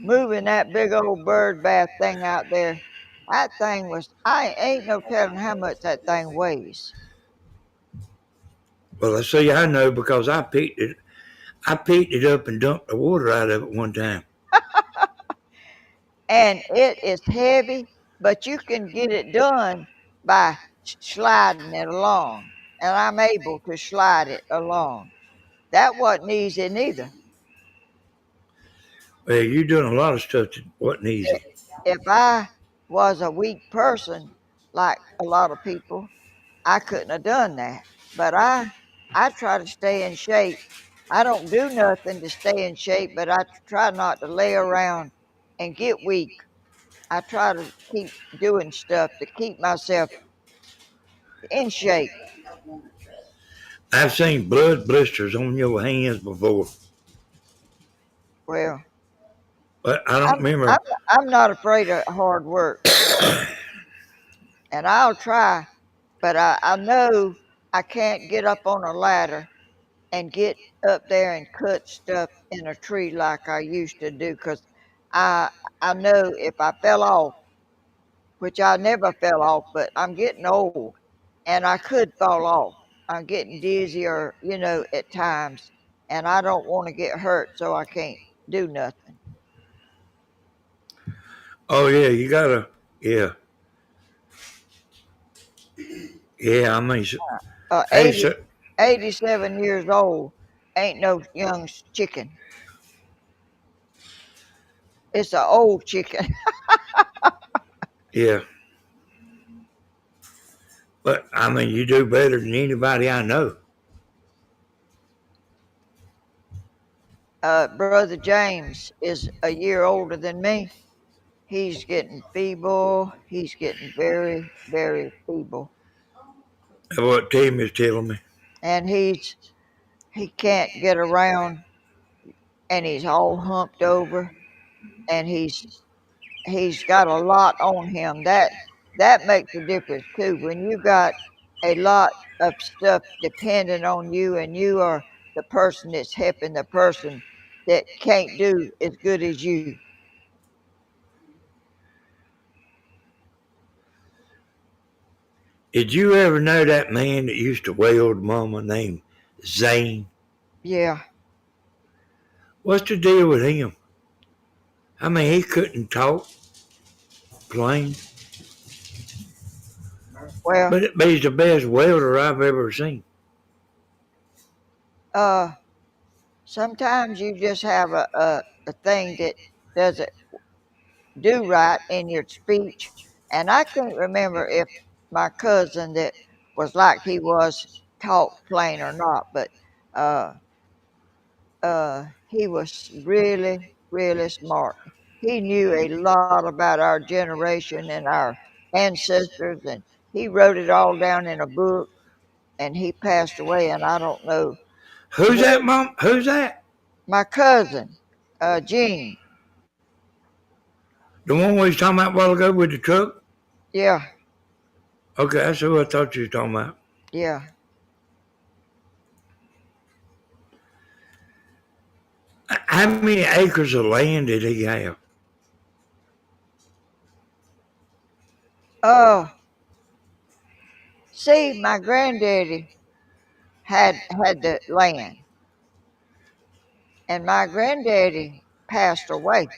moving that big old bird bath thing out there. That thing was, I ain't no telling how much that thing weighs. Well, I see. I know because I picked it. I picked it up and dumped the water out of it one time. And it is heavy, but you can get it done by sliding it along. And I'm able to slide it along. That wasn't easy neither. Well, you're doing a lot of stuff that wasn't easy. If I was a weak person, like a lot of people, I couldn't have done that. But I try to stay in shape. I don't do nothing to stay in shape, but I try not to lay around and get weak. I try to keep doing stuff to keep myself in shape. I've seen blood blisters on your hands before, Well, but I don't I'm I'm remember. I'm not afraid of hard work, and I'll try, but I know I can't get up on a ladder and get up there and cut stuff in a tree like I used to do, 'cause I I know if I fell off, which I never fell off, but I'm getting old and I could fall off. I'm getting dizzier, you know, at times, and I don't want to get hurt, so I can't do nothing. Oh yeah, you gotta. Yeah, yeah. Uh, Hey, 80, sir. 87 years old ain't no young chicken. It's an old chicken. Yeah, but you do better than anybody I know. Brother James is a year older than me. He's getting feeble. He's getting very, very feeble. That's what Tim is telling me. And he can't get around and he's all humped over and he's got a lot on him. That makes a difference too. When you got a lot of stuff dependent on you and you are the person that's helping the person that can't do as good as you. Did you ever know that man that used to wail mama named Zane? Yeah. What's the deal with him? He couldn't talk plain, Well, but he's the best welder I've ever seen. uh sometimes you just have a thing that doesn't do right in your speech. And I can't remember if my cousin that was like he was talked plain or not, but uh, he was really, really smart. He knew a lot about our generation and our ancestors, and he wrote it all down in a book. And he passed away, and I don't know Who's where. that, Mom? Who's that? My cousin, Gene. The one we was talking about a while ago with the truck? Yeah, Okay, that's who I thought you were talking about. yeah. How many acres of land did he have? Oh, See, my granddaddy had the land, and my granddaddy passed away,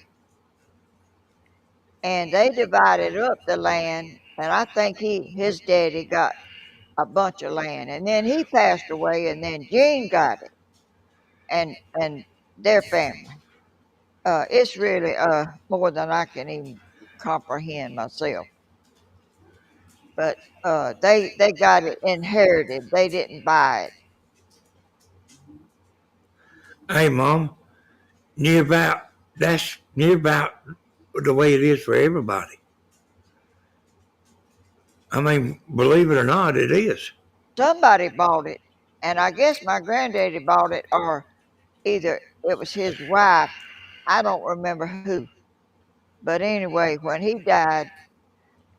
and they divided up the land, and I think his daddy got a bunch of land, and then he passed away, and then Gene got it, and their family. It's really more than I can even comprehend myself. But they got it inherited. They didn't buy it. Hey, Mom, that's near about the way it is for everybody. I mean, believe it or not, it is. Somebody bought it, and I guess my granddaddy bought it, or either it was his wife. I don't remember who. But anyway, when he died,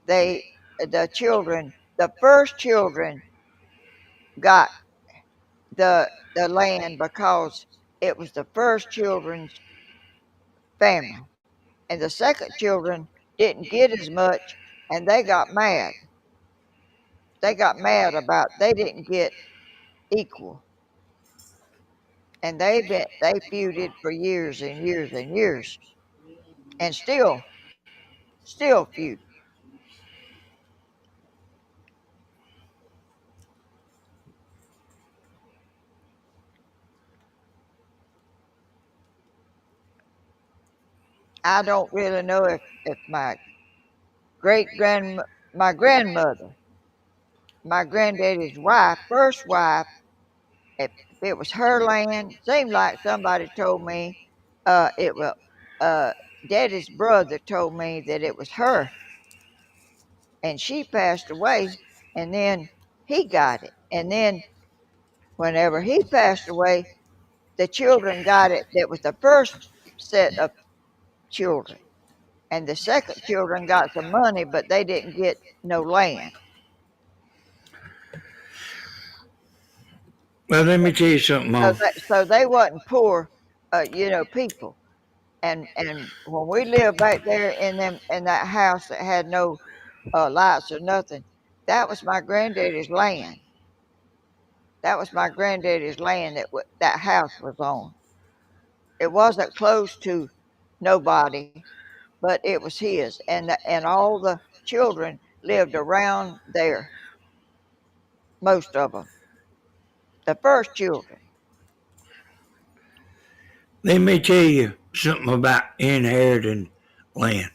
they the first children got the land because it was the first children's family, and the second children didn't get as much, and they got mad. They got mad about they didn't get equal, and they feuded for years and years and years, and still feud. I don't really know if great grand my grandmother, my granddaddy's wife, first wife, if it was her land. Seemed like somebody told me it was Daddy's brother told me that it was her, and she passed away, and then he got it, and then whenever he passed away, the children got it. That was the first set of children, and the second children got some money, but they didn't get no land. Well, let me tell you something, Mom. So they wasn't poor, people. And when we lived back there in that house that had no lights or nothing, that was my granddaddy's land. That was my granddaddy's land that house was on. It wasn't close to nobody, but it was his, and all the children lived around there. Most of them, the first children. Let me tell you something about inheriting land.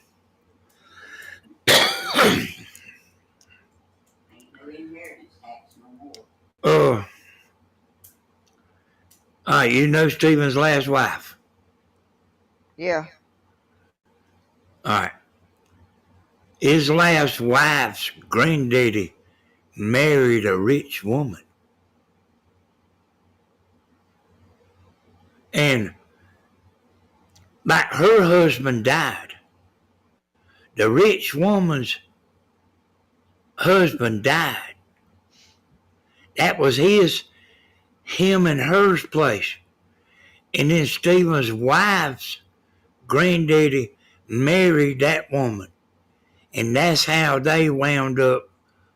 Uh, you know Stephen's last wife. Yeah. All right. His last wife's granddaddy married a rich woman. And like her husband died. The rich woman's husband died. That was him and her's place. And then Stephen's wife's granddaddy married that woman. And that's how they wound up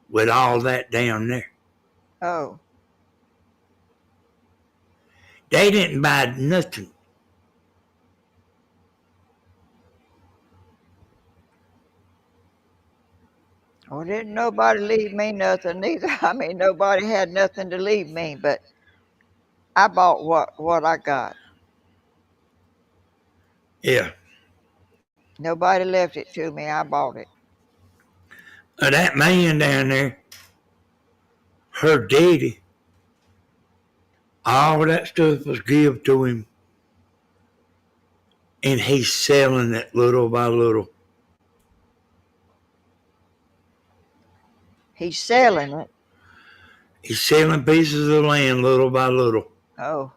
with all that down there. Oh. They didn't buy nothing. Well, didn't nobody leave me nothing either. I mean, nobody had nothing to leave me, but I bought what I got. Yeah. Nobody left it to me. I bought it. That man down there, her daddy, all that stuff was given to him. And he's selling it little by little. He's selling it. He's selling pieces of land little by little. Oh.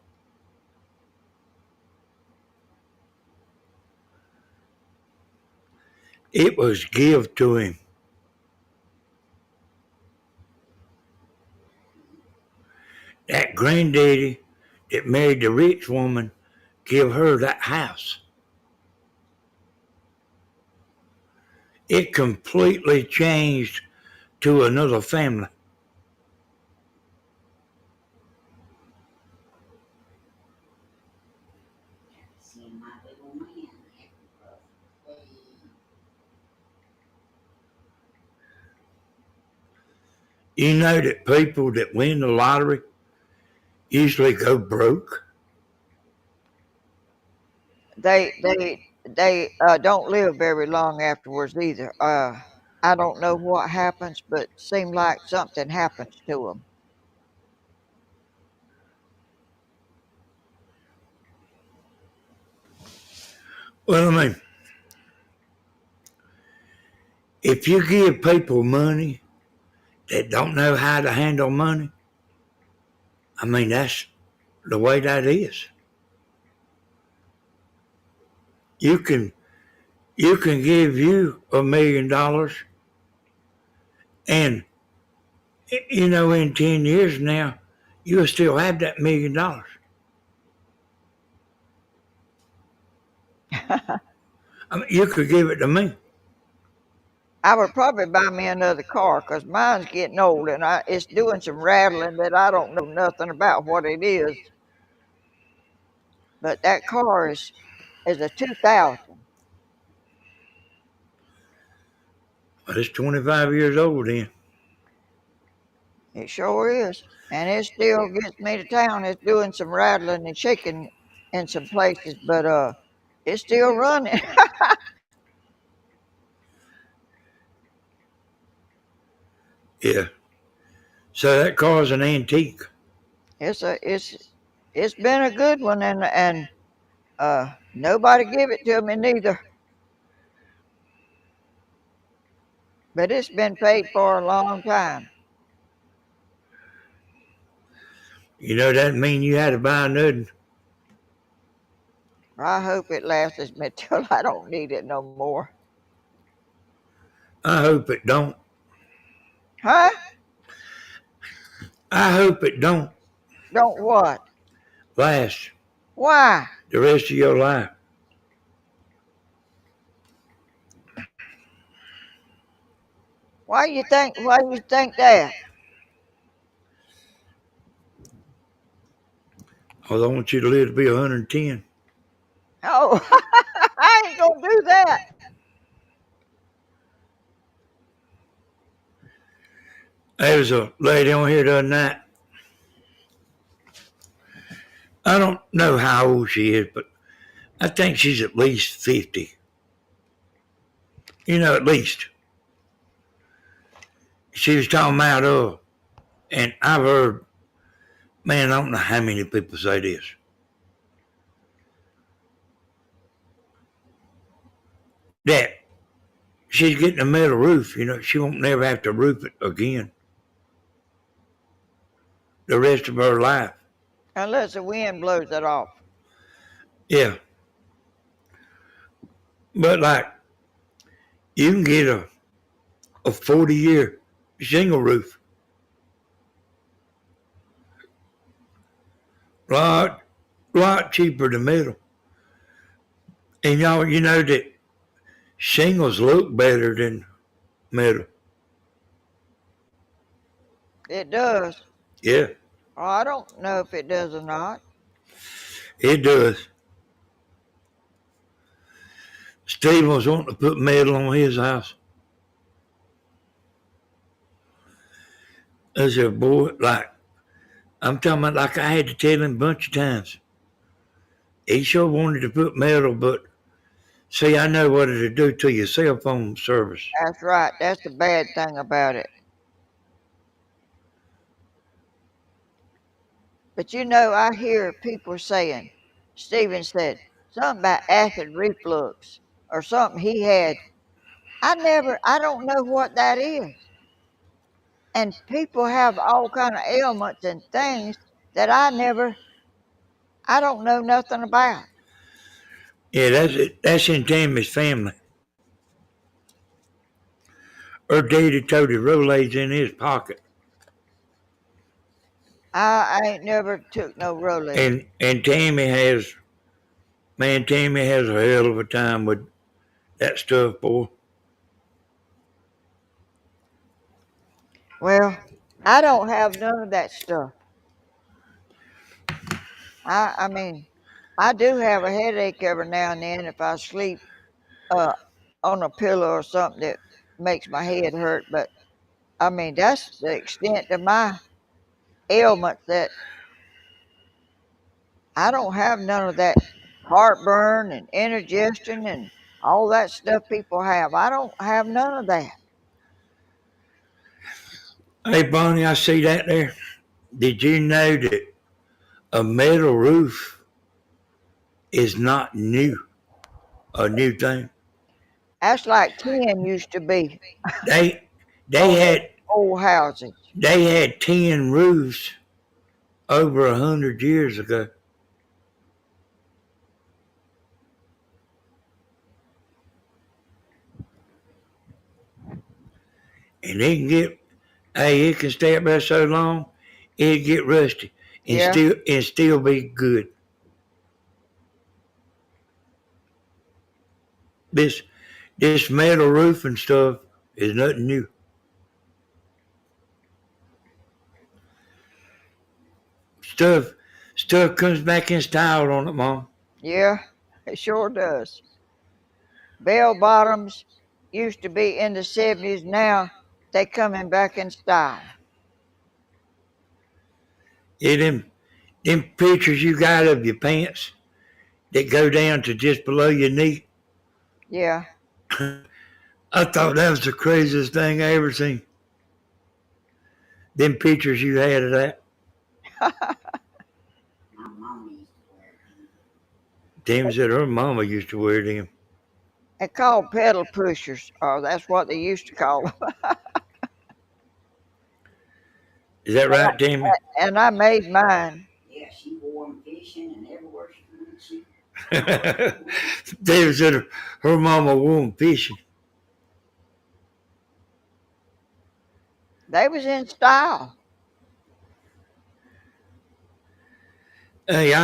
It was given to him. That granddaddy that married the rich woman give her that house. It completely changed to another family. You know that people that win the lottery usually go broke? They don't live very long afterwards either. I don't know what happens, but seem like something happens to them. Well, I mean, if you give people money that don't know how to handle money, I mean, that's the way that is. You can give you $1 million, and in 10 years now, you'll still have that $1 million. I mean, you could give it to me. I would probably buy me another car because mine's getting old and it's doing some rattling that I don't know nothing about what it is. But that car is a 2000. But it's 25 years old then. It sure is. And it still gets me to town. It's doing some rattling and shaking in some places, but it's still running. Yeah. So that car's an antique. It's been a good one, and nobody give it to me neither. But it's been paid for a long time. That mean you had to buy another. I hope it lasts me till I don't need it no more. I hope it don't. Huh? I hope it don't Don't what? last Why? the rest of your life. Why you think that? I want you to live to be 110. Oh, I ain't gonna do that. There was a lady on here the other night. I don't know how old she is, but I think she's at least 50. At least. She was talking about, and I've heard, man, I don't know how many people say this. That she's getting a metal roof, she won't never have to roof it again the rest of her life. Unless the wind blows it off. Yeah. But like, you can get a 40-year shingle roof. Lot cheaper than metal. And y'all, you know that shingles look better than metal. It does. Yeah, Oh, I don't know if it does or not. it does. Steve was wanting to put metal on his house. I said, boy, like, I'm talking about like I had to tell him a bunch of times. He sure wanted to put metal, but see, I know what it'll do to your cell phone service. That's right. That's the bad thing about it. But I hear people saying, Stephen said, something about acid reflux or something he had. I don't know what that is. And people have all kind of ailments and things that I don't know nothing about. Yeah, that's it. That's in Tammy's family. Her daddy told his Rolaids in his pocket. I ain't never took no Rolex. And Tammy has a hell of a time with that stuff, boy. Well, I don't have none of that stuff. I mean, I do have a headache every now and then if I sleep uh, on a pillow or something that makes my head hurt. But I mean, that's the extent of my ailments that I don't have none of that heartburn and indigestion and all that stuff people have. I don't have none of that. Hey, Bonnie, I see that there. Did you know that a metal roof is not a new thing? That's like tin used to be They they on the had old houses. they had tin roofs over 100 years ago. And it can stay up there so long, it get rusty and Yeah, still be good. This this metal roof and stuff is nothing new. Stuff stuff comes back in style on it, Mom. yeah, it sure does. Bell bottoms used to be in the 70s. Now they coming back in style. Yeah, them pictures you got of your pants that go down to just below your knee. Yeah, I thought that was the craziest thing I ever seen. Them pictures you had of that. Tim said her mama used to wear them. they're called pedal pushers, or that's what they used to call them. Is that right, Timmy? And I made mine. Yeah, she wore them fishing and everywhere she went. David said her mama wore them fishing. They was in style. Hey,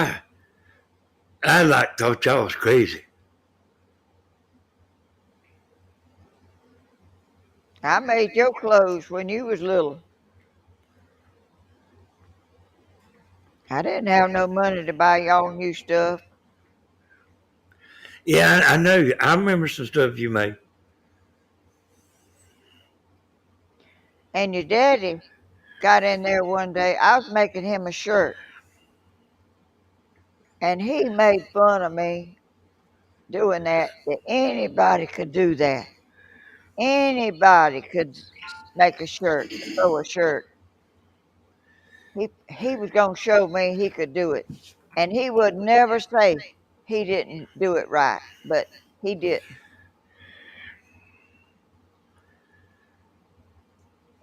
I like thought y'all was crazy. I made your clothes when you was little. I didn't have no money to buy y'all new stuff. Yeah, I know. I remember some stuff you made. And your daddy got in there one day. I was making him a shirt, and he made fun of me doing that. That anybody could do that. Anybody could make a shirt, sew a shirt. He was gonna show me he could do it, and he would never say he didn't do it right, but he did.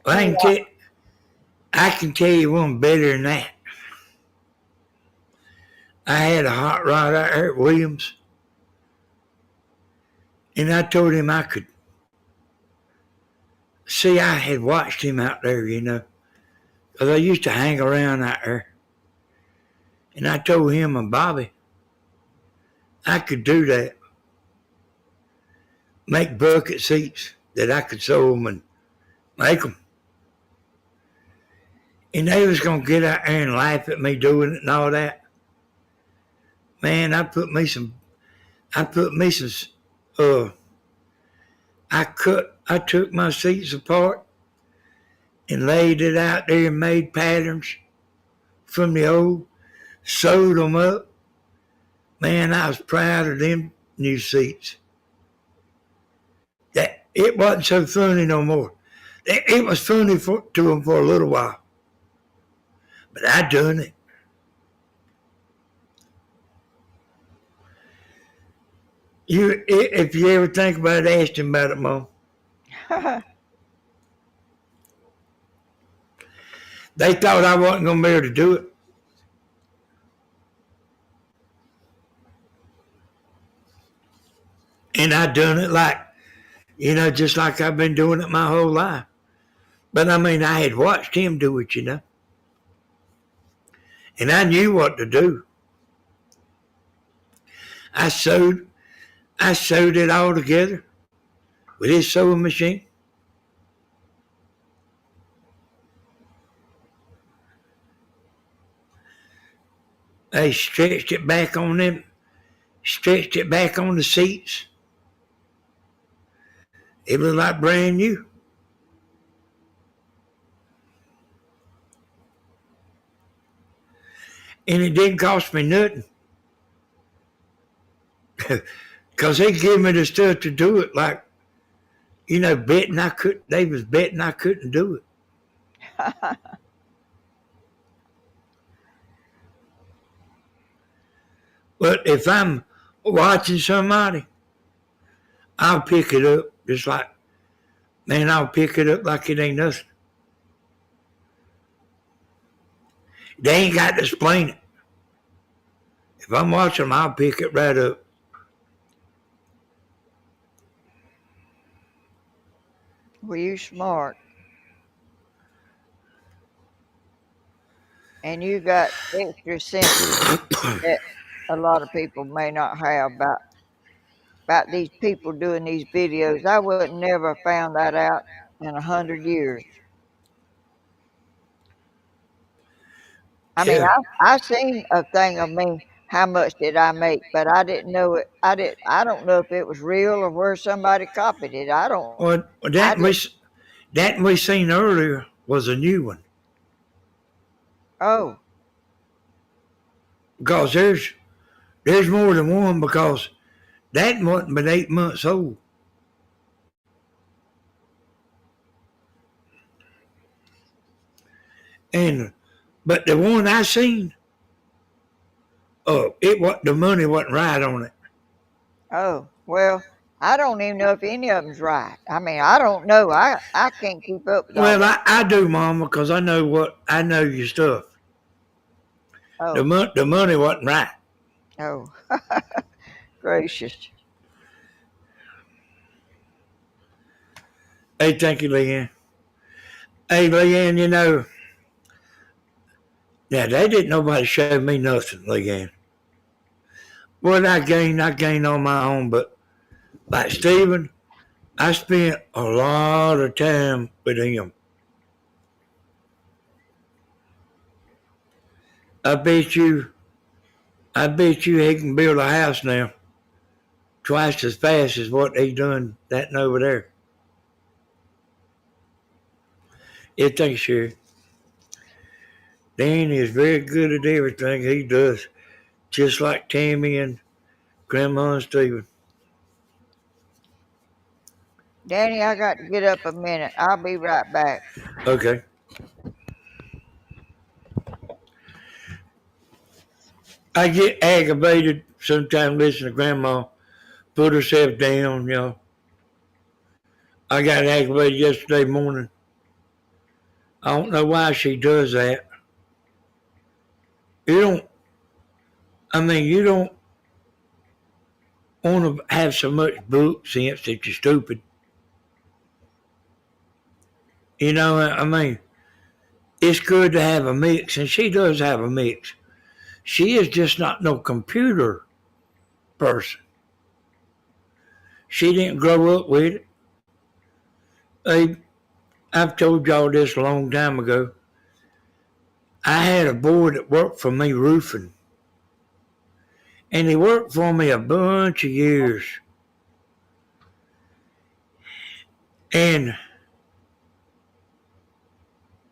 Well, He I can tell you one better than that. I had a hot rod out there at Williams, and I told him I could. See, I had watched him out there, because I used to hang around out there. And I told him and Bobby I could do that. Make bucket seats that I could sew them and make them. And they was going to get out there and laugh at me doing it and all that. Man, I I took my seats apart and laid it out there and made patterns from the old, sewed them up. Man, I was proud of them new seats. That it wasn't so funny no more. It was funny to them for a little while, but I done it. If you ever think about it, ask him about it, Mom. They thought I wasn't going to be able to do it. And I done it just like I've been doing it my whole life. But I mean, I had watched him do it. And I knew what to do. I sewed it all together with his sewing machine. They stretched it back on them, stretched it back on the seats. It looked like brand new. And it didn't cost me nothing. Because they gave me the stuff to do it, like, betting I couldn't, they was betting I couldn't do it. But if I'm watching somebody, I'll pick it up just like, man, I'll pick it up like it ain't nothing. They ain't got to explain it. If I'm watching them, I'll pick it right up. Well, you smart. And you got extra sense that a lot of people may not have about these people doing these videos. I would never found that out in 100 years. I mean, Yeah. I seen a thing of me. How much did I make? But I didn't know it. I don't know if it was real or where somebody copied it. I don't. Well, that we seen earlier was a new one. Oh, Because there's more than one, because that wasn't but 8 months old. But the one I seen, the money wasn't right on it. oh. Well, I don't even know if any of them's right. I mean, I don't know. I can't keep up with all Well, that. I do, Mama, because I know your stuff. Oh, The money wasn't right. oh. Gracious. Hey, thank you, Leanne. Hey, Leanne, now they didn't nobody show me nothing, Leanne. What I gained on my own, but like Stephen, I spent a lot of time with him. I bet you he can build a house now twice as fast as what he done that and over there. Yeah, thank you, Sherry. Danny is very good at everything he does, just like Tammy and Grandma and Stephen. Danny, I got to get up a minute. I'll be right back. Okay. I get aggravated sometimes listening to Grandma put herself down. I got aggravated yesterday morning. I don't know why she does that. You don't want to have so much book sense that you're stupid. It's good to have a mix, and she does have a mix. She is just not no computer person. She didn't grow up with it. I've told y'all this a long time ago. I had a boy that worked for me roofing, and he worked for me a bunch of years. And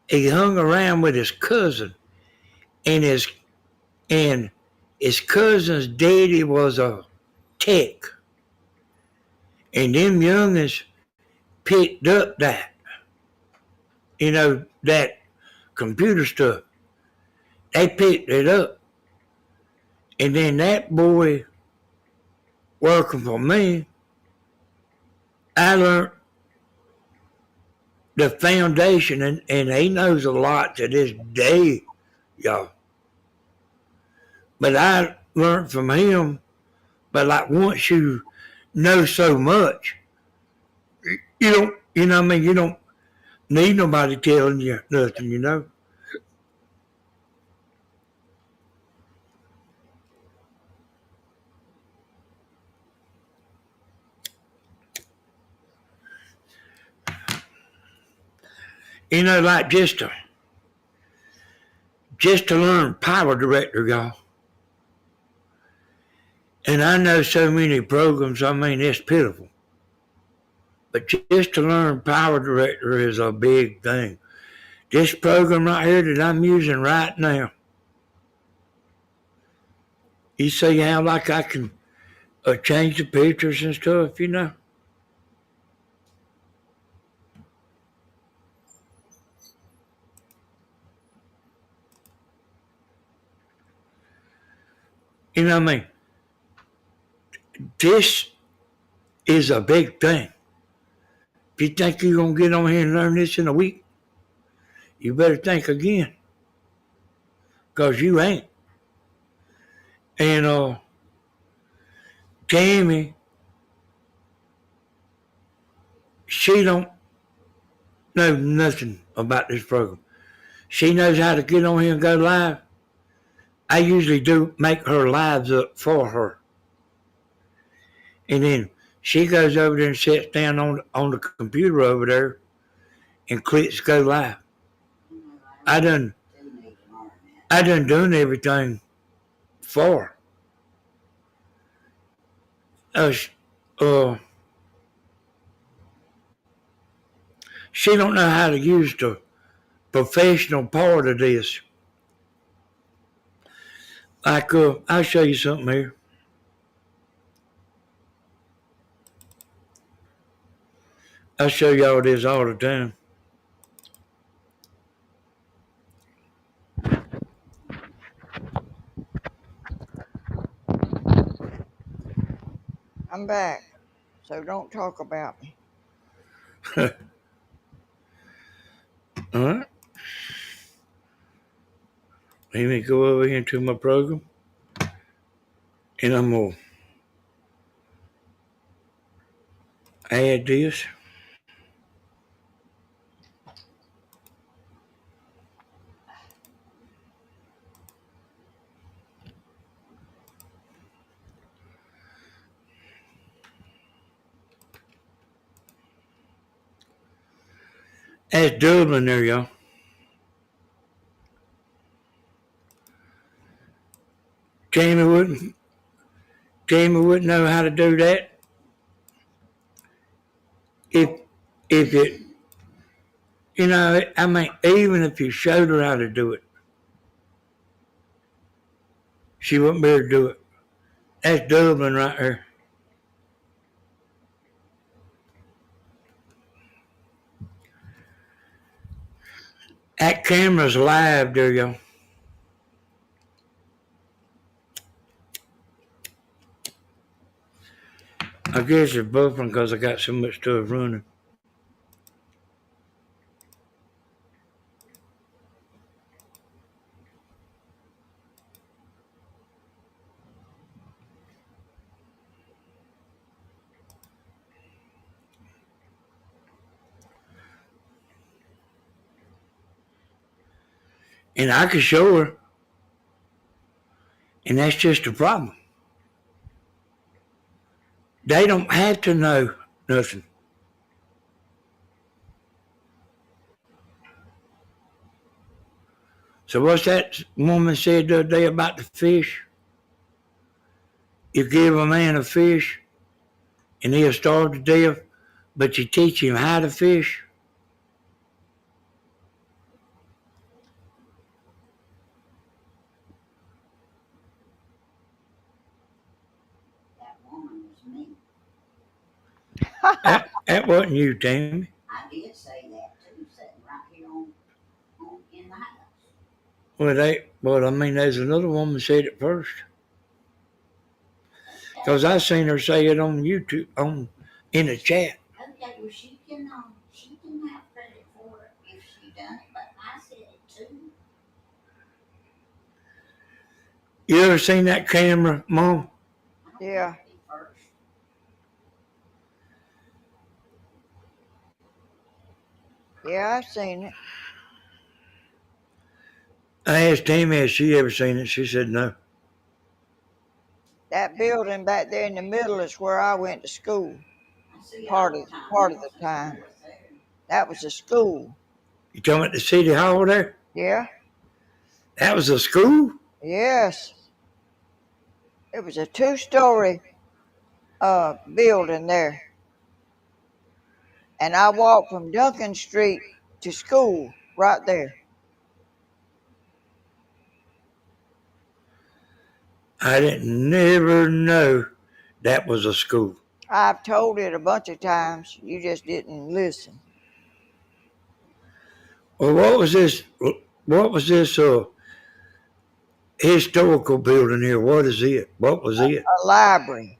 he hung around with his cousin, and his cousin's daddy was a tech. And them youngins picked up that computer stuff. They picked it up. And then that boy working for me, I learned the foundation, and he knows a lot to this day, y'all. But I learned from him, but like once you know so much, you don't need nobody telling you nothing. Like just to learn power director, y'all. And I know so many programs, I mean, it's pitiful. But just to learn Power Director is a big thing. This program right here that I'm using right now, you see how like I can change the pictures and stuff, you know? You know what I mean? This is a big thing. If you think you're going to get on here and learn this in a week, you better think again. Because you ain't. And Tammy, she don't know nothing about this program. She knows how to get on here and go live. I usually do make her lives up for her. And then she goes over there and sits down on the computer over there and clicks go live. I done done everything for her. She don't know how to use the professional part of this. Like, I'll show you something here. I show y'all this all the time. I'm back, so don't talk about me. All right. Let me go over here into my program, and I'm going to add this. That's Dublin there, y'all. Jamie wouldn't know how to do that if it, you know, I mean, even if you showed her how to do it, she wouldn't be able to do it. That's Dublin right there. That camera's live there, y'all. I guess it's buffering because I got so much stuff running. And I could show her. And that's just the problem. They don't have to know nothing. So what's that woman said the other day about the fish? You give a man a fish and he'll starve to death, but you teach him how to fish. That woman was me. That wasn't you, Tammy. I did say that too, sitting right here in the house. Well, I mean, there's another woman said it first. Because I seen her say it on YouTube, in the chat. Okay, well she can have credit for it if she done it, but I said it too. You ever seen that camera, Mom? Yeah. Yeah, I've seen it. I asked Tammy if she ever seen it. She said no. That building back there in the middle is where I went to school. Part of the time. That was a school. You talking about the city hall there? Yeah. That was a school? Yes. It was a 2-story building there. And I walked from Duncan Street to school right there. I didn't never know that was a school. I've told it a bunch of times. You just didn't listen. Well, what was this? What was this historical building here? What is it? What was it? A library.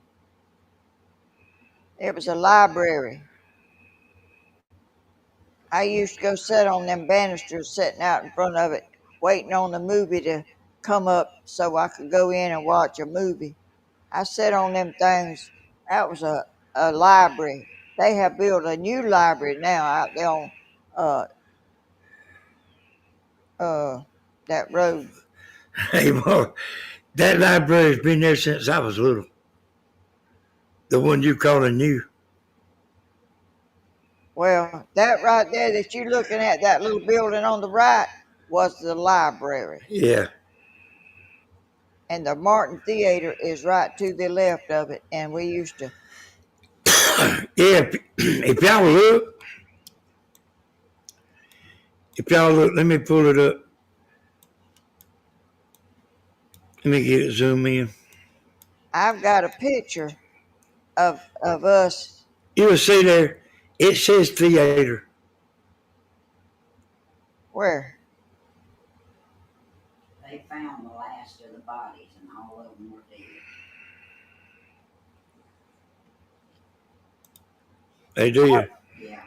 It was a library. I used to go sit on them banisters sitting out in front of it, waiting on the movie to come up so I could go in and watch a movie. I sat on them things. That was a library. They have built a new library now out there on uh, that road. Hey, boy, that library's been there since I was little. The one you calling new. Well, that right there that you're looking at, that little building on the right, was the library. Yeah. And the Martin Theater is right to the left of it. And we used to. Yeah, if y'all look, let me pull it up. Let me get it zoom in. I've got a picture of us. You will see there, it says theater. Where? They found the last of the bodies and all of them were dead. They did. Yeah.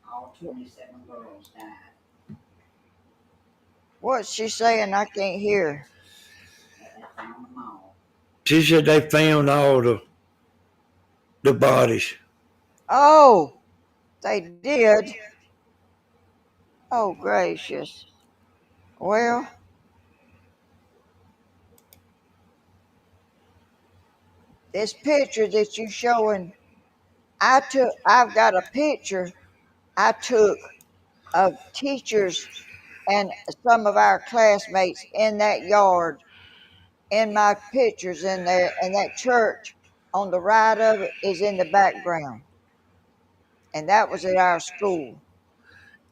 All 27 girls died. What's she saying? I can't hear. But they found them all. She said they found all the bodies. Oh, they did. Oh, gracious. Well, this picture that you're showing, I've got a picture I took of teachers and some of our classmates in that yard, in my pictures in there, and that church on the right of it is in the background. And that was at our school.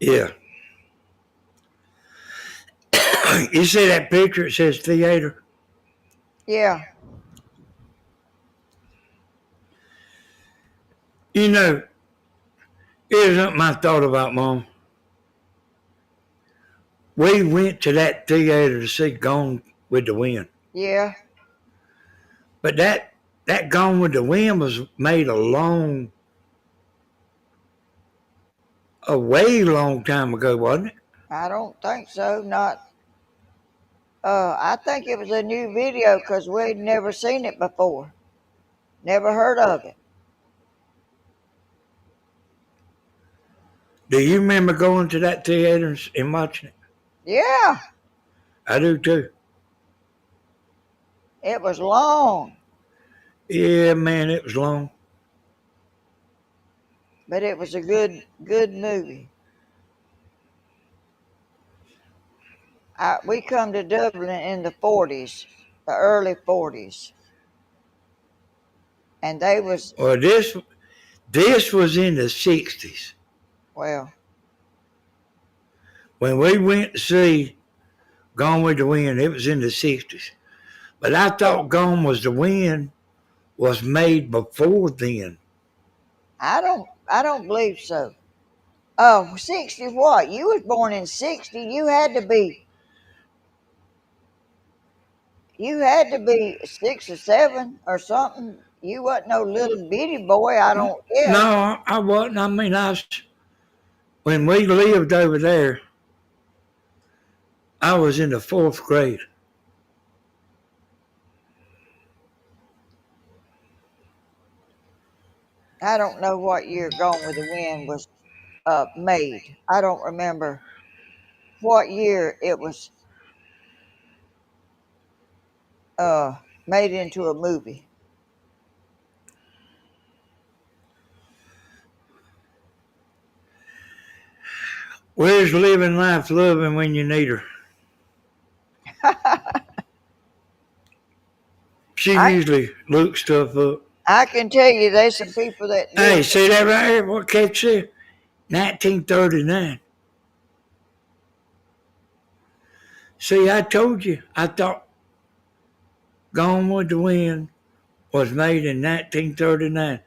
Yeah. You see that picture? It says theater. Yeah. You know, here's something I thought about, Mom. We went to that theater to see Gone with the Wind. Yeah. But that Gone with the Wind was made a way long time ago, wasn't it? I don't think so. Not. I think it was a new video because we'd never seen it before. Never heard of it. Do you remember going to that theater and watching it? Yeah. I do too. It was long, Yeah, man, it was long. but it was a good movie. We come to Dublin in the 40s, the early 40s. And they was, Well, this was in the 60s. well, When we went to see Gone with the Wind, it was in the 60s. But I thought Gone with the Wind was made before then. I don't believe so. Oh, 60 what? You was born in 60. You had to be 6 or 7 or something. You wasn't no little bitty boy, I don't guess. No, I wasn't. I mean, when we lived over there, I was in the 4th grade. I don't know what year Gone with the Wind was made. I don't remember what year it was made into a movie. Where's living life loving when you need her? She I usually looks stuff up. I can tell you there's some people that Hey, live. see that right here? What Kate said? 1939. See, I told you. I thought Gone with the Wind was made in 1939.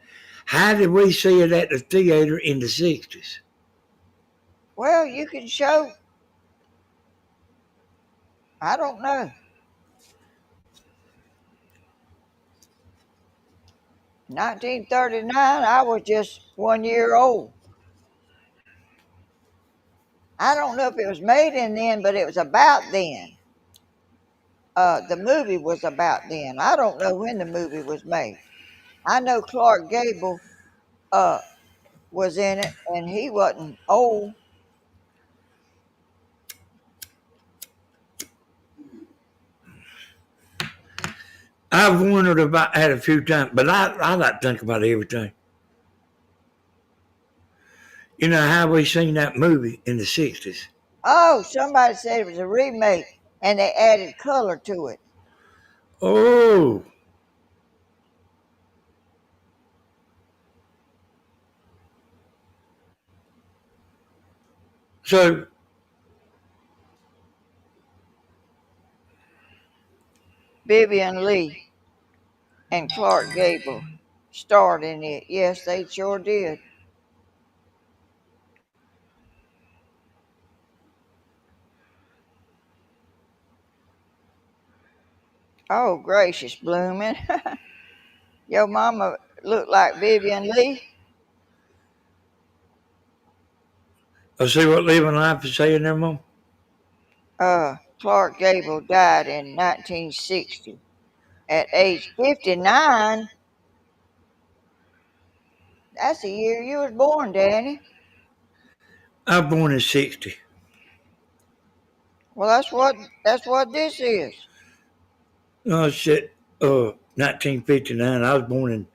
How did we see it at the theater in the 60s? Well, you can show. I don't know. 1939. I was just 1 year old. I don't know if it was made in then, but it was about then. The movie was about then. I don't know when the movie was made. I know Clark Gable uh, was in it, and he wasn't old. I've wondered about that a few times, but I like to think about everything. You know how we seen that movie in the 60s? Oh, somebody said it was a remake, and they added color to it. Oh, so Vivian Lee and Clark Gable starred in it. Yes, they sure did. Oh, gracious, blooming. Your mama looked like Vivian Lee. I see what living life is saying there, Mom. Clark Gable died in 1960 at age 59. That's the year you was born, Danny. I was born in 60. Well, that's what this is. No, shit. 1959. I was born in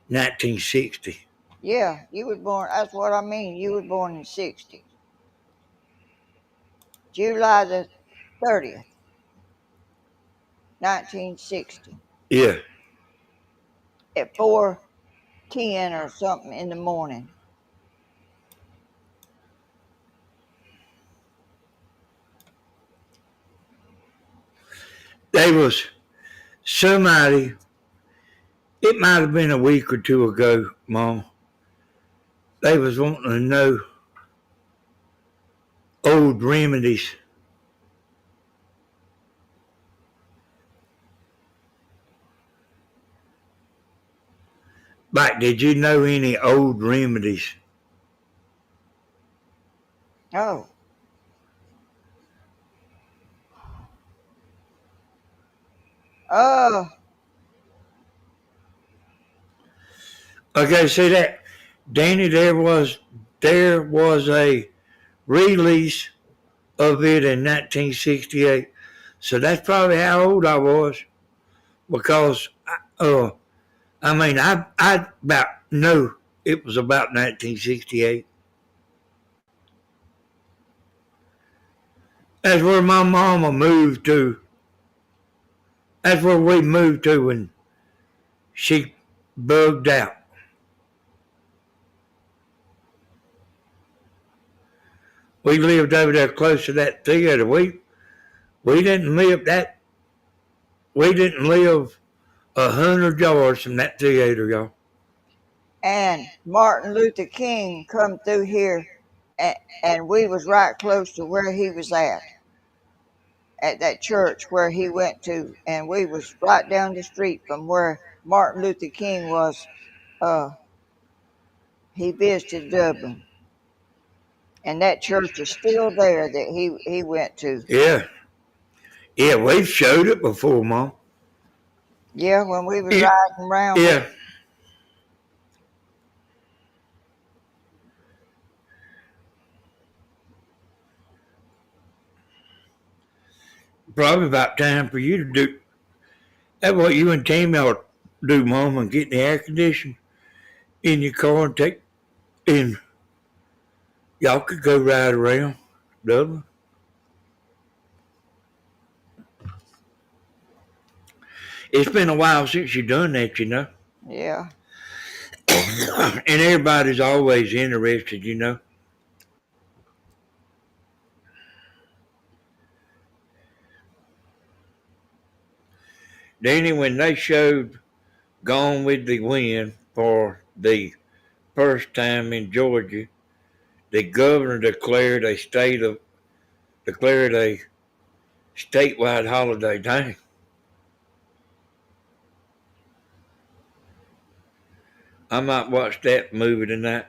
1960. Yeah, you was born. That's what I mean. You was born in 60, July the 30th, 1960, Yeah. at 4:10 or something in the morning. There was somebody, it might have been a week or two ago, Mom. They was wanting to know old remedies. Like, did you know any old remedies? Oh, uh, Okay, see that, Danny? There was a release of it in 1968. So that's probably how old I was because I about know it was about 1968. That's where my mama moved to. That's where we moved to when she bugged out. We lived over there close to that theater. We didn't live that. We didn't live 100 yards from that theater, y'all. and Martin Luther King come through here, and we was right close to where he was at that church where he went to, and we was right down the street from where Martin Luther King was. Uh, he visited Dublin, and that church is still there that he went to. Yeah, yeah, we've showed it before, Mom. Yeah, when we was Yeah, riding around with. yeah, probably about time for you to do. That's what you and Tammy ought to do, Mom, and get the air conditioner in your car and take and y'all could go ride around Dublin. It's been a while since you done that, you know. Yeah. And everybody's always interested, you know. Danny, when they showed Gone with the Wind for the first time in Georgia, the governor declared a statewide holiday. Dang. I might watch that movie tonight.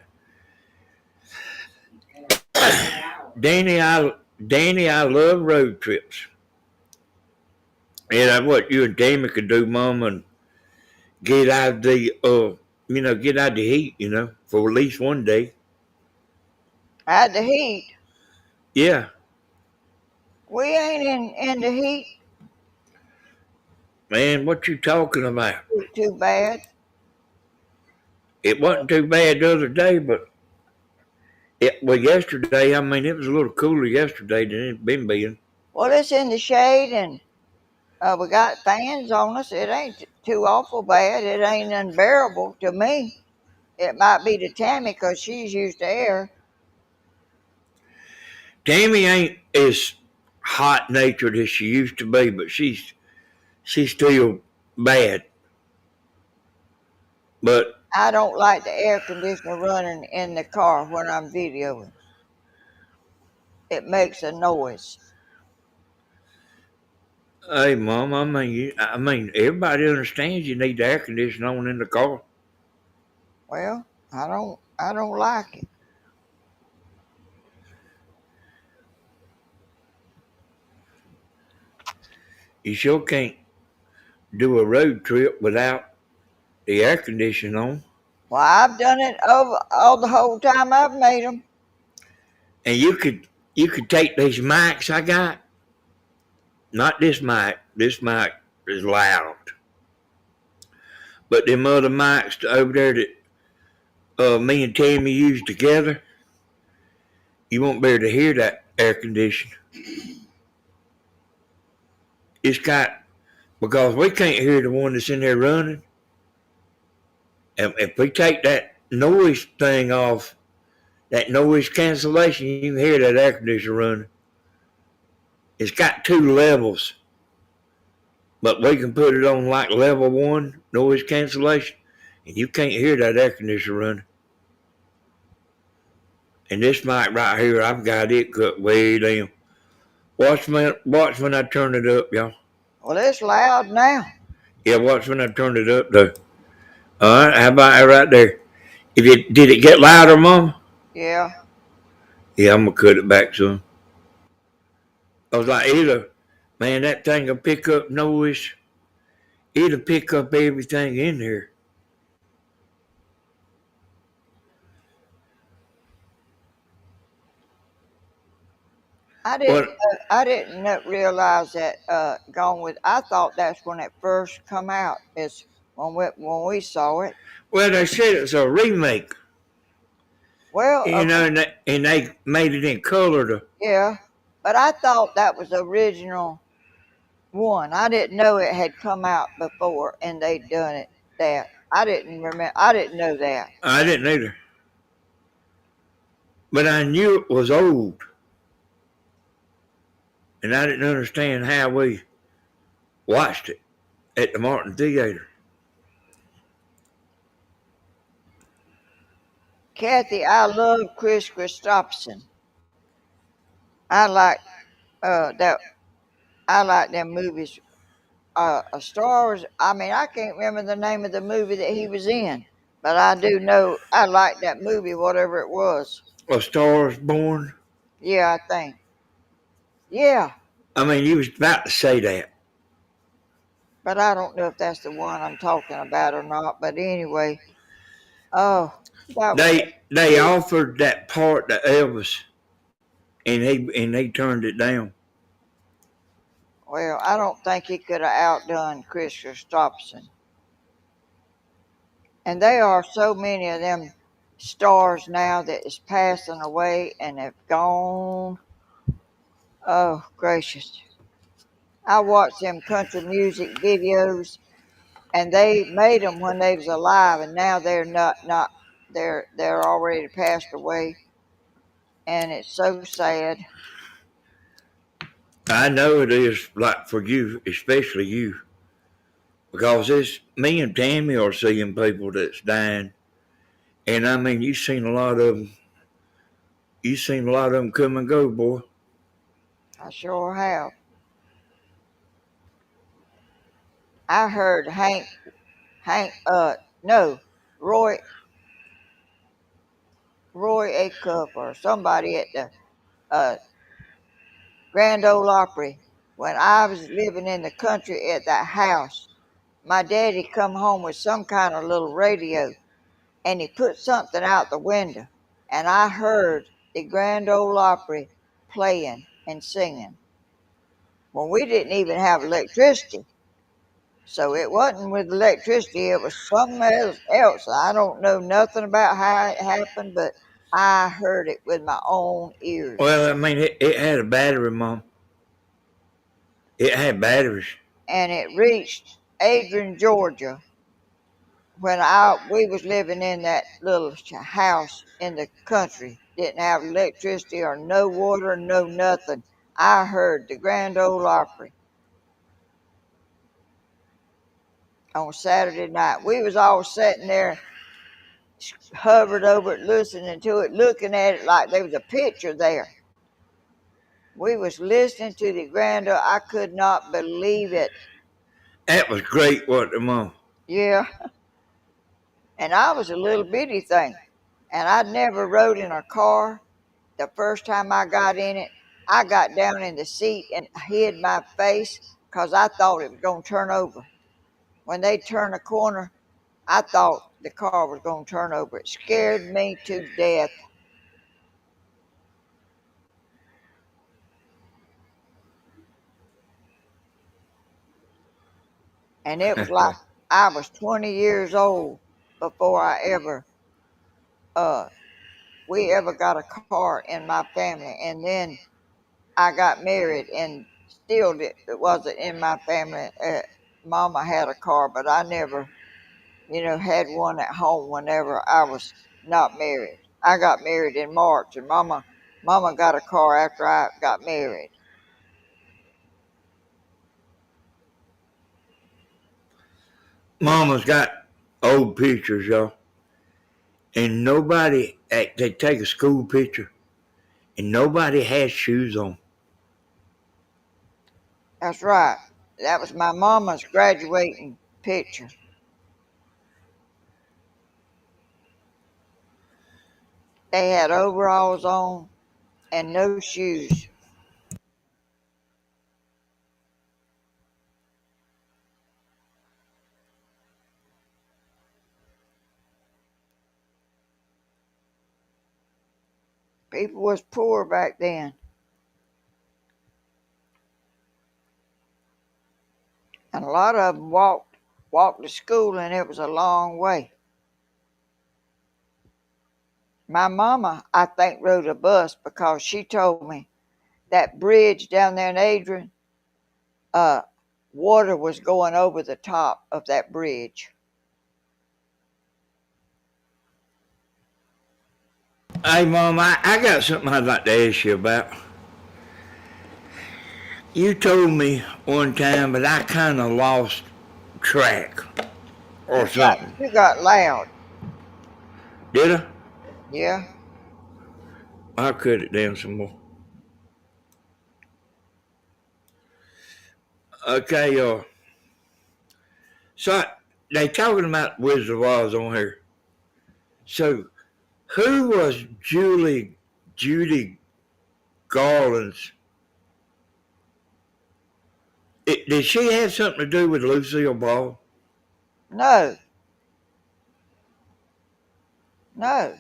Danny, I love road trips. And that's what you and Tammy could do, Mom, and get out of the get out of the heat, you know, for at least one day. Out the heat. Yeah, We ain't in the heat man, what you talking about? too bad. It wasn't too bad the other day, but yesterday, I mean, it was a little cooler yesterday than it's been being. Well, it's in the shade and we got fans on us. It ain't too awful bad. It ain't unbearable to me. It might be to Tammy because she's used to air. Tammy ain't as hot natured as she used to be, but she's still bad. But I don't like the air conditioner running in the car when I'm videoing. It makes a noise. hey, Mom, I mean, everybody understands you need the air conditioner on in the car. Well, I don't like it. You sure can't do a road trip without the air conditioning on. Well, I've done it over all the whole time I've made them. And you could take these mics I got. Not this mic. This mic is loud. But them other mics over there that me and Tammy use together, you won't be able to hear that air conditioner. It's got because we can't hear the one that's in there running. And if we take that noise thing off, that noise cancellation, you can hear that air conditioner running. It's got two levels, but we can put it on like level one, noise cancellation, and you can't hear that air conditioner running. And this mic right here, I've got it cut way down. Watch when I turn it up, y'all. Well, it's loud now. Yeah, watch when I turn it up, though. All right, how about that right there? Did it get louder, Mom? Yeah. Yeah, I'm gonna cut it back some. I was like, man, that thing will pick up noise. It'll pick up everything in there. What? I didn't realize that Gone with. I thought that's when it first come out. Is when we saw it. Well, they said it's a remake, Well, you know, and they made it in color. yeah, but I thought that was the original one. I didn't know it had come out before and they'd done it. That I didn't remember. I didn't know that. I didn't either, but I knew it was old, and I didn't understand how we watched it at the Martin Theater. Kathy, I love Chris Christopherson. I like that. I like them movies. A Star Wars. I mean, I can't remember the name of the movie that he was in, but I do know I liked that movie, whatever it was. A Star is Born. Yeah, I think. Yeah, I mean, you was about to say that. but I don't know if that's the one I'm talking about or not. But anyway, oh, that was They offered that part to Elvis, and he turned it down. well. I don't think he could have outdone Chris Christopherson. And there are so many of them stars now that is passing away and have gone. Oh gracious! I watch them country music videos and they made them when they was alive, and now they're not they're already passed away, and it's so sad. I know it is like for you, especially you, because it's me and Tammy are seeing people that's dying, and I mean you've seen a lot of them. You've seen a lot of them come and go, boy. I sure have. I heard no, Roy Acuff or somebody at the uh, Grand Ole Opry when I was living in the country at that house. My daddy come home with some kind of little radio, and he put something out the window, and I heard the Grand Ole Opry playing and singing. Well, we didn't even have electricity, so it wasn't with electricity. It was something else. I don't know nothing about how it happened, but I heard it with my own ears. Well, I mean it had a battery, Mom. It had batteries. And it reached Adrian, Georgia, when we was living in that little house in the country. Didn't have electricity or no water, no nothing. I heard the Grand Ole Opry on Saturday night. We was all sitting there, hovered over it, listening to it, looking at it like there was a picture there. We was listening to the Grand Ole. I could not believe it. That was great, wasn't it, Mom? Yeah, and I was a little bitty thing, and I'd never rode in a car. The first time I got in it, I got down in the seat and hid my face because I thought it was going to turn over. When they turned a corner, I thought the car was going to turn over. It scared me to death. And it was like I was 20 years old before we ever got a car in my family. And then I got married, and still it wasn't in my family. Mama had a car, but I never, had one at home whenever I was not married. I got married in March, and Mama got a car after I got married. Mama's got old pictures, y'all, and nobody. They take a school picture, and nobody has shoes on. That's right. That was my mama's graduating picture. They had overalls on and no shoes. People was poor back then. And a lot of them walked to school, and it was a long way. My mama, I think, rode a bus because she told me that bridge down there in Adrian, uh, water was going over the top of that bridge. Hey, Mom, I got something I'd like to ask you about. You told me one time, but I kind of lost track or something. You got loud. Did I? Yeah. I'll cut it down some more. Okay, so they talking about Wizard of Oz on here. So who was Judy Garland's? Did she have something to do with Lucille Ball? No. No.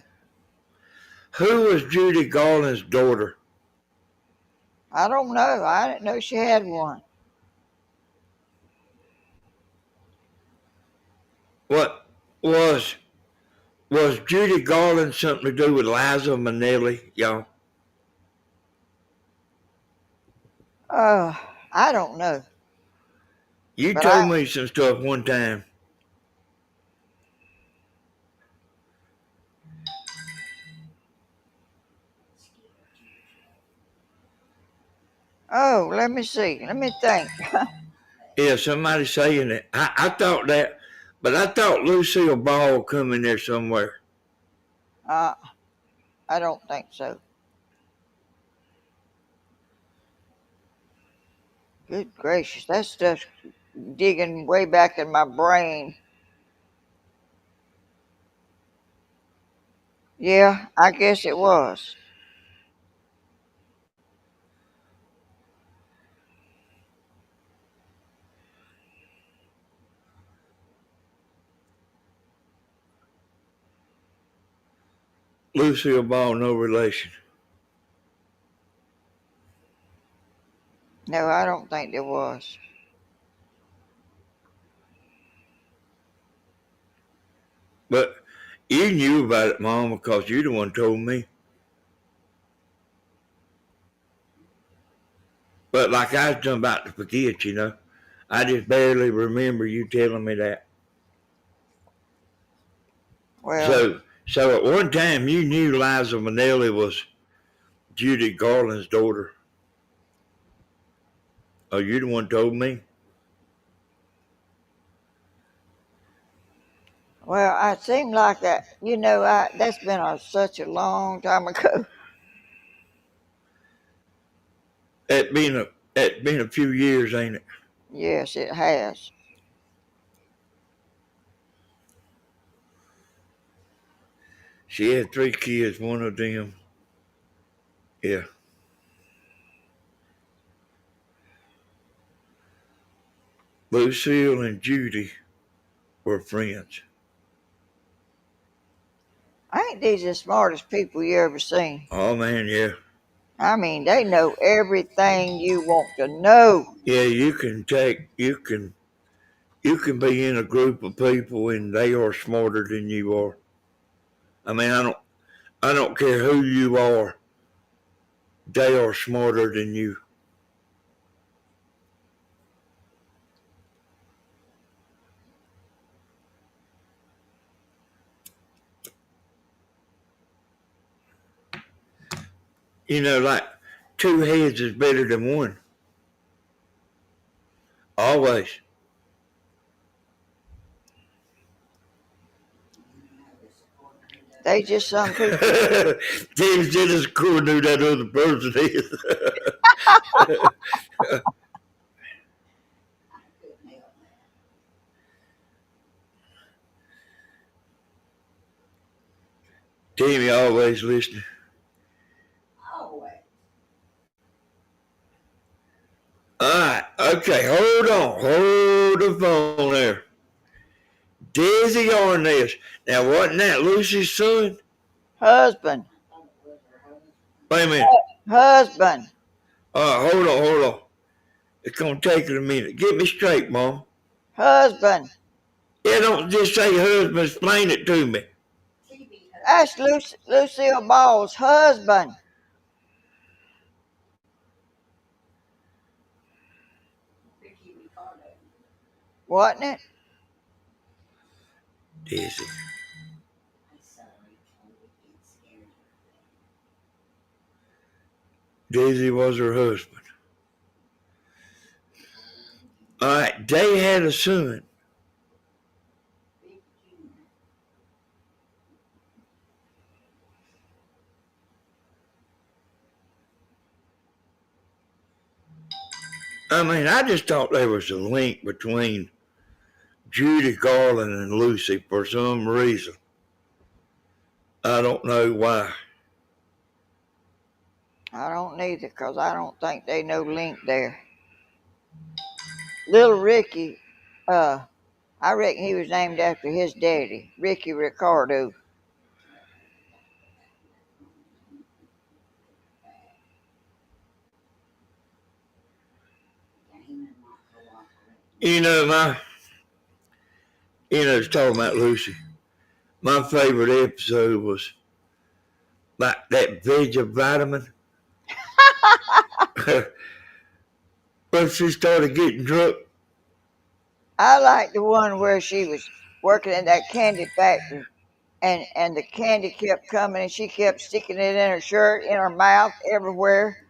Who was Judy Garland's daughter? I don't know. I didn't know she had one. What was Judy Garland something to do with Liza Minnelli, y'all? Oh, I don't know. You But told me some stuff one time. Oh, let me see. Let me think. Yeah, somebody saying it. I thought that, but I thought Lucille Ball come in there somewhere. Uh, I don't think so. Good gracious, that stuff's digging way back in my brain. Yeah, I guess it was. Lucille Ball, no relation. No, I don't think there was. But you knew about it, Mom, because you the one told me. But like I was about to forget, you know. I just barely remember you telling me that. Well, So at one time you knew Liza Minnelli was Judy Garland's daughter. Oh, you the one told me? well, it seemed like that. That's been such a long time ago. It been a few years, ain't it? Yes, it has. She had 3 kids, one of them. Yeah. Lucille and Judy were friends. Ain't these the smartest people you ever seen? Oh man, yeah. I mean, they know everything you want to know. Yeah, you can be in a group of people and they are smarter than you are. I mean, I don't care who you are. They are smarter than you. You know, like 2 heads is better than one. Always. They just some people. James Dennis Core knew that other person is. Tammy always listening. Always. Alright, okay, hold on. Hold the phone there. Dizzy on this. Now, wasn't that Lucy's son? Husband. Wait a minute. Husband. Hold on. It's going to take it a minute. Get me straight, Mom. Husband. Yeah, don't just say husband. Explain it to me. That's Lucille Ball's husband. Wasn't it? Dizzy. Dizzy was her husband. Alright, they had a son. I mean, I just thought there was a link between Judy Garland and Lucy for some reason. I don't know why. I don't neither, because I don't think they no link there. Little Ricky, I reckon he was named after his daddy, Ricky Ricardo. You know, it's talking about Lucy. My favorite episode was like that vitamin. When she started getting drunk. I like the one where she was working in that candy factory, and the candy kept coming, and she kept sticking it in her shirt, in her mouth, everywhere.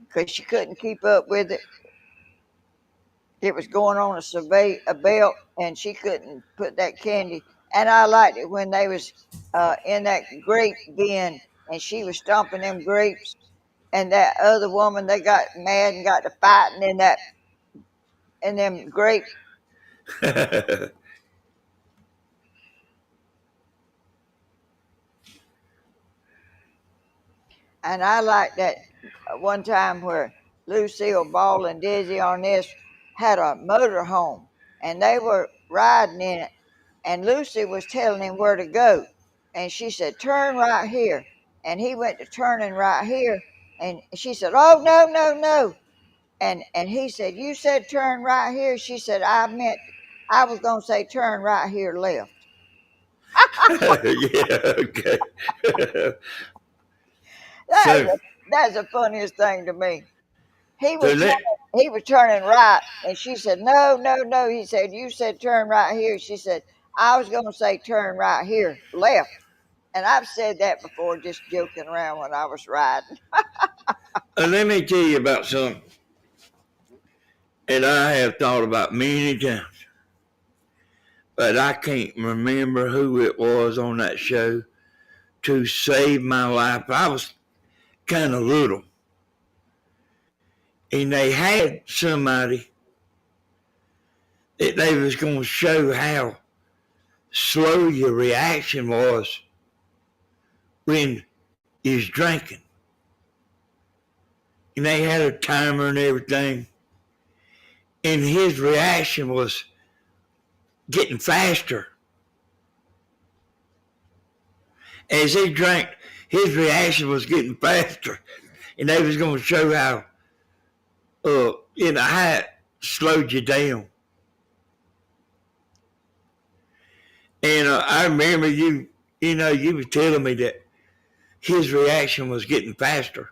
because she couldn't keep up with it. It was going on a belt, and she couldn't put that candy. And I liked it when they was in that grape bin, and she was stomping them grapes, and that other woman they got mad and got to fighting in them grape. And I liked that one time where Lucille Ball and Dizzy on this had a motor home, and they were riding in it, and Lucy was telling him where to go, and she said, "Turn right here," and he went to turning right here, and she said, "Oh, no, no, no," and he said, "You said turn right here." She said, I was gonna say turn right here left." Yeah, okay. That is so, that's the funniest thing to me. He so was let, he was turning right, and she said, "No, no, no." He said, "You said turn right here." She said, "I was gonna say turn right here left." And I've said that before, just joking around when I was riding. let me tell you about something that I have thought about many times, but I can't remember who it was on that show to save my life. I was kind of little, and they had somebody that they was going to show how slow your reaction was when you's drinking. And they had a timer and everything, and his reaction was getting faster. As he drank, his reaction was getting faster, and they was going to show how, how it slowed you down. And I remember you was telling me that his reaction was getting faster.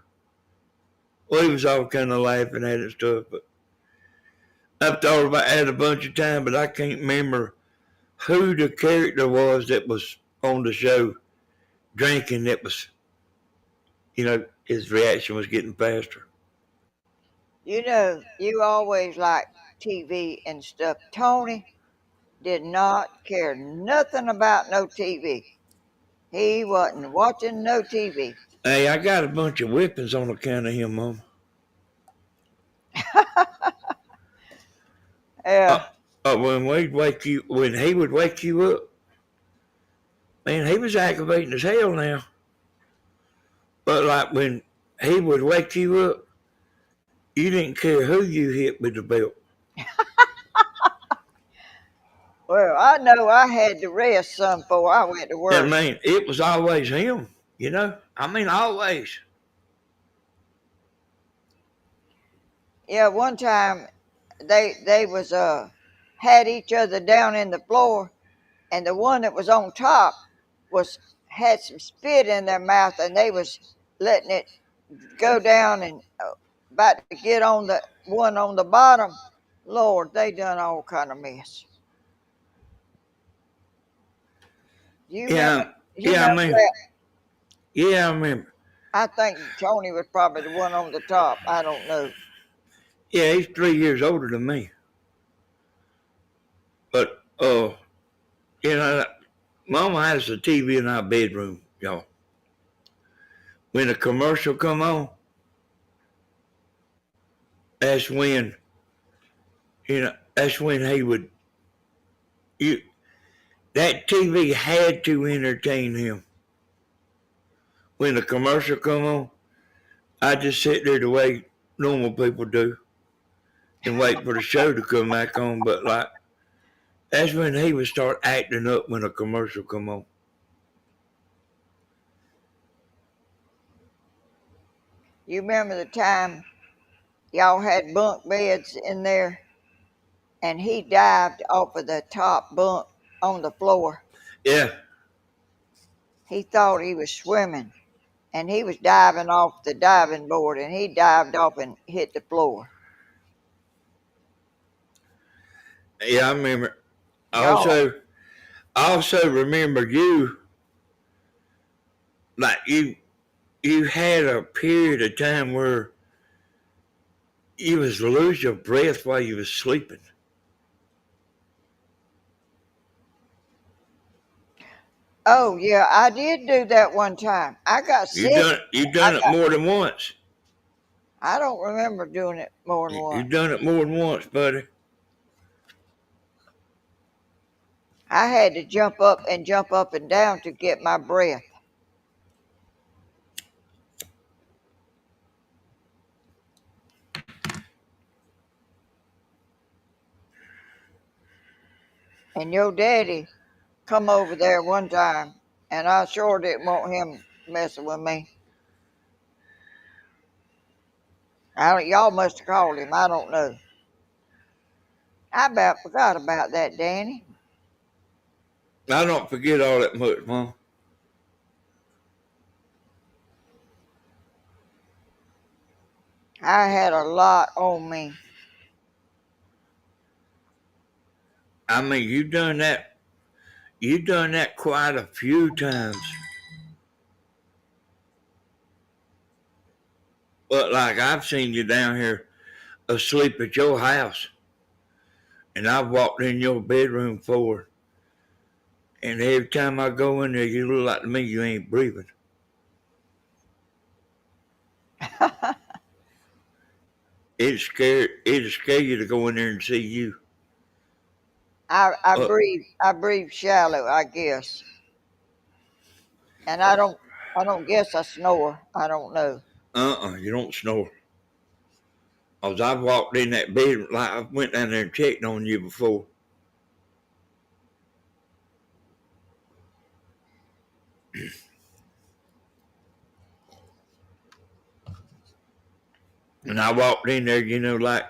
Well, he was all kind of laughing at it and stuff, but I've thought about that a bunch of times, but I can't remember who the character was that was on the show drinking that was, his reaction was getting faster. You know, you always like TV and stuff. Tony did not care nothing about no TV. He wasn't watching no TV. Hey, I got a bunch of whippings on account of him, Mom. Yeah. When he would wake you up, man, he was aggravating as hell now. But like when he would wake you up, you didn't care who you hit with the belt. Well, I know I had to rest some before I went to I work. mean, it was always him, you know? I mean, always. Yeah, one time they was had each other down in the floor, and the one that was on top was had some spit in their mouth, and they was letting it go down and about to get on the one on the bottom. Lord, they done all kind of mess. You remember? Yeah, You yeah, I remember mean, that? yeah, I remember. I think Tony was probably the one on the top. I don't know. Yeah, he's 3 years older than me. But, you know, Mama has a TV in our bedroom, y'all. When a commercial come on, that's when, that's when he would, you, that TV had to entertain him. When a commercial come on, I just sit there the way normal people do and wait for the show to come back on. But like, that's when he would start acting up when a commercial come on. You remember the time y'all had bunk beds in there, and he dived off of the top bunk on the floor. Yeah, He thought he was swimming, and he was diving off the diving board, and he dived off and hit the floor. yeah, I remember. Y'all, I also remember you, like you had a period of time where You was lose your breath while you was sleeping. Oh yeah, I did do that one time. I got You sick. done you I done it got. more than once. I don't remember doing it more than You once. done it more than once, buddy. I had to jump up and down to get my breath. And your daddy come over there one time, and I sure didn't want him messing with me. Y'all must have called him. I don't know. I about forgot about that, Danny. I don't forget all that much, Mom. I had a lot on me. I mean, you done that. You done that quite a few times. But like I've seen you down here asleep at your house, and I've walked in your bedroom for, and every time I go in there, you look like to me you ain't breathing. It'd scare you to go in there and see you. I Uh, breathe shallow, I guess. And I don't guess I snore. I don't know. you don't snore. Cause I've walked in that bed, like I went down there and checked on you before. And I walked in there, like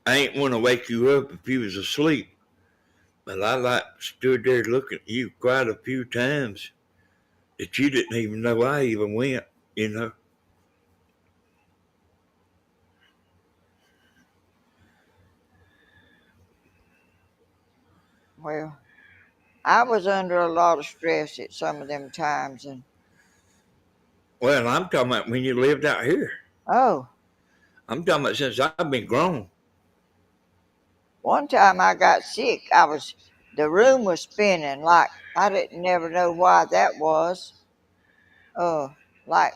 I ain't want to wake you up if you was asleep. But I like stood there looking at you quite a few times that you didn't even know I even went. Well, I was under a lot of stress at some of them times, and Well, I'm talking about when you lived out here. oh, I'm talking about since I've been grown. one time I got sick. The room was spinning like I didn't never know why that was. Uh, like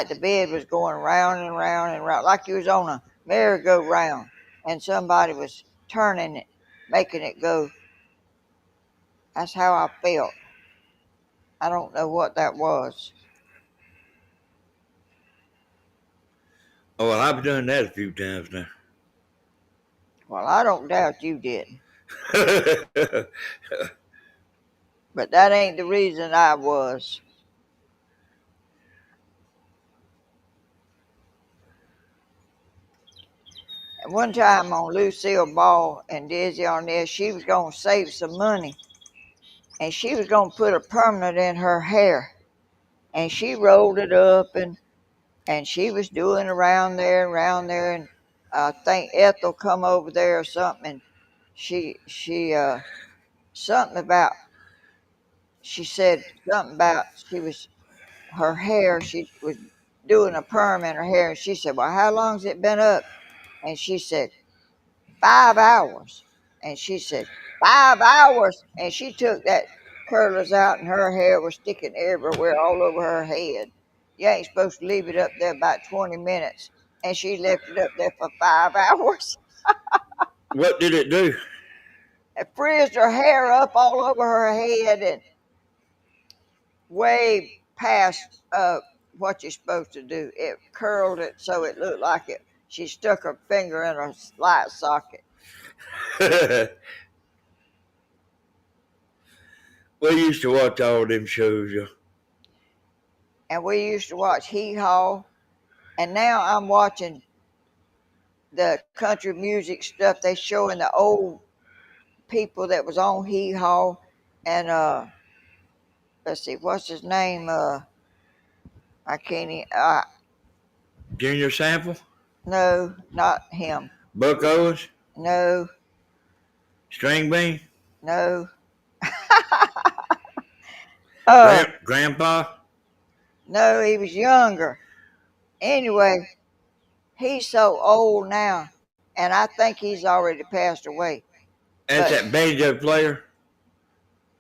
the bed was going round and round and round, like you was on a merry-go-round, and somebody was turning it, making it go. That's how I felt. I don't know what that was. Oh, well, I've done that a few times now. Well, I don't doubt you didn't, but that ain't the reason I was. And one time on Lucille Ball and Dizzy on this, she was gonna save some money, and she was gonna put a permanent in her hair, and she rolled it up and she was doing around there, and I think Ethel come over there or something, and she something about she said something about she was her hair she was doing a perm in her hair, and she said, well, how long's it been up? And she said, 5 hours. And she said, 5 hours. And she took that curlers out, and her hair was sticking everywhere, all over her head. You ain't supposed to leave it up there about 20 minutes. And she left it up there for 5 hours. What did it do? It frizzed her hair up all over her head and way past what you're supposed to do. It curled it so it looked like it. She stuck her finger in a light socket. We used to watch all them shows, yeah. And we used to watch Hee Haw. And now I'm watching the country music stuff they showing the old people that was on Hee Haw. And let's see, what's his name? I can't even, Junior Sample, no, not him. Buck Owens, No, String Bean, no. uh, Grandpa. no, he was younger. Anyway, he's so old now, and I think he's already passed away. That's But that banjo player.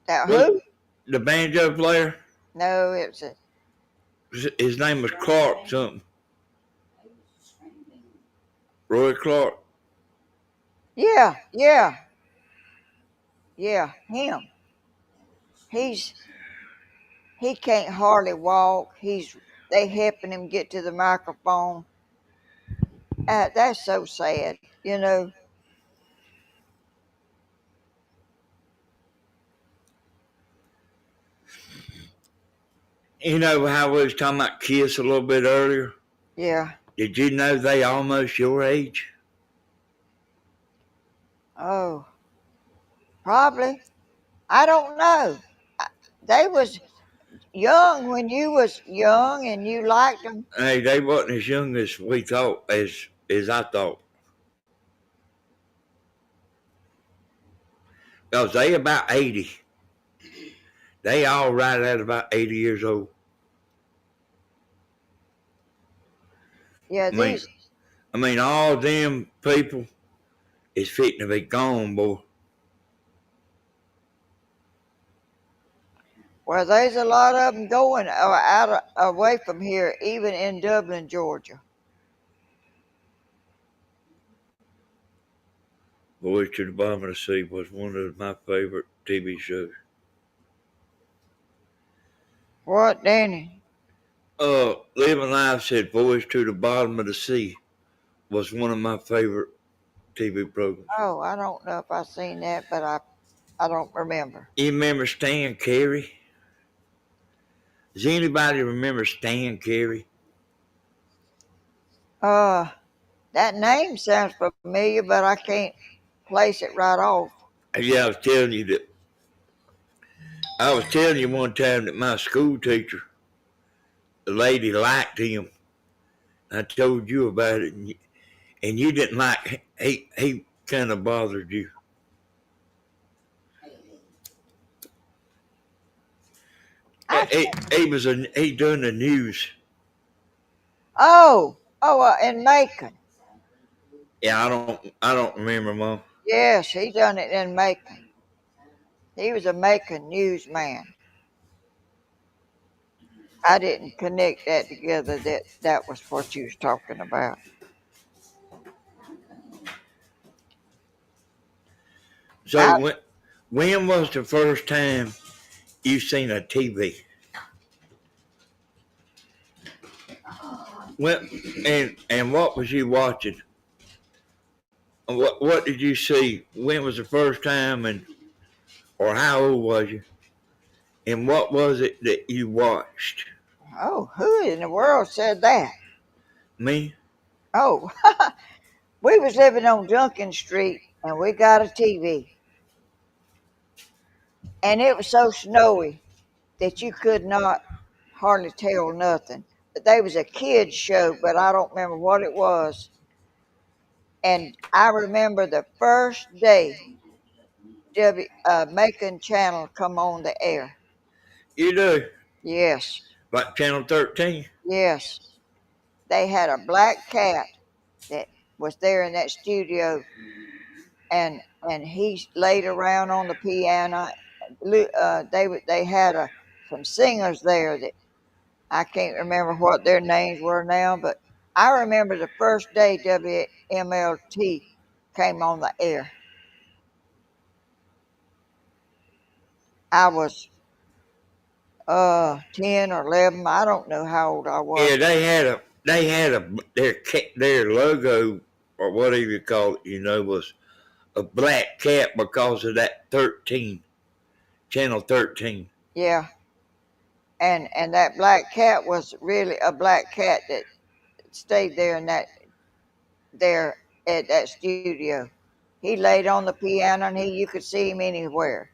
that who? The banjo player. No, it's a His name was Clark something. Roy Clark. yeah, him. He's he can't hardly walk. They helping him get to the microphone. That's so sad, you know. You know how we was talking about Kiss a little bit earlier? Yeah. Did you know they almost your age? Oh, probably. I don't know. They was young when you was young and you liked them. Hey, they wasn't as young as we thought, as I thought. Because they about 80. They all right at about 80 years old. Yeah, I mean, these. all them people is fitting to be gone, boy. Well, there's a lot of them going away from here, even in Dublin, Georgia. Boys to the Bottom of the Sea was one of my favorite TV shows. What, Danny? Living Life said Voice to the Bottom of the Sea was one of my favorite TV programs. Oh, I don't know if I seen that, but I don't remember. You remember Stan Carey? Does anybody remember Stan Carey? That name sounds familiar, but I can't place it right off. Yeah, I was telling you one time that my school teacher, the lady, liked him. I told you about it, and you didn't like. He kind of bothered you. He doing the news. In Macon. Yeah, I don't remember, Mom. Yes, he done it in Macon. He was a Macon newsman. I didn't connect that together. That was what you was talking about. So when was the first time you seen a TV? When and what was you watching? What did you see? When was the first time, and or how old was you? And what was it that you watched? Oh, who in the world said that? Me? Oh, we was living on Junction Street, and we got a TV, and it was so snowy that you could not hardly tell nothing. But there was a kids show, but I don't remember what it was. And I remember the first day Macon Channel come on the air. You do? Yes, Like Channel 13? yes. They had a black cat that was there in that studio, and he laid around on the piano. They had some singers there that I can't remember what their names were now, but I remember the first day WMLT came on the air. I was 10 or 11. I don't know how old I was. Yeah, they had their logo or whatever you call it, was a black cat because of that 13, Channel 13. Yeah. And that black cat was really a black cat that stayed there at that studio. He laid on the piano and you could see him anywhere.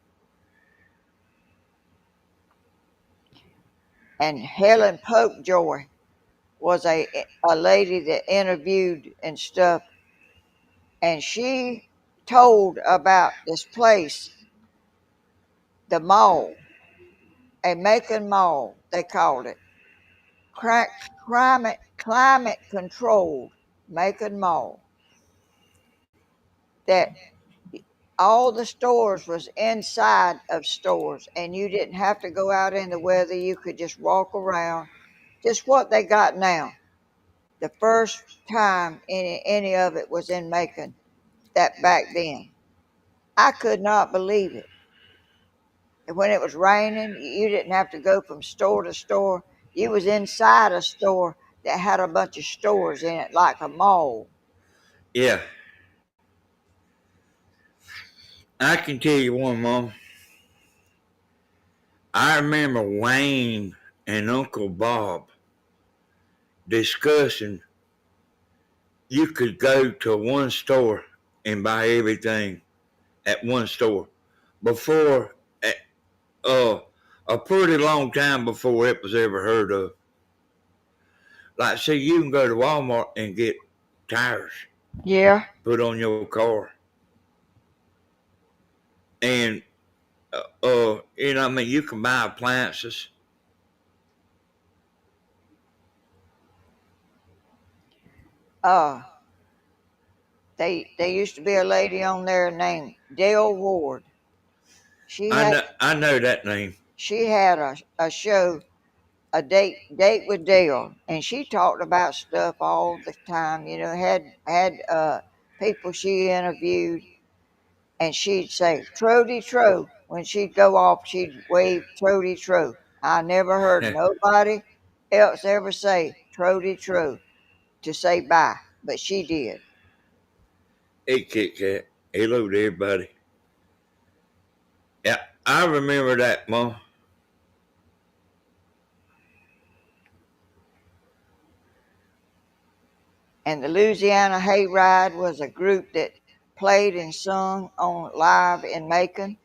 And Helen Popejoy was a lady that interviewed and stuff, and she told about this place, the mall, a Macon mall, they called it, climate controlled. Macon Mall, that all the stores was inside of stores, and you didn't have to go out in the weather. You could just walk around. Just what they got now. The first time any of it was in Macon, that back then, I could not believe it. And when it was raining, you didn't have to go from store to store. You was inside a store that had a bunch of stores in it, like a mall. Yeah. I can tell you one, Mom. I remember Wayne and Uncle Bob discussing you could go to one store and buy everything at one store before uh, a pretty long time before it was ever heard of. Like, see, you can go to Walmart and get tires Yeah. put on your car. And, I mean, you can buy appliances. Uh, they used to be a lady on there named Dale Ward. She had I know that name. she had a show, a date with Dale, and she talked about stuff all the time. You know, had people she interviewed, and she'd say "Trody Tro" when she'd go off. She'd wave "Trody Tro." I never heard nobody else ever say "Trody Tro" to say bye, but she did. Hey, Kit Kat. Hello to everybody. Yeah, I remember that, Mom. And the Louisiana Hayride was a group that played and sung on live in Macon.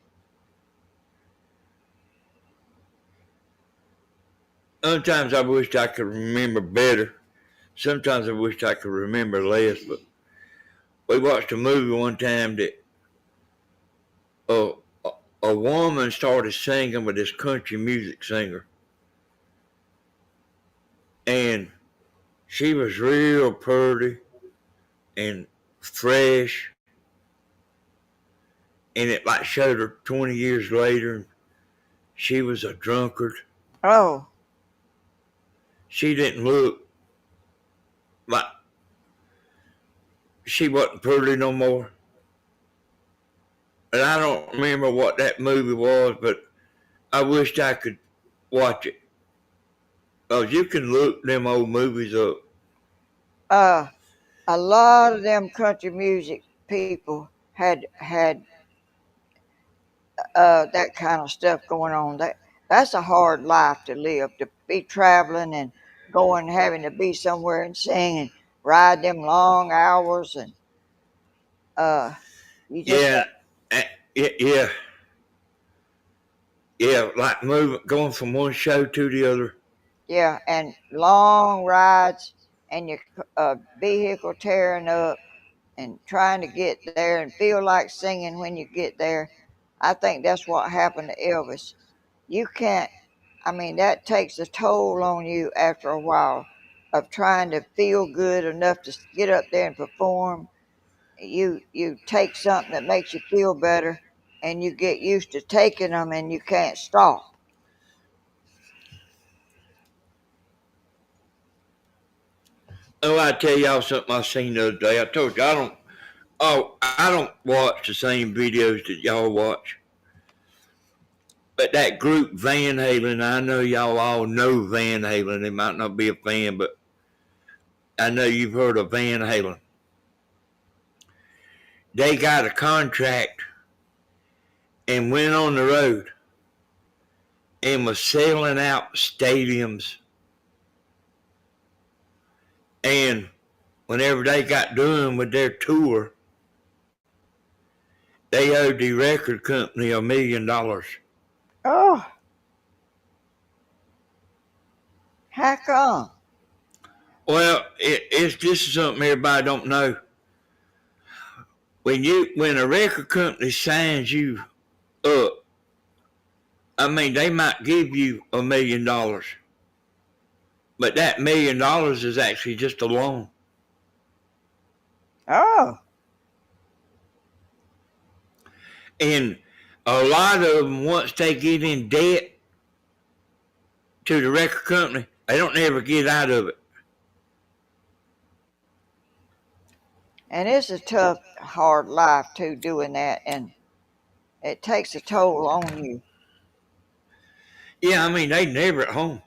Sometimes I wished I could remember better. Sometimes I wished I could remember less, but we watched a movie one time that uh, a woman started singing with this country music singer. And she was real pretty and fresh. And it like showed her 20 years later. She was a drunkard. Oh, She didn't look like she wasn't pretty no more. And I don't remember what that movie was, but I wished I could watch it. Because you can look them old movies up. a lot of them country music people had that kind of stuff going on. That's a hard life to live, to be traveling and going, having to be somewhere and sing and ride them long hours, and uh, you just Yeah, yeah, yeah, like moving, going from one show to the other. yeah, and long rides, and your vehicle tearing up, and trying to get there and feel like singing when you get there. I think that's what happened to Elvis. You can't, I mean, that takes a toll on you after a while of trying to feel good enough to get up there and perform. You take something that makes you feel better, and you get used to taking them, and you can't stop. Oh, I tell y'all something I seen the other day. I told you I don't watch the same videos that y'all watch. But that group Van Halen, I know y'all all know Van Halen. They might not be a fan, but I know you've heard of Van Halen. They got a contract and went on the road and was selling out stadiums. And whenever they got done with their tour, they owed the record company $1 million. Oh, how come? Well, it's just something everybody don't know. When a record company signs you up, I mean they might give you $1 million, but that $1 million is actually just a loan. Oh, And a lot of them, once they get in debt to the record company, they don't ever get out of it. and it's a tough, hard life too, doing that, and it takes a toll on you. Yeah, I mean, they never at home.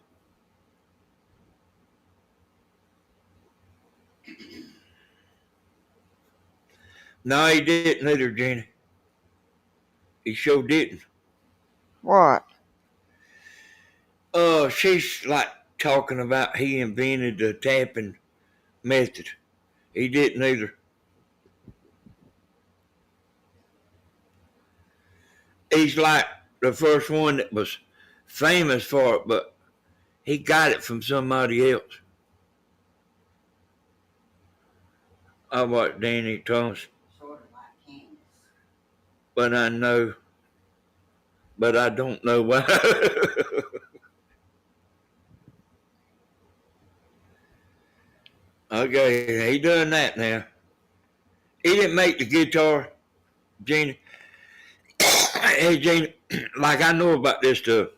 No, he didn't either, Jenny. He sure didn't. What? She's like talking about he invented the tapping method. He didn't either. He's like the first one that was famous for it, but he got it from somebody else. I watched Danny Thomas, Sort of like Candace. but I know, but I don't know why. Okay, he done that now. He didn't make the guitar, Gina. Hey, Gina, like I know about this stuff.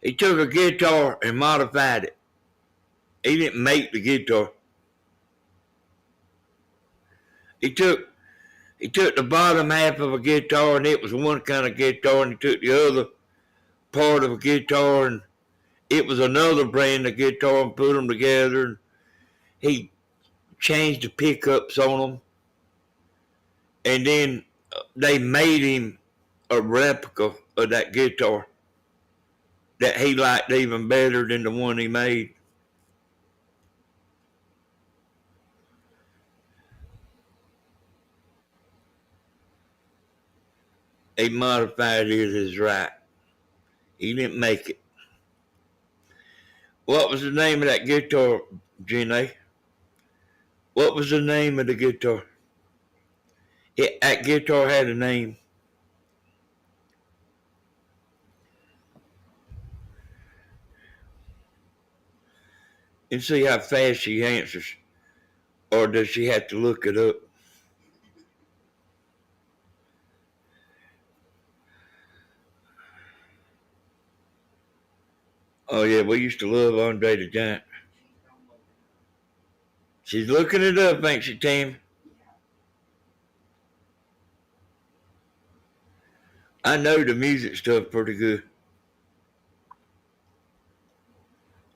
He took a guitar and modified it. He didn't make the guitar. He took the bottom half of a guitar and it was one kind of guitar, and he took the other part of a guitar and it was another brand of guitar and put them together. And he changed the pickups on them, and then they made him a replica of that guitar that he liked even better than the one he made. He modified it as right. He didn't make it. What was the name of that guitar, Jenny? What was the name of the guitar? That guitar had a name. And see how fast she answers. Or does she have to look it up? Oh, yeah, we used to love Andre the Giant. She's looking it up, ain't she, Tam? I know the music stuff pretty good.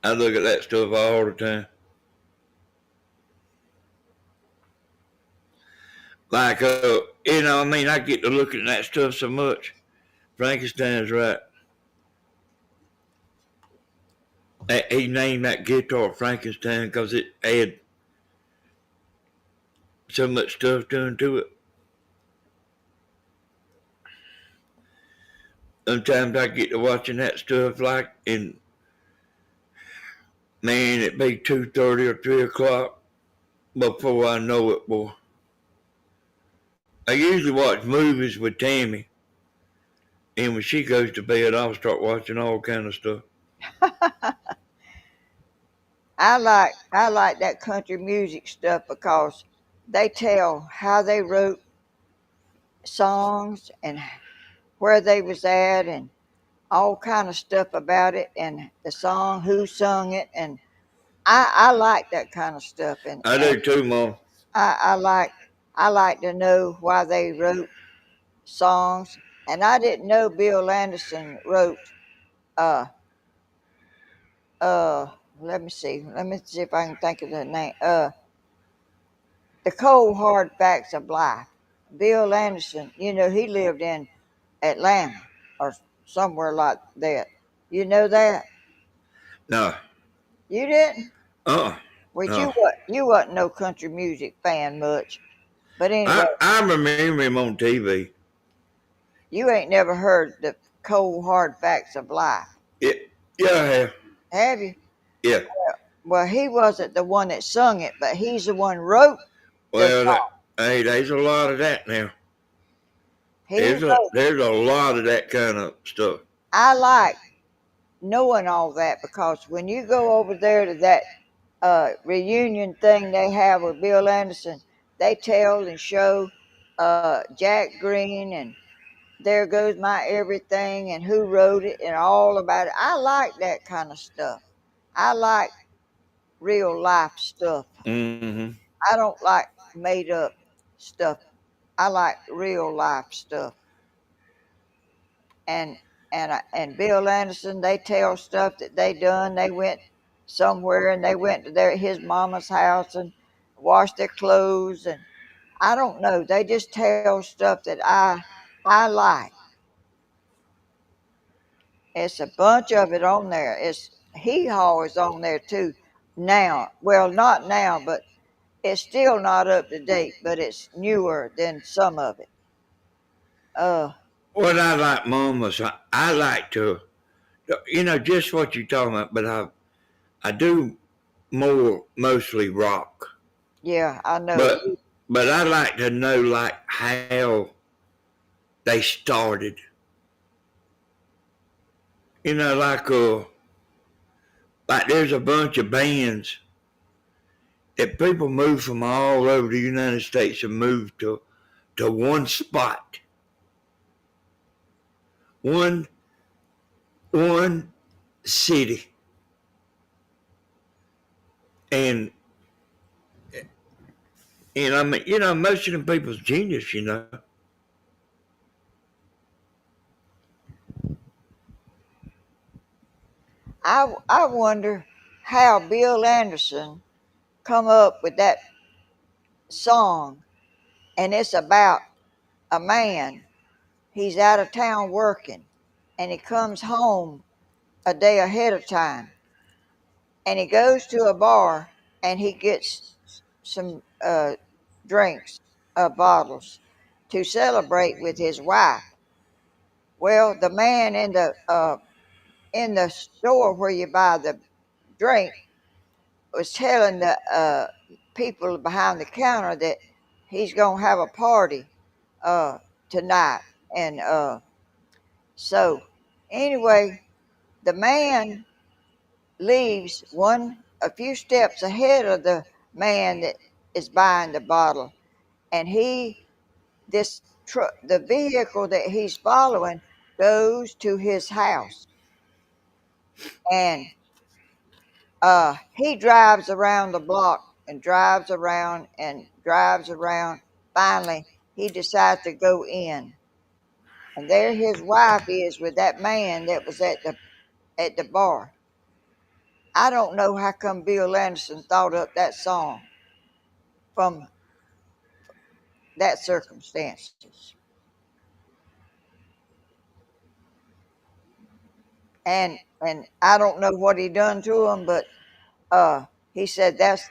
I look at that stuff all the time. Like, I mean, I get to looking at that stuff so much. Frankenstein's right. He named that guitar Frankenstein because it had so much stuff done to it. Sometimes I get to watching that stuff and man, it be 2:30 or 3 o'clock before I know it, boy. I usually watch movies with Tammy, and when she goes to bed, I'll start watching all kind of stuff. I like that country music stuff because they tell how they wrote songs and where they was at and all kind of stuff about it and the song, who sung it, and I like that kind of stuff, I do too, Mom. I like I like to know why they wrote songs, and I didn't know Bill Anderson wrote uh uh let me see if I can think of the name the cold hard facts of life. Bill Anderson, he lived in Atlanta or somewhere like that. You know that? No. You didn't? Uh-uh. Well, No. you wasn't no country music fan much. But anyway, I remember him on TV. you ain't never heard the cold hard facts of life, Yeah, I have. have you? Yeah. Well, he wasn't the one that sung it, but he's the one wrote the Well, song. hey, there's a lot of that now. He There's wrote. a lot of that kind of stuff. I like knowing all that because when you go over there to that reunion thing they have with Bill Anderson, they tell and show Jack Green and There Goes My Everything and who wrote it and all about it. I like that kind of stuff. I like real life stuff. Mm-hmm. I don't like made up stuff. I like real life stuff. And and Bill Anderson, they tell stuff that they done. They went somewhere and they went to his mama's house and washed their clothes and I don't know. They just tell stuff that I like. It's a bunch of it on there. It's Hee Haw is on there too. Now, well, not now, but it's still not up to date, but it's newer than some of it. Uh, What I like, Mom, was I like to, just what you're talking about, but I do mostly rock. yeah, I know. But but I like to know like how they started. Like there's a bunch of bands that people move from all over the United States and move to one spot, one one city, and I mean, most of them people's genius. I wonder how Bill Anderson come up with that song, and it's about a man. He's out of town working, and he comes home a day ahead of time, and he goes to a bar and he gets some drinks, bottles, to celebrate with his wife. Well, the man in the store where you buy the drink was telling the people behind the counter that he's gonna have a party uh, tonight, and so anyway, the man leaves a few steps ahead of the man that is buying the bottle, and the vehicle that he's following goes to his house, and he drives around the block and drives around and drives around. Finally, he decides to go in, and there his wife is with that man that was at the bar. I don't know how come Bill Anderson thought up that song from that circumstances. And I don't know what he done to him, but he said that's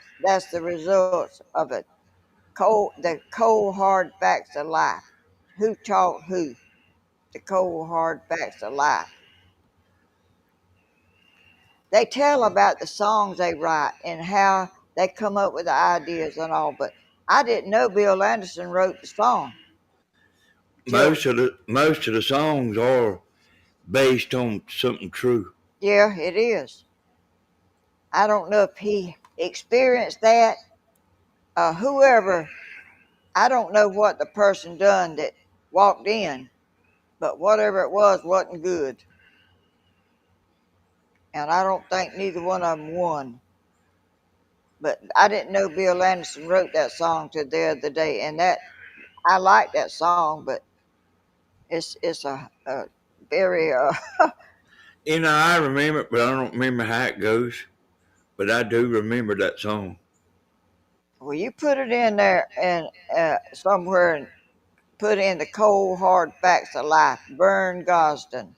the results of it. The cold hard facts of life. Who taught who? The cold hard facts of life. They tell about the songs they write and how they come up with the ideas and all, but I didn't know Bill Anderson wrote the song till Most of the songs are based on something true. yeah, it is. I don't know if he experienced that. Whoever, I don't know what the person done that walked in, but whatever it was wasn't good. And I don't think neither one of them won. But I didn't know Bill Anderson wrote that song till the other day, and that I like that song, but it's a very I remember it, but I don't remember how it goes. But I do remember that song. well, you put it in there and somewhere and put in the cold hard facts of life. Vern Gosden,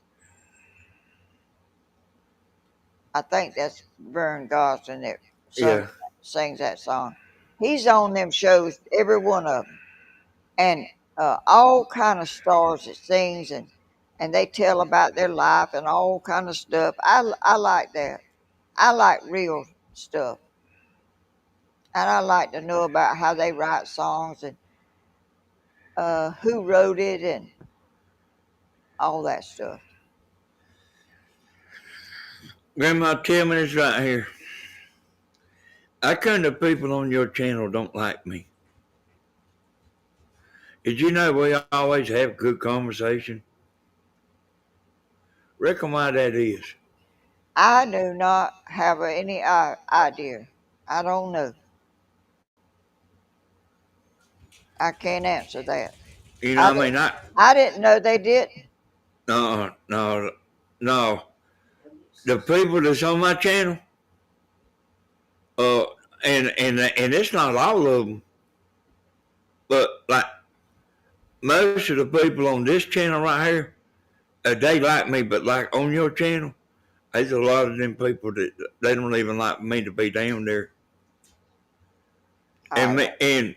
I think that's Vern Gosden that Yeah. sings that song. He's on them shows, every one of them, and all kind of stars that sings and they tell about their life and all kind of stuff. I like that. I like real stuff, and I like to know about how they write songs and who wrote it and all that stuff. Grandma, tell me this right here. I kind of people on your channel don't like me. Did you know we always have good conversation? Reckon why that is. I do not have any idea. I don't know. I can't answer that. You I know, I didn't, mean, I didn't know they did. no, no. The people that's on my channel, uh, and it's not all of them, but like most of the people on this channel right here, they like me, but like on your channel, there's a lot of them people that they don't even like me to be down there. I don't. And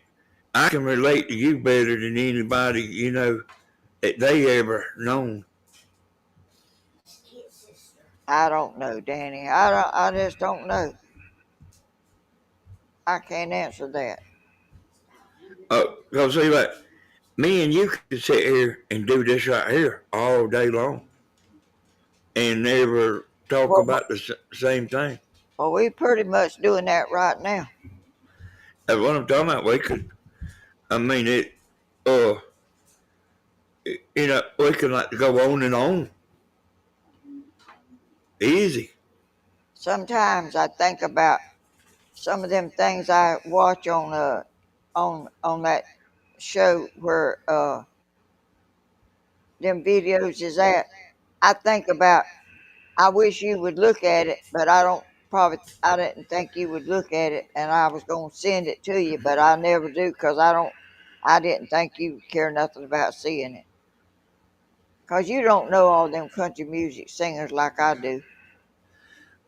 I can relate to you better than anybody, you know, that they ever known. I don't know, Danny. I don't. I just don't know. I can't answer that. Cause see, like me and you could sit here and do this right here all day long and never talk Well, about the same thing. well, we pretty much doing that right now. That's what I'm talking about. We could, I mean, uh, you know, we can like go on and on, easy. Sometimes I think about some of them things I watch on that show where them videos is at. I think about. I wish you would look at it, but I didn't think you would look at it, and I was gonna send it to you, but I never do because I didn't think you would care nothing about seeing it. Cause you don't know all them country music singers like I do.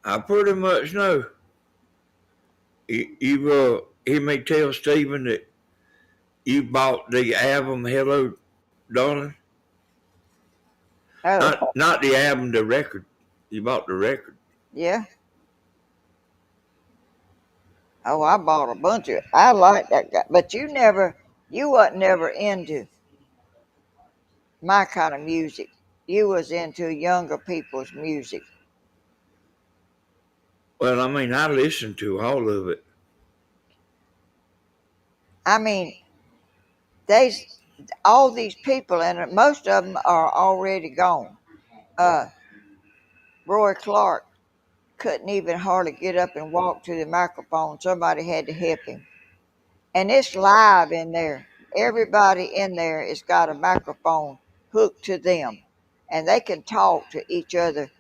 I pretty much know. You hear me tell Stephen that you bought the album Hello Darling? Oh, Not the album, the record. You bought the record. yeah. Oh, I bought a bunch of. I like that guy, but you wasn't never into my kind of music. You was into younger people's music. Well, I mean, I listened to all of it. I mean, there's all these people, and most of them are already gone. Uh, Roy Clark couldn't even hardly get up and walk to the microphone. Somebody had to help him. And it's live in there. Everybody in there has got a microphone hooked to them. And they can talk to each other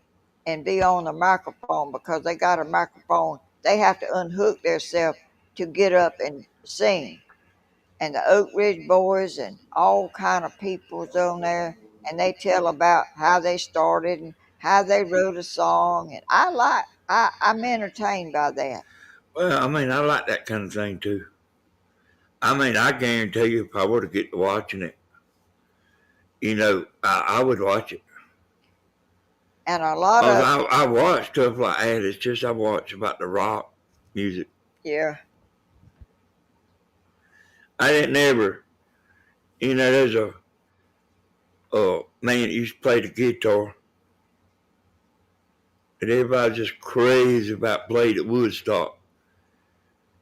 and be on the microphone because they got a microphone. They have to unhook themselves to get up and sing. And the Oak Ridge Boys and all kind of people's on there, and they tell about how they started and how they wrote a song. And I'm entertained by that. Well, I mean, I like that kind of thing too. I mean, I guarantee you, if I were to get to watching it, you know, I would watch it. And a lot Cause of I watch stuff like that. It's just I watch about the rock music. yeah, I didn't ever, you know, there's a man that used to play the guitar, and everybody's just crazy about played at Woodstock,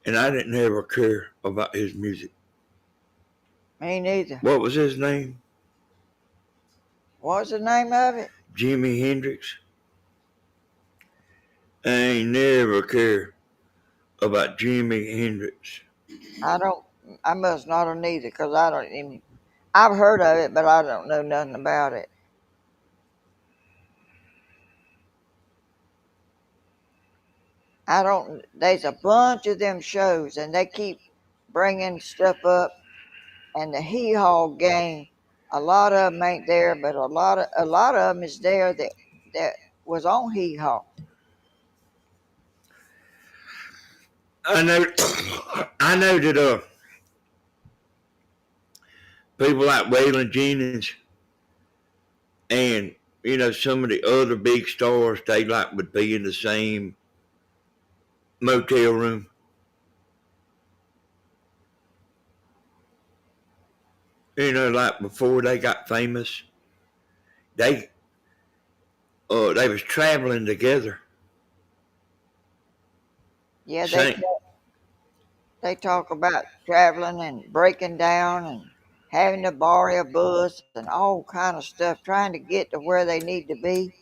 and I didn't ever care about his music. me neither. What was his name? What's the name of it? Jimi Hendrix. I ain't never care about Jimi Hendrix. I don't. I must not have neither because I don't even. I've heard of it, but I don't know nothing about it. I don't. There's a bunch of them shows, and they keep bringing stuff up. And the hee haw gang, a lot of them ain't there, but a lot of them is there that was on hee haw. I know, I know that people like Waylon Jennings and you know some of the other big stars, they like would be in the same motel room. You know, like before they got famous, they they was traveling together. Yeah, Same, they talk about traveling and breaking down and having to borrow a bus and all kind of stuff, trying to get to where they need to be.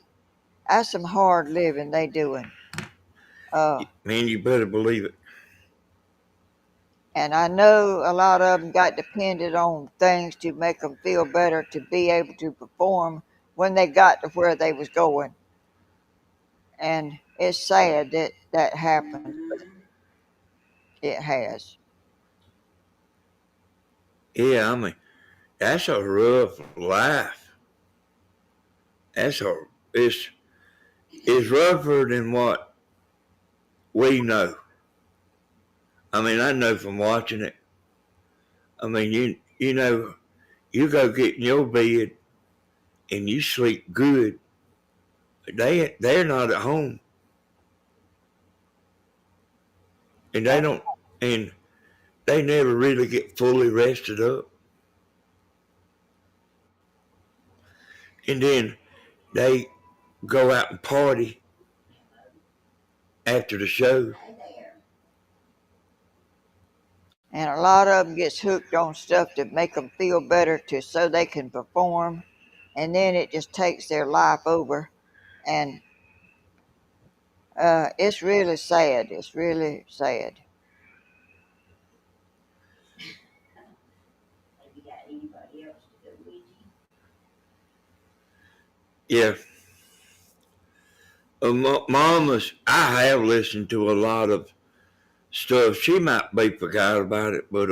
That's some hard living they doing. Man, you better believe it. And I know a lot of them got depended on things to make them feel better to be able to perform when they got to where they was going. And it's sad that that happens, but it has. Yeah, I mean, that's a rough life. That's a it's rougher than what we know. I mean, I know from watching it. I mean, you know, you go get in your bed and you sleep good. They're not at home, and they don't, and they never really get fully rested up. And then they go out and party after the show. And a lot of them gets hooked on stuff to make them feel better to so they can perform, and then it just takes their life over. And it's really sad. It's really sad. Have you got anybody else to go with you? Yeah. Mama's, I have listened to a lot of stuff. She might be forgot about it, but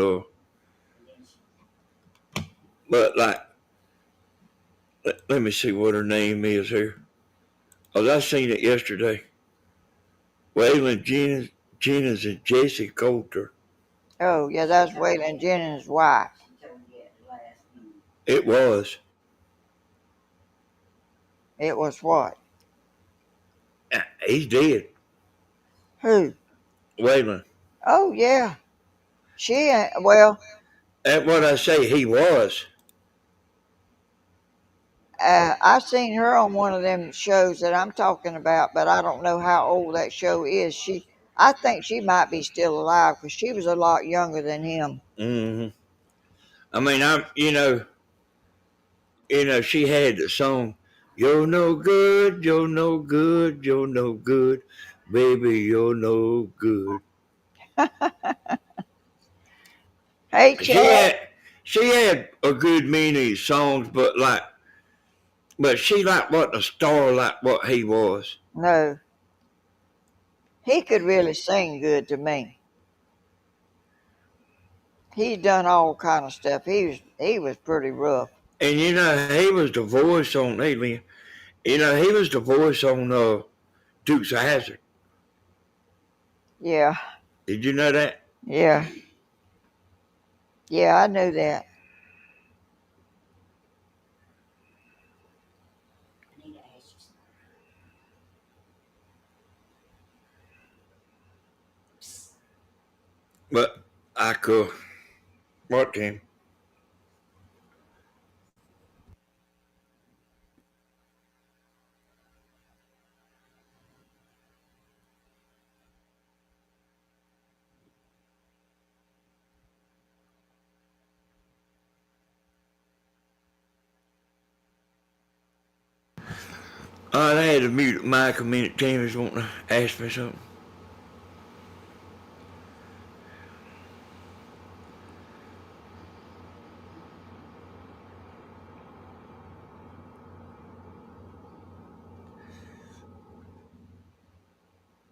like, let me see what her name is here. Oh, I seen it yesterday. Waylon Jennings and Jesse Coulter. Oh, yeah, that's Waylon Jennings' wife. She told you at the last minute. It was. It was what? He's dead. Who? Waylon. Oh, yeah. She, well, That's what I say. He was. I seen her on one of them shows that I'm talking about, but I don't know how old that show is. I think she might be still alive because she was a lot younger than him. Mm-hmm. I mean, she had the song, "You're no good, you're no good, you're no good, baby, you're no good." Hey, She Chad. had she had a good many songs, but she like wasn't a star like what he was. No, he could really sing good to me. He's done all kind of stuff. He was pretty rough. And he was the voice on Alien. He was the voice on Dukes of Hazzard. Yeah, Did you know that? yeah, yeah. I knew that. I need to ask you something. Psst. But I could. What team? I had to mute Mike a minute. Tammy's wanting to ask me something.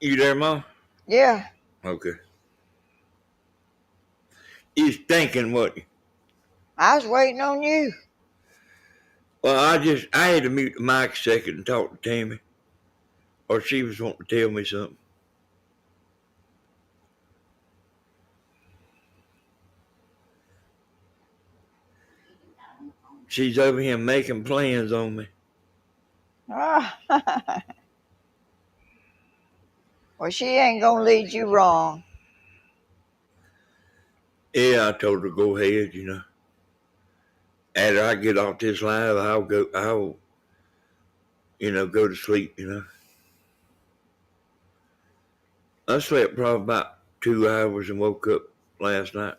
You there, Mom? Yeah, Okay. He's thinking what? I was waiting on you. Well, I had to mute the mic a second and talk to Tammy, or she was wanting to tell me something. She's over here making plans on me. Well, she ain't gonna lead you wrong. Yeah, I told her to go ahead. After I get off this live, I'll go to sleep. I slept probably about 2 hours and woke up last night.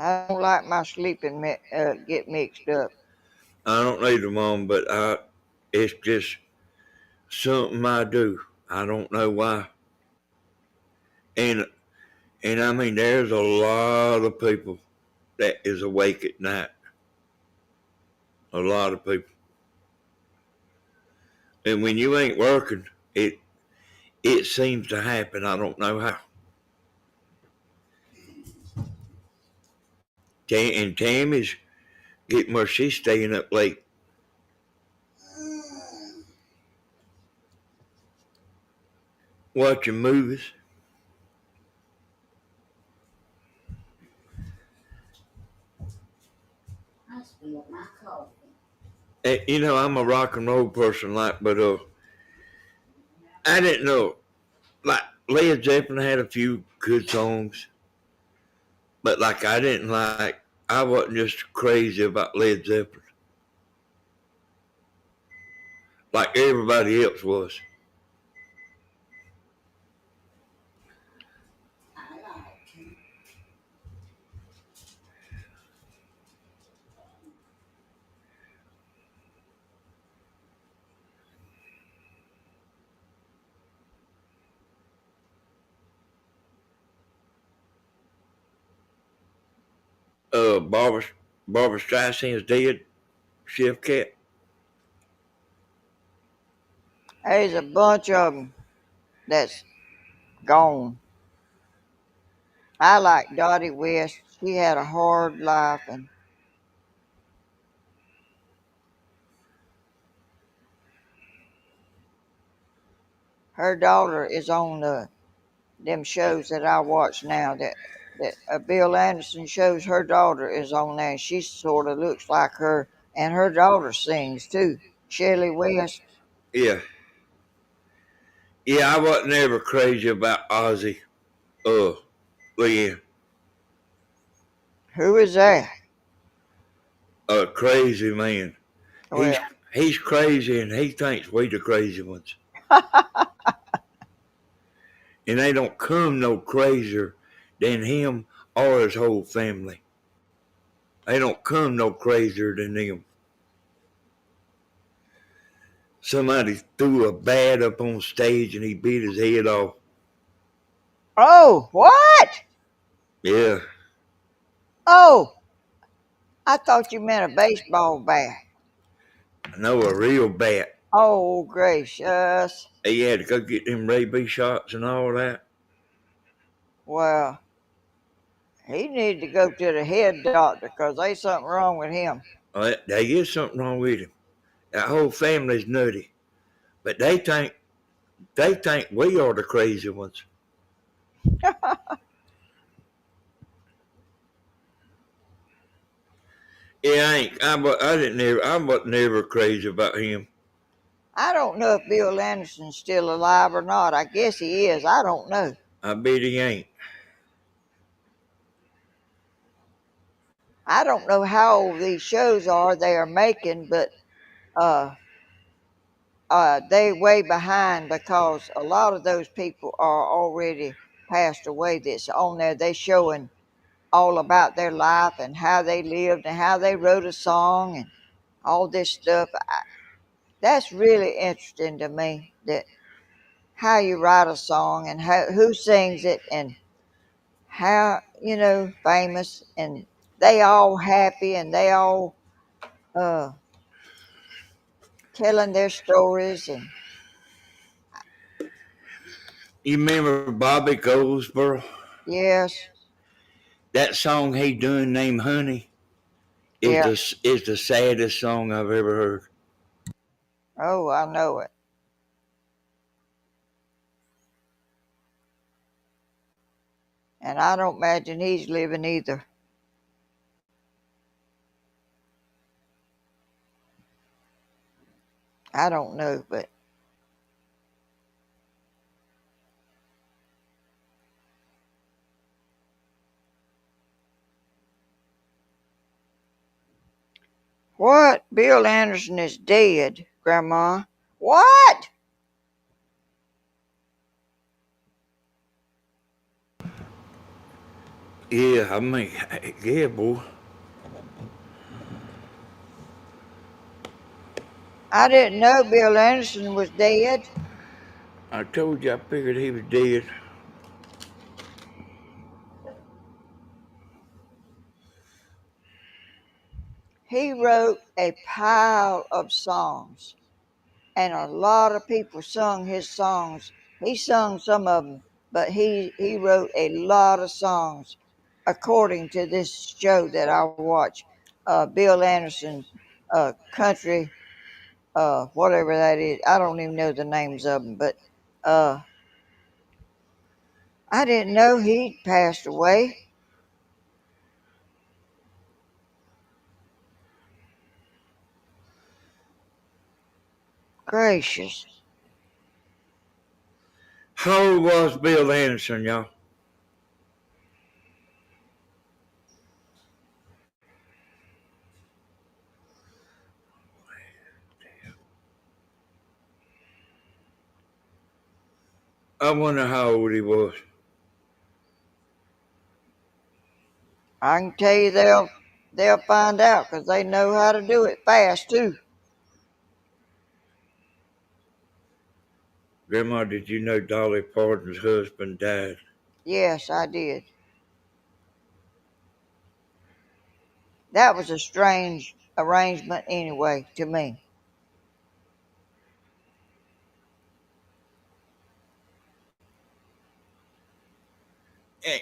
I don't like my sleeping get mixed up. I don't need them on, but it's just something I do. I don't know why. And and I mean, there's a lot of people that is awake at night. A lot of people. And when you ain't working, it seems to happen. I don't know how. And Tammy's getting where she's staying up late. Watching movies. I spilled my coffee. And, I'm a rock and roll person, but I didn't know. Like Led Zeppelin had a few good songs, but like I didn't like. I wasn't just crazy about Led Zeppelin like everybody else was. I like him. Barbara Streisand's dead. Chef Cat. There's a bunch of them that's gone. I like Dottie West. She had a hard life, and her daughter is on them shows that I watch now. That Bill Anderson shows, her daughter is on there. And she sort of looks like her, and her daughter sings too. Shelley West. Yeah, yeah. I wasn't ever crazy about Ozzy. Well, yeah, Who is that? a crazy man. He's Well, he's crazy, and he thinks we the crazy ones. And they don't come no crazier than him or his whole family. They don't come no crazier than them. Somebody threw a bat up on stage and he beat his head off. oh, what? Yeah, Oh, I thought you meant a baseball bat. I know, a real bat. Oh, gracious. He had to go get them rabies shots and all that. Well, he needed to go to the head doctor because there's something wrong with him. Well, there is something wrong with him. That whole family's nutty. But they think we are the crazy ones. Yeah, I wasn't never crazy about him. I don't know if Bill Anderson's still alive or not. I guess he is. I don't know. I bet he ain't. I don't know how old these shows are they are making, but uh, they way behind because a lot of those people are already passed away. That's on there. They showing all about their life and how they lived and how they wrote a song and all this stuff. That's really interesting to me. That how you write a song and who sings it and how famous and they all happy and they all uh, telling their stories and You remember Bobby Goldsboro? yes, That song he done named Honey yeah. is the saddest song I've ever heard. Oh, I know it. And I don't imagine he's living either. I don't know, but what? Bill Anderson is dead, Grandma. What? Yeah, I mean, yeah, boy. I didn't know Bill Anderson was dead. I told you I figured he was dead. He wrote a pile of songs, and a lot of people sung his songs. He sung some of them, but he wrote a lot of songs, according to this show that I watch, Bill Anderson's country, whatever that is. I don't even know the names of them, but uh, I didn't know he'd passed away. Gracious. How old was Bill Anderson, y'all? I wonder how old he was. I can tell you they'll find out because they know how to do it fast too. Grandma, did you know Dolly Parton's husband died? Yes, I did. That was a strange arrangement anyway to me.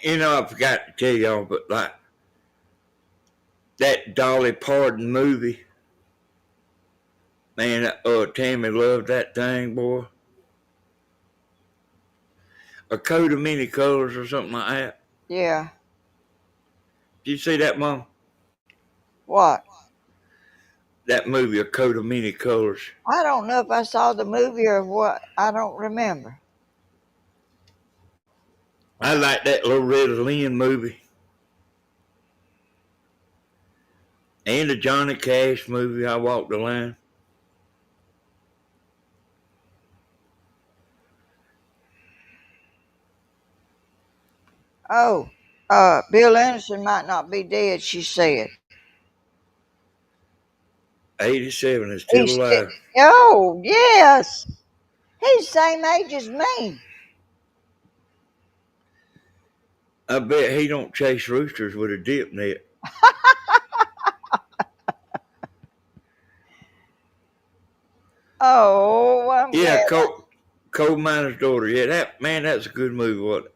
You know, I forgot to tell y'all, but like that Dolly Parton movie, man, Tammy loved that thing, boy. A Coat of Many Colors or something like that. Yeah. Did you see that, Mom? What? That movie, A Coat of Many Colors. I don't know if I saw the movie or what. I don't remember. I like that Loretta Lynn movie. And the Johnny Cash movie, I Walked the Line. Oh, Bill Anderson might not be dead, she said. 87 is still He's still, alive. oh, yes. He's the same age as me. I bet he don't chase roosters with a dip net. Oh, I'm Yeah, glad. Coal Miner's Daughter. Yeah, that's a good movie, wasn't it?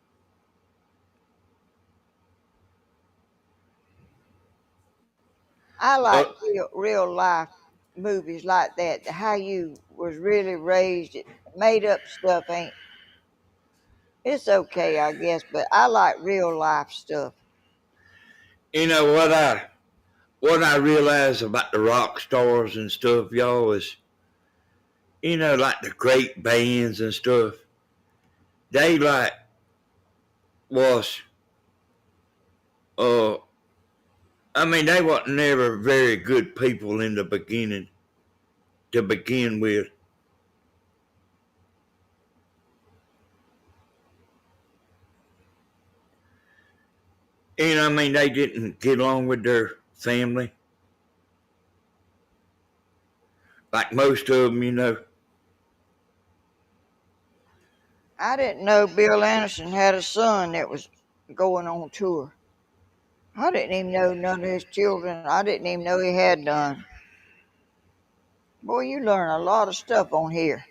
I Uh, like real life movies like that. How you was really raised. Made up stuff ain't. It's okay, I guess, but I like real life stuff. you know what I realize about the rock stars and stuff, y'all, is like the great bands and stuff. They like was uh I mean they wasn't never very good people in the beginning to begin with. I mean they didn't get along with their family. Like most of them. I didn't know Bill Anderson had a son that was going on tour. I didn't even know none of his children. I didn't even know he had none. Boy, you learn a lot of stuff on here.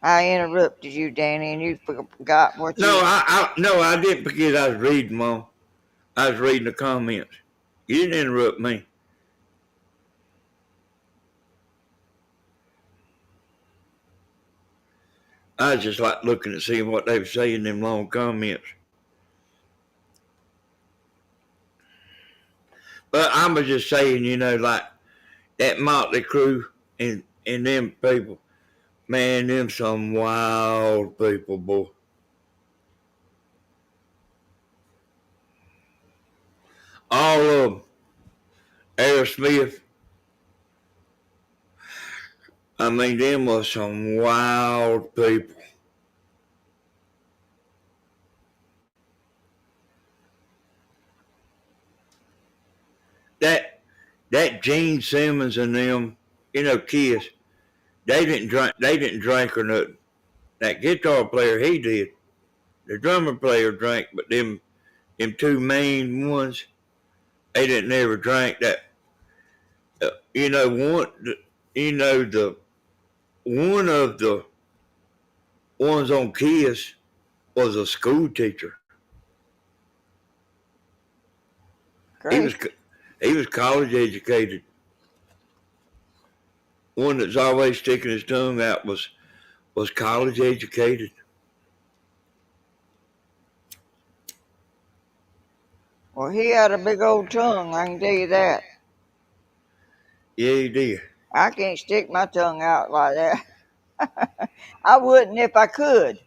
I interrupted you, Danny, and you forgot what No, you. I didn't forget I was reading, Mom. I was reading the comments. You didn't interrupt me. I was just like looking and seeing what they were saying in them long comments. But I was just saying, like that Motley Crue and them people, man, them some wild people, boy. All of them. Aerosmith. I mean, them was some wild people. that that Gene Simmons and them, Kiss, they didn't drink. They didn't drink or nothing. That guitar player, he did. The drummer player drank, but them two main ones, they didn't ever drink. That one, the one of the ones on Kiss was a school teacher. He Great. was he was college educated. One that's always sticking his tongue out was college educated. Well, he had a big old tongue, I can tell you that. Yeah, he did. I can't stick my tongue out like that. I wouldn't if I could.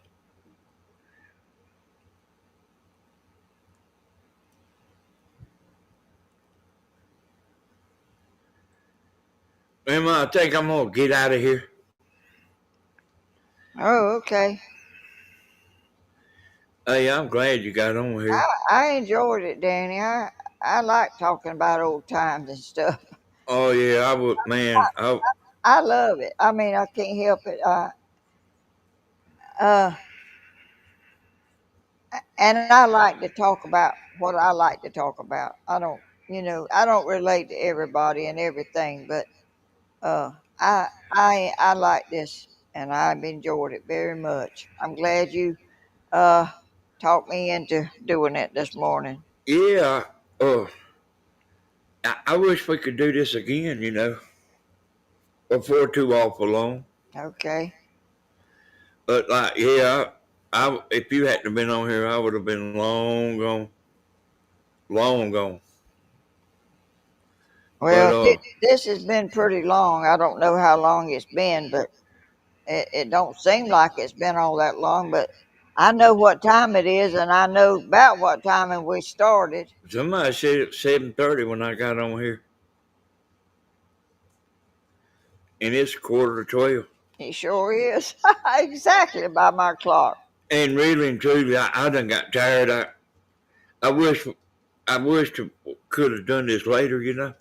Emma, I think I'm gonna get out of here. Oh, okay. Hey, I'm glad you got on here. I enjoyed it, Danny. I like talking about old times and stuff. Oh yeah, I would, man. I love it. I mean, I can't help it. Uh, and I like to talk about what I like to talk about. I don't relate to everybody and everything, but uh, I like this, and I've enjoyed it very much. I'm glad you uh talked me into doing it this morning. Yeah. Uh, I wish we could do this again. Before too awful long. Okay. But like, yeah, I if you hadn't been on here, I would have been long gone, long gone. But Well, this has been pretty long. I don't know how long it's been, but it don't seem like it's been all that long. But I know what time it is, and I know about what time and we started. somebody said it was 7:30 when I got on here, and it's 11:45. It sure is. Exactly by my clock. And really and truly, I done got tired. I wish I wished could have done this later.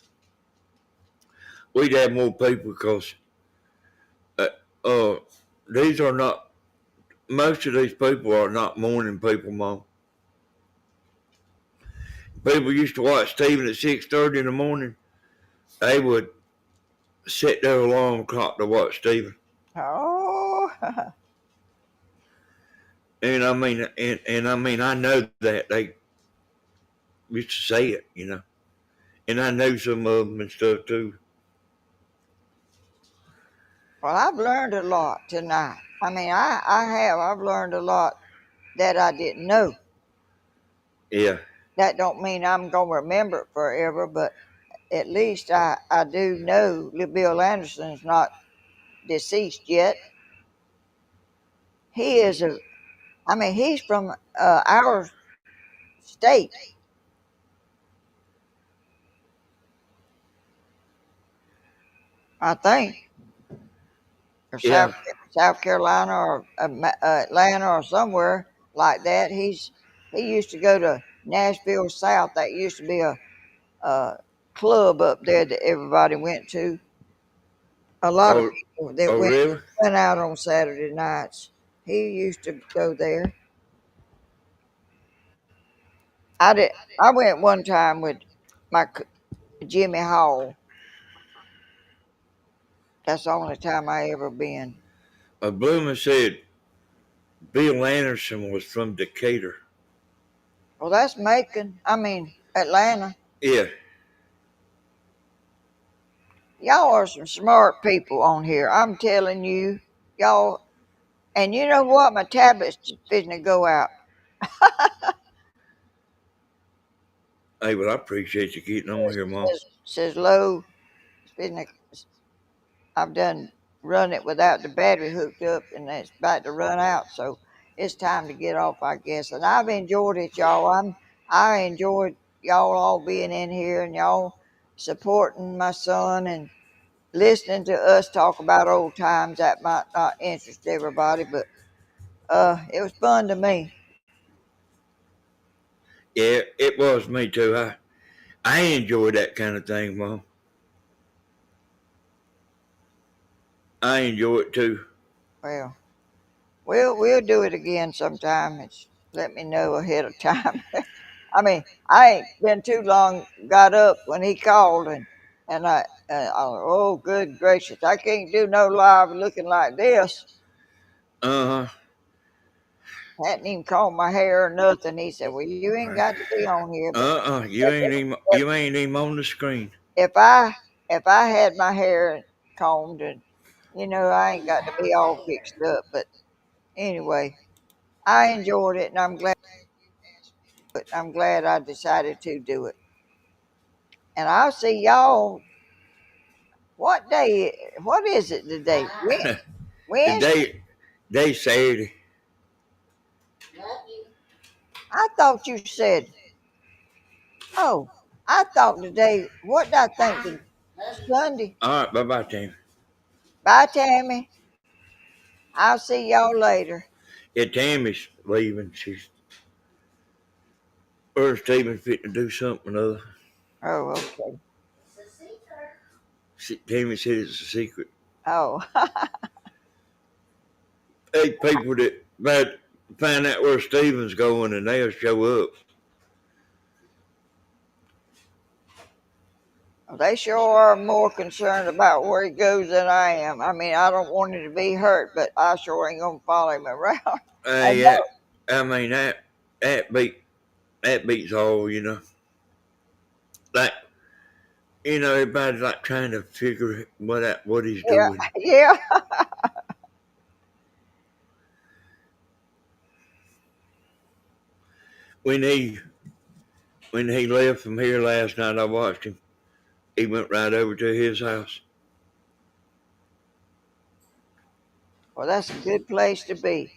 We'd have more people because uh, uh, these are not most of these people are not morning people, Mom. People used to watch Stephen at 6:30 in the morning. They would set their alarm clock to watch Stephen. Oh, And I mean, I know that they used to say it. And I know some of them and stuff too. well, I've learned a lot tonight. I mean, I have. I've learned a lot that I didn't know. Yeah, That don't mean I'm gonna remember it forever, but at least I do know Bill Anderson's not deceased yet. He is he's from our state. I think, or yeah. South Carolina or Atlanta or somewhere like that. He used to go to Nashville South. That used to be a club up there that everybody went to. A lot of Oh, people that oh, really? went out on Saturday nights. He used to go there. I did. I went one time with my Jimmy Hall. That's the only time I ever been. Bloomer said Bill Anderson was from Decatur. Well, that's Macon. I mean Atlanta. Yeah, Y'all are some smart people on here. I'm telling you, y'all. And you know what? My tablet's fitting to go out. hey, but I appreciate you getting on here, Mom. Says low. It's fitting to, I've done run it without the battery hooked up, and it's about to run out. So it's time to get off, I guess. And I've enjoyed it, y'all. I enjoyed y'all all being in here and y'all supporting my son and listening to us talk about old times. That might not interest everybody, but it was fun to me. Yeah, it was me too. I enjoy that kind of thing, Mom. I enjoy it too. Well, we'll do it again sometime. It's let me know ahead of time. I mean, I ain't been too long. Got up when he called, and oh good gracious, I can't do no live looking like this. Uh Hadn't even combed my hair or nothing. He said, "Well, you ain't got to be on here." But You ain't even on the screen. if I if I had my hair combed, and I ain't got to be all fixed up. But anyway, I enjoyed it, and I'm glad I decided to do it. And I'll see y'all. What day? What is it today? Bye. Wednesday? They Saturday. Love you. I thought you said. Oh, I thought today. What did I think? Bye. Love you. Sunday. All right, bye, Tammy. Bye, Tammy. I'll see y'all later. Yeah, Tammy's leaving. She's or Stephen's fit to do something or other. Oh, okay. It's a secret. Tammy said it's a secret. Oh, Hey, people that might find out where Stephen's going and they'll show up. they sure are more concerned about where he goes than I am. I mean, I don't want him to be hurt, but I sure ain't gonna follow him around. I Yeah, know. I mean that beats all, Like everybody's like trying to figure what he's Yeah, doing. yeah. When he left from here last night, I watched him. He went right over to his house. Well, that's a good place to be.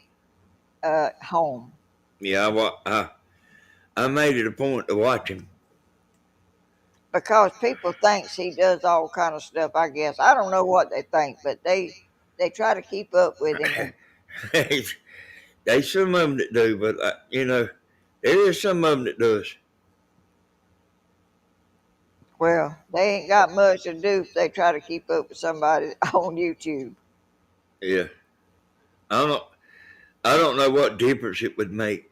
Home. Yeah, I made it a point to watch him. Because people thinks he does all kind of stuff. I guess I don't know what they think, but they try to keep up with him. And, There's some of them that do, but there is some of them that does. well, they ain't got much to do if they try to keep up with somebody on YouTube. Yeah, I don't. I don't know what difference it would make.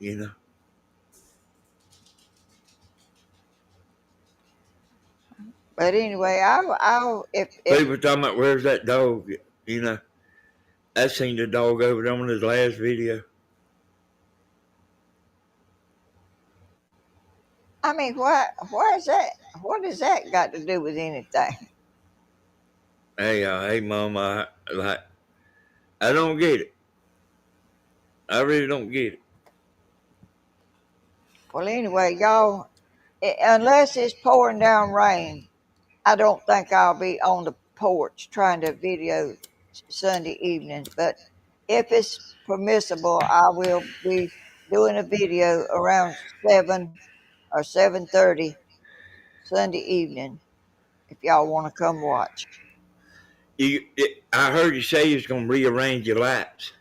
But anyway, I'll if People talking about where's that dog? You know, I seen the dog over there on his last video. I mean, what is that? What has that got to do with anything? Hey, Mom, I don't get it. I really don't get it. Well, anyway, y'all, unless it's pouring down rain, I don't think I'll be on the porch trying to video Sunday evening. But if it's permissible, I will be doing a video around 7 or 7:30 Sunday evening. If y'all want to come watch, I heard you say you was gonna rearrange your lights.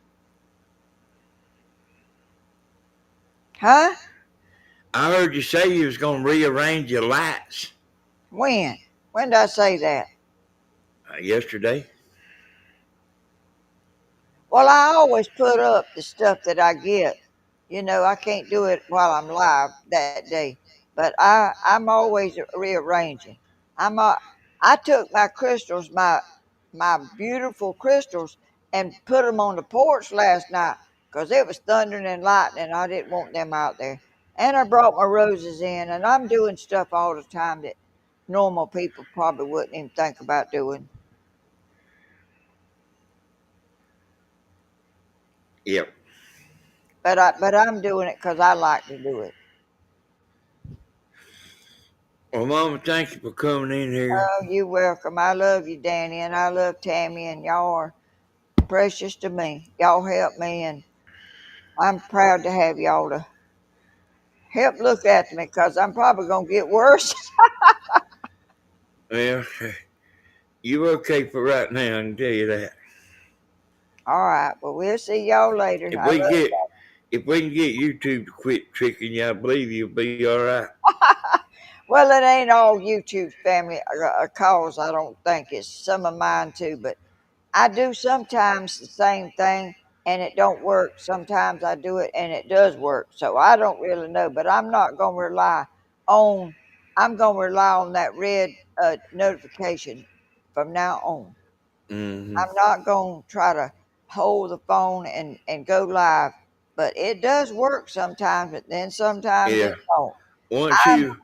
huh? I heard you say you was gonna rearrange your lights When? When did I say that? yesterday. Well, I always put up the stuff that I get. I can't do it while I'm live that day, but I'm always rearranging. I'm I took my crystals, my beautiful crystals, and put them on the porch last night because it was thundering and lightning. I didn't want them out there, and I brought my roses in, and I'm doing stuff all the time that normal people probably wouldn't even think about doing. Yep. But I'm doing it because I like to do it. Well, Mama, thank you for coming in here. Oh, you're welcome. I love you, Danny, and I love Tammy, and y'all are precious to me. Y'all help me, and I'm proud to have y'all to help look after me because I'm probably going to get worse. Well, you okay for right now? I can tell you that. All right. Well, we'll see y'all later. If I we can love get if we can get YouTube to quit tricking you, I believe you'll be all right. Well, it ain't all YouTube's family calls. I don't think it's some of mine too, but I do sometimes the same thing and it don't work. Sometimes I do it and it does work. So I don't really know, but I'm not going to rely on. I'm going to rely on that red notification from now on. Mm-hmm. I'm not going to try to hold the phone and go live, but it does work sometimes, but then sometimes Yeah. it don't. Once I'm you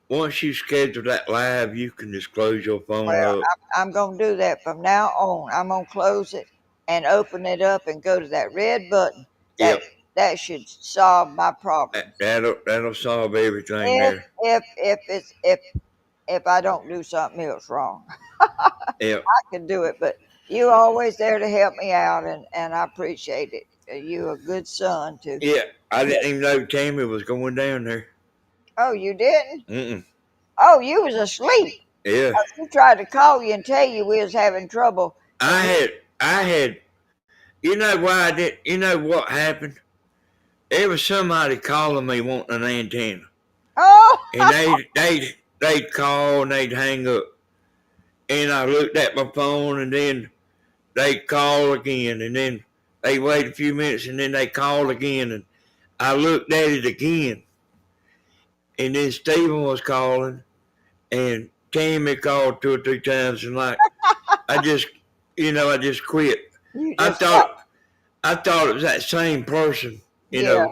once you schedule that live, you can just close your phone well. up. I'm going to do that from now on. I'm going to close it and open it up and go to that red button. That Yep. that should solve my problems. That'll solve everything If there. if if it's if I don't do something else wrong, Yep. I can do it. But you always there to help me out, and I appreciate it. You a good son too. Yeah. I didn't even know Tammy was going down there. Oh, you didn't? Mm-mm. Oh, you was asleep. Yeah. We tried to call you and tell you we was having trouble, and I you. had I had you know why I did you know what happened? There was somebody calling me wanting an antenna. Oh, And they'd call and they'd hang up. And I looked at my phone and then they'd call again and then they wait a few minutes and then they call again and I looked at it again and then Stephen was calling and Tammy called 2 or 3 times and like I just I just quit. you I just got. thought I thought it was that same person, Yeah.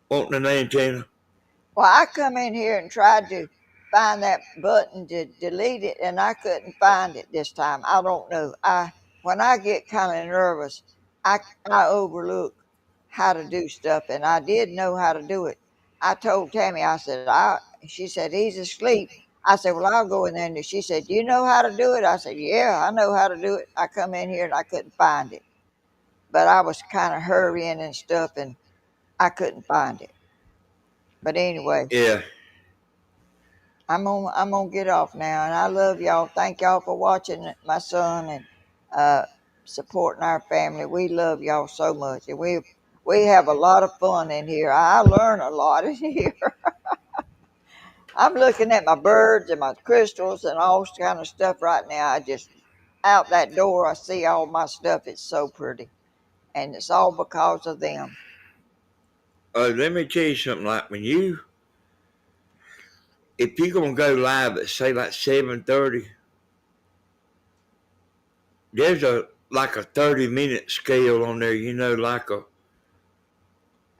wanting an antenna. Well, I come in here and tried to find that button to delete it, and I couldn't find it this time. I don't know. I when I get kind of nervous, I overlook how to do stuff, and I did know how to do it. I told Tammy, I said, she said he's asleep. I said, well, I'll go in there, and she said, you know how to do it? I said, yeah, I know how to do it. I come in here and I couldn't find it, but I was kind of hurrying and stuff, and I couldn't find it. But anyway. Yeah, I'm gonna get off now, and I love y'all. Thank y'all for watching my son and uh, supporting our family. We love y'all so much, and we have a lot of fun in here. I learn a lot in here. I'm looking at my birds and my crystals and all kind of stuff right now. I just out that door, I see all my stuff. It's so pretty, and it's all because of them. let me tell you something. Like if you're gonna go live at say like 7:30, there's a like a 30-minute scale on there. Like a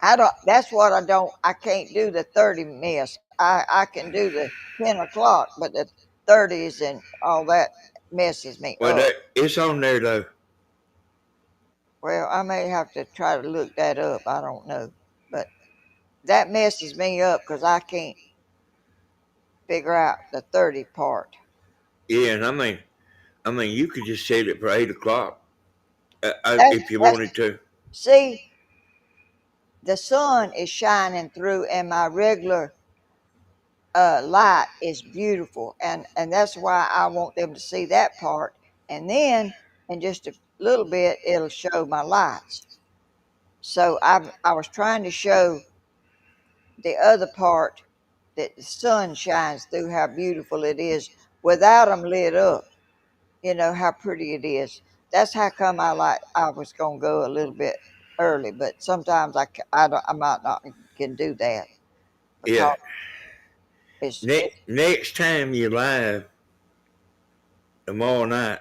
I don't. That's what I don't. I can't do the 30 miss. I can do the 10 o'clock, but the 30s and all that messes me well, up. it's on there though. Well, I may have to try to look that up. I don't know, but that messes me up because I can't figure out the 30 part. Yeah, and I mean, you could just set it for 8 o'clock if you That's wanted to. see, the sun is shining through, and my regular light is beautiful, and that's why I want them to see that part, and then in just a little bit it'll show my lights. So I was trying to show the other part that the sun shines through, how beautiful it is without them lit up. You know how pretty it is. That's how come I was gonna go a little bit early, but sometimes I might not can do that Yeah. because it's Next time you live tomorrow night,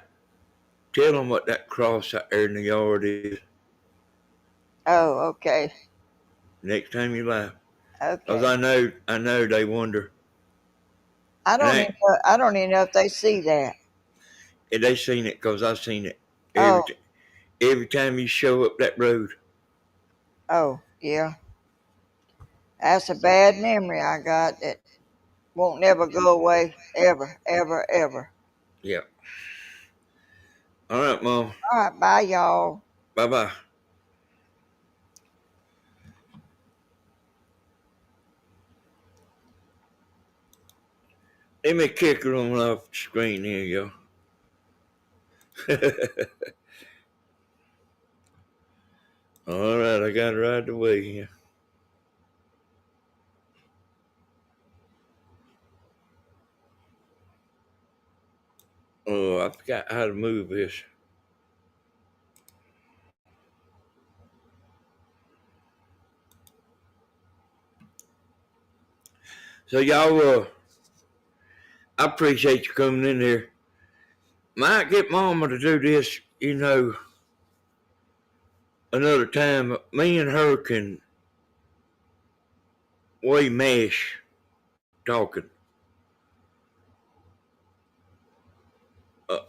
tell them what that cross out there in the yard is. oh, okay. Next time you live, cause Okay. I know they wonder. And I don't even know if they see that. they seen it cause I seen it Oh, every time you show up that road. oh, yeah. That's a bad memory I got that won't never go away ever, ever, ever. Yeah. All right, Mom. All right, bye y'all. Bye bye. Let me kick her on off the screen here, y'all. All right, I got her out of the way here. Oh, I forgot how to move this. So y'all, I appreciate you coming in here. Might get Mama to do this, another time. Me and her can mash talking.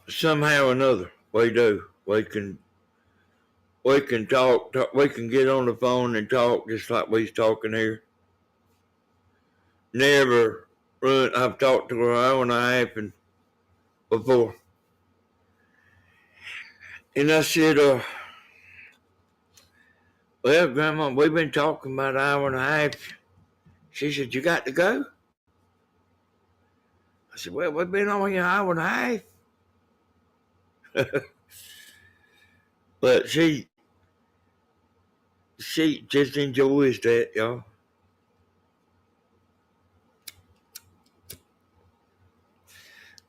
Somehow or another, we do. We can talk. We can get on the phone and talk just like we's talking here. Never run. I've talked to her an hour and a half before, and I said, "Well, Grandma, we've been talking about an hour and a half." She said, "You got to go?" I said, "Well, we've been on here an hour and a half." But she just enjoys that, y'all.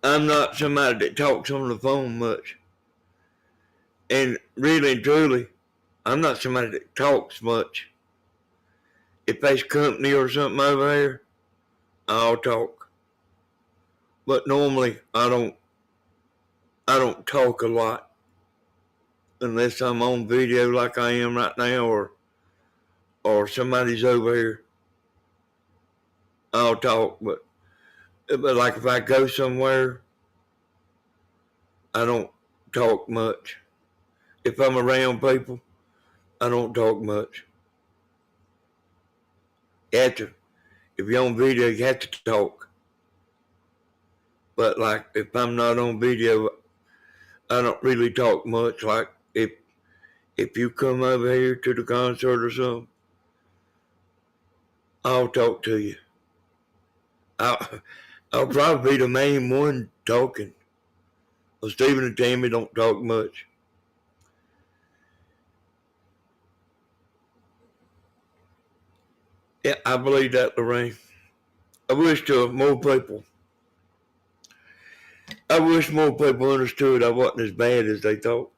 I'm not somebody that talks on the phone much. And really and truly, I'm not somebody that talks much. If there's company or something over here, I'll talk. But normally I don't talk a lot unless I'm on video like I am right now or somebody's over here. I'll talk, but like if I go somewhere, I don't talk much. If I'm around people, I don't talk much. You have to, if you're on video, you have to talk. But like if I'm not on video, I don't really talk much. Like if you come over here to the concert or something, I'll talk to you. I'll probably be the main one talking. Well, Stephen and Tammy don't talk much. Yeah, I believe that, Lorraine. I wish more people understood I wasn't as bad as they thought.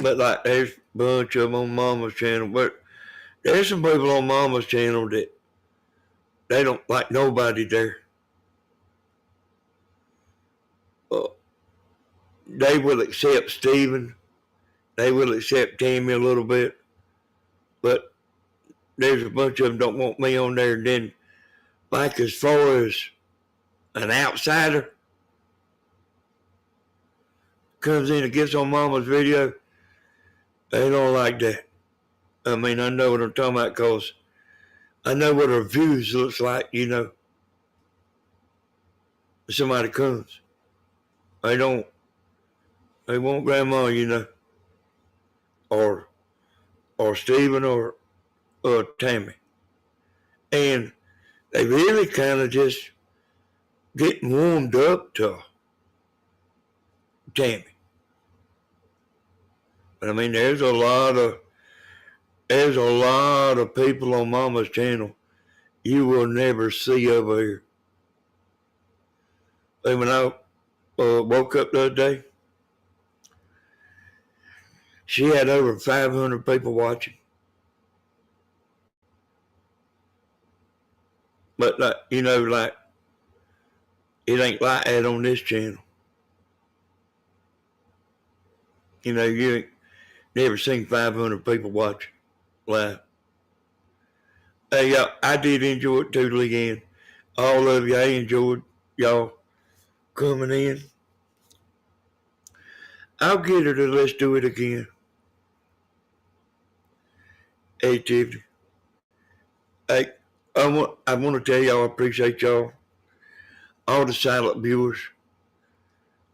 But like, there's a bunch of them on Mama's channel. But there's some people on Mama's channel that they don't like nobody there. They will accept Stephen. They will accept Tammy a little bit. But there's a bunch of them don't want me on there. And then, like as far as an outsider comes in and gets on Mama's video, they don't like that. I mean, I know what I'm talking about because I know what her views looks like, somebody comes. They want Grandma, or Stephen or Tammy. And they really kind of just getting warmed up to Tammy. But I mean, there's a lot of people on Mama's channel you will never see over here. Like when I woke up the other day, she had over 500 people watching. But like, it ain't like that on this channel. You ain't never seen 500 people watching live. Hey, I did enjoy it too, again. All of you, I enjoyed y'all coming in. I'll get her to let's do it again. Hey, Tiffany. Hey, I want to tell y'all I appreciate y'all. All the silent viewers.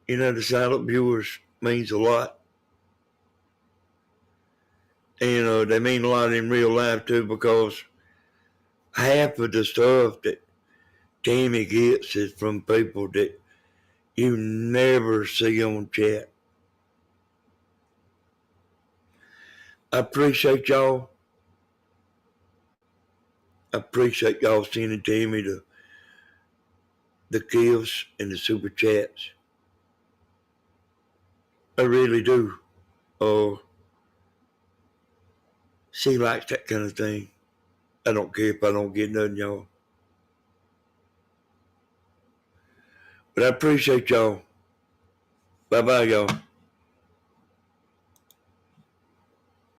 The silent viewers means a lot. And they mean a lot in real life too, because half of the stuff that Tammy gets is from people that you never see on chat. I appreciate y'all. I appreciate y'all sending Tammy the gifts and the super chats. I really do. She likes that kind of thing. I don't care if I don't get nothing, y'all. But I appreciate y'all. Bye-bye, y'all.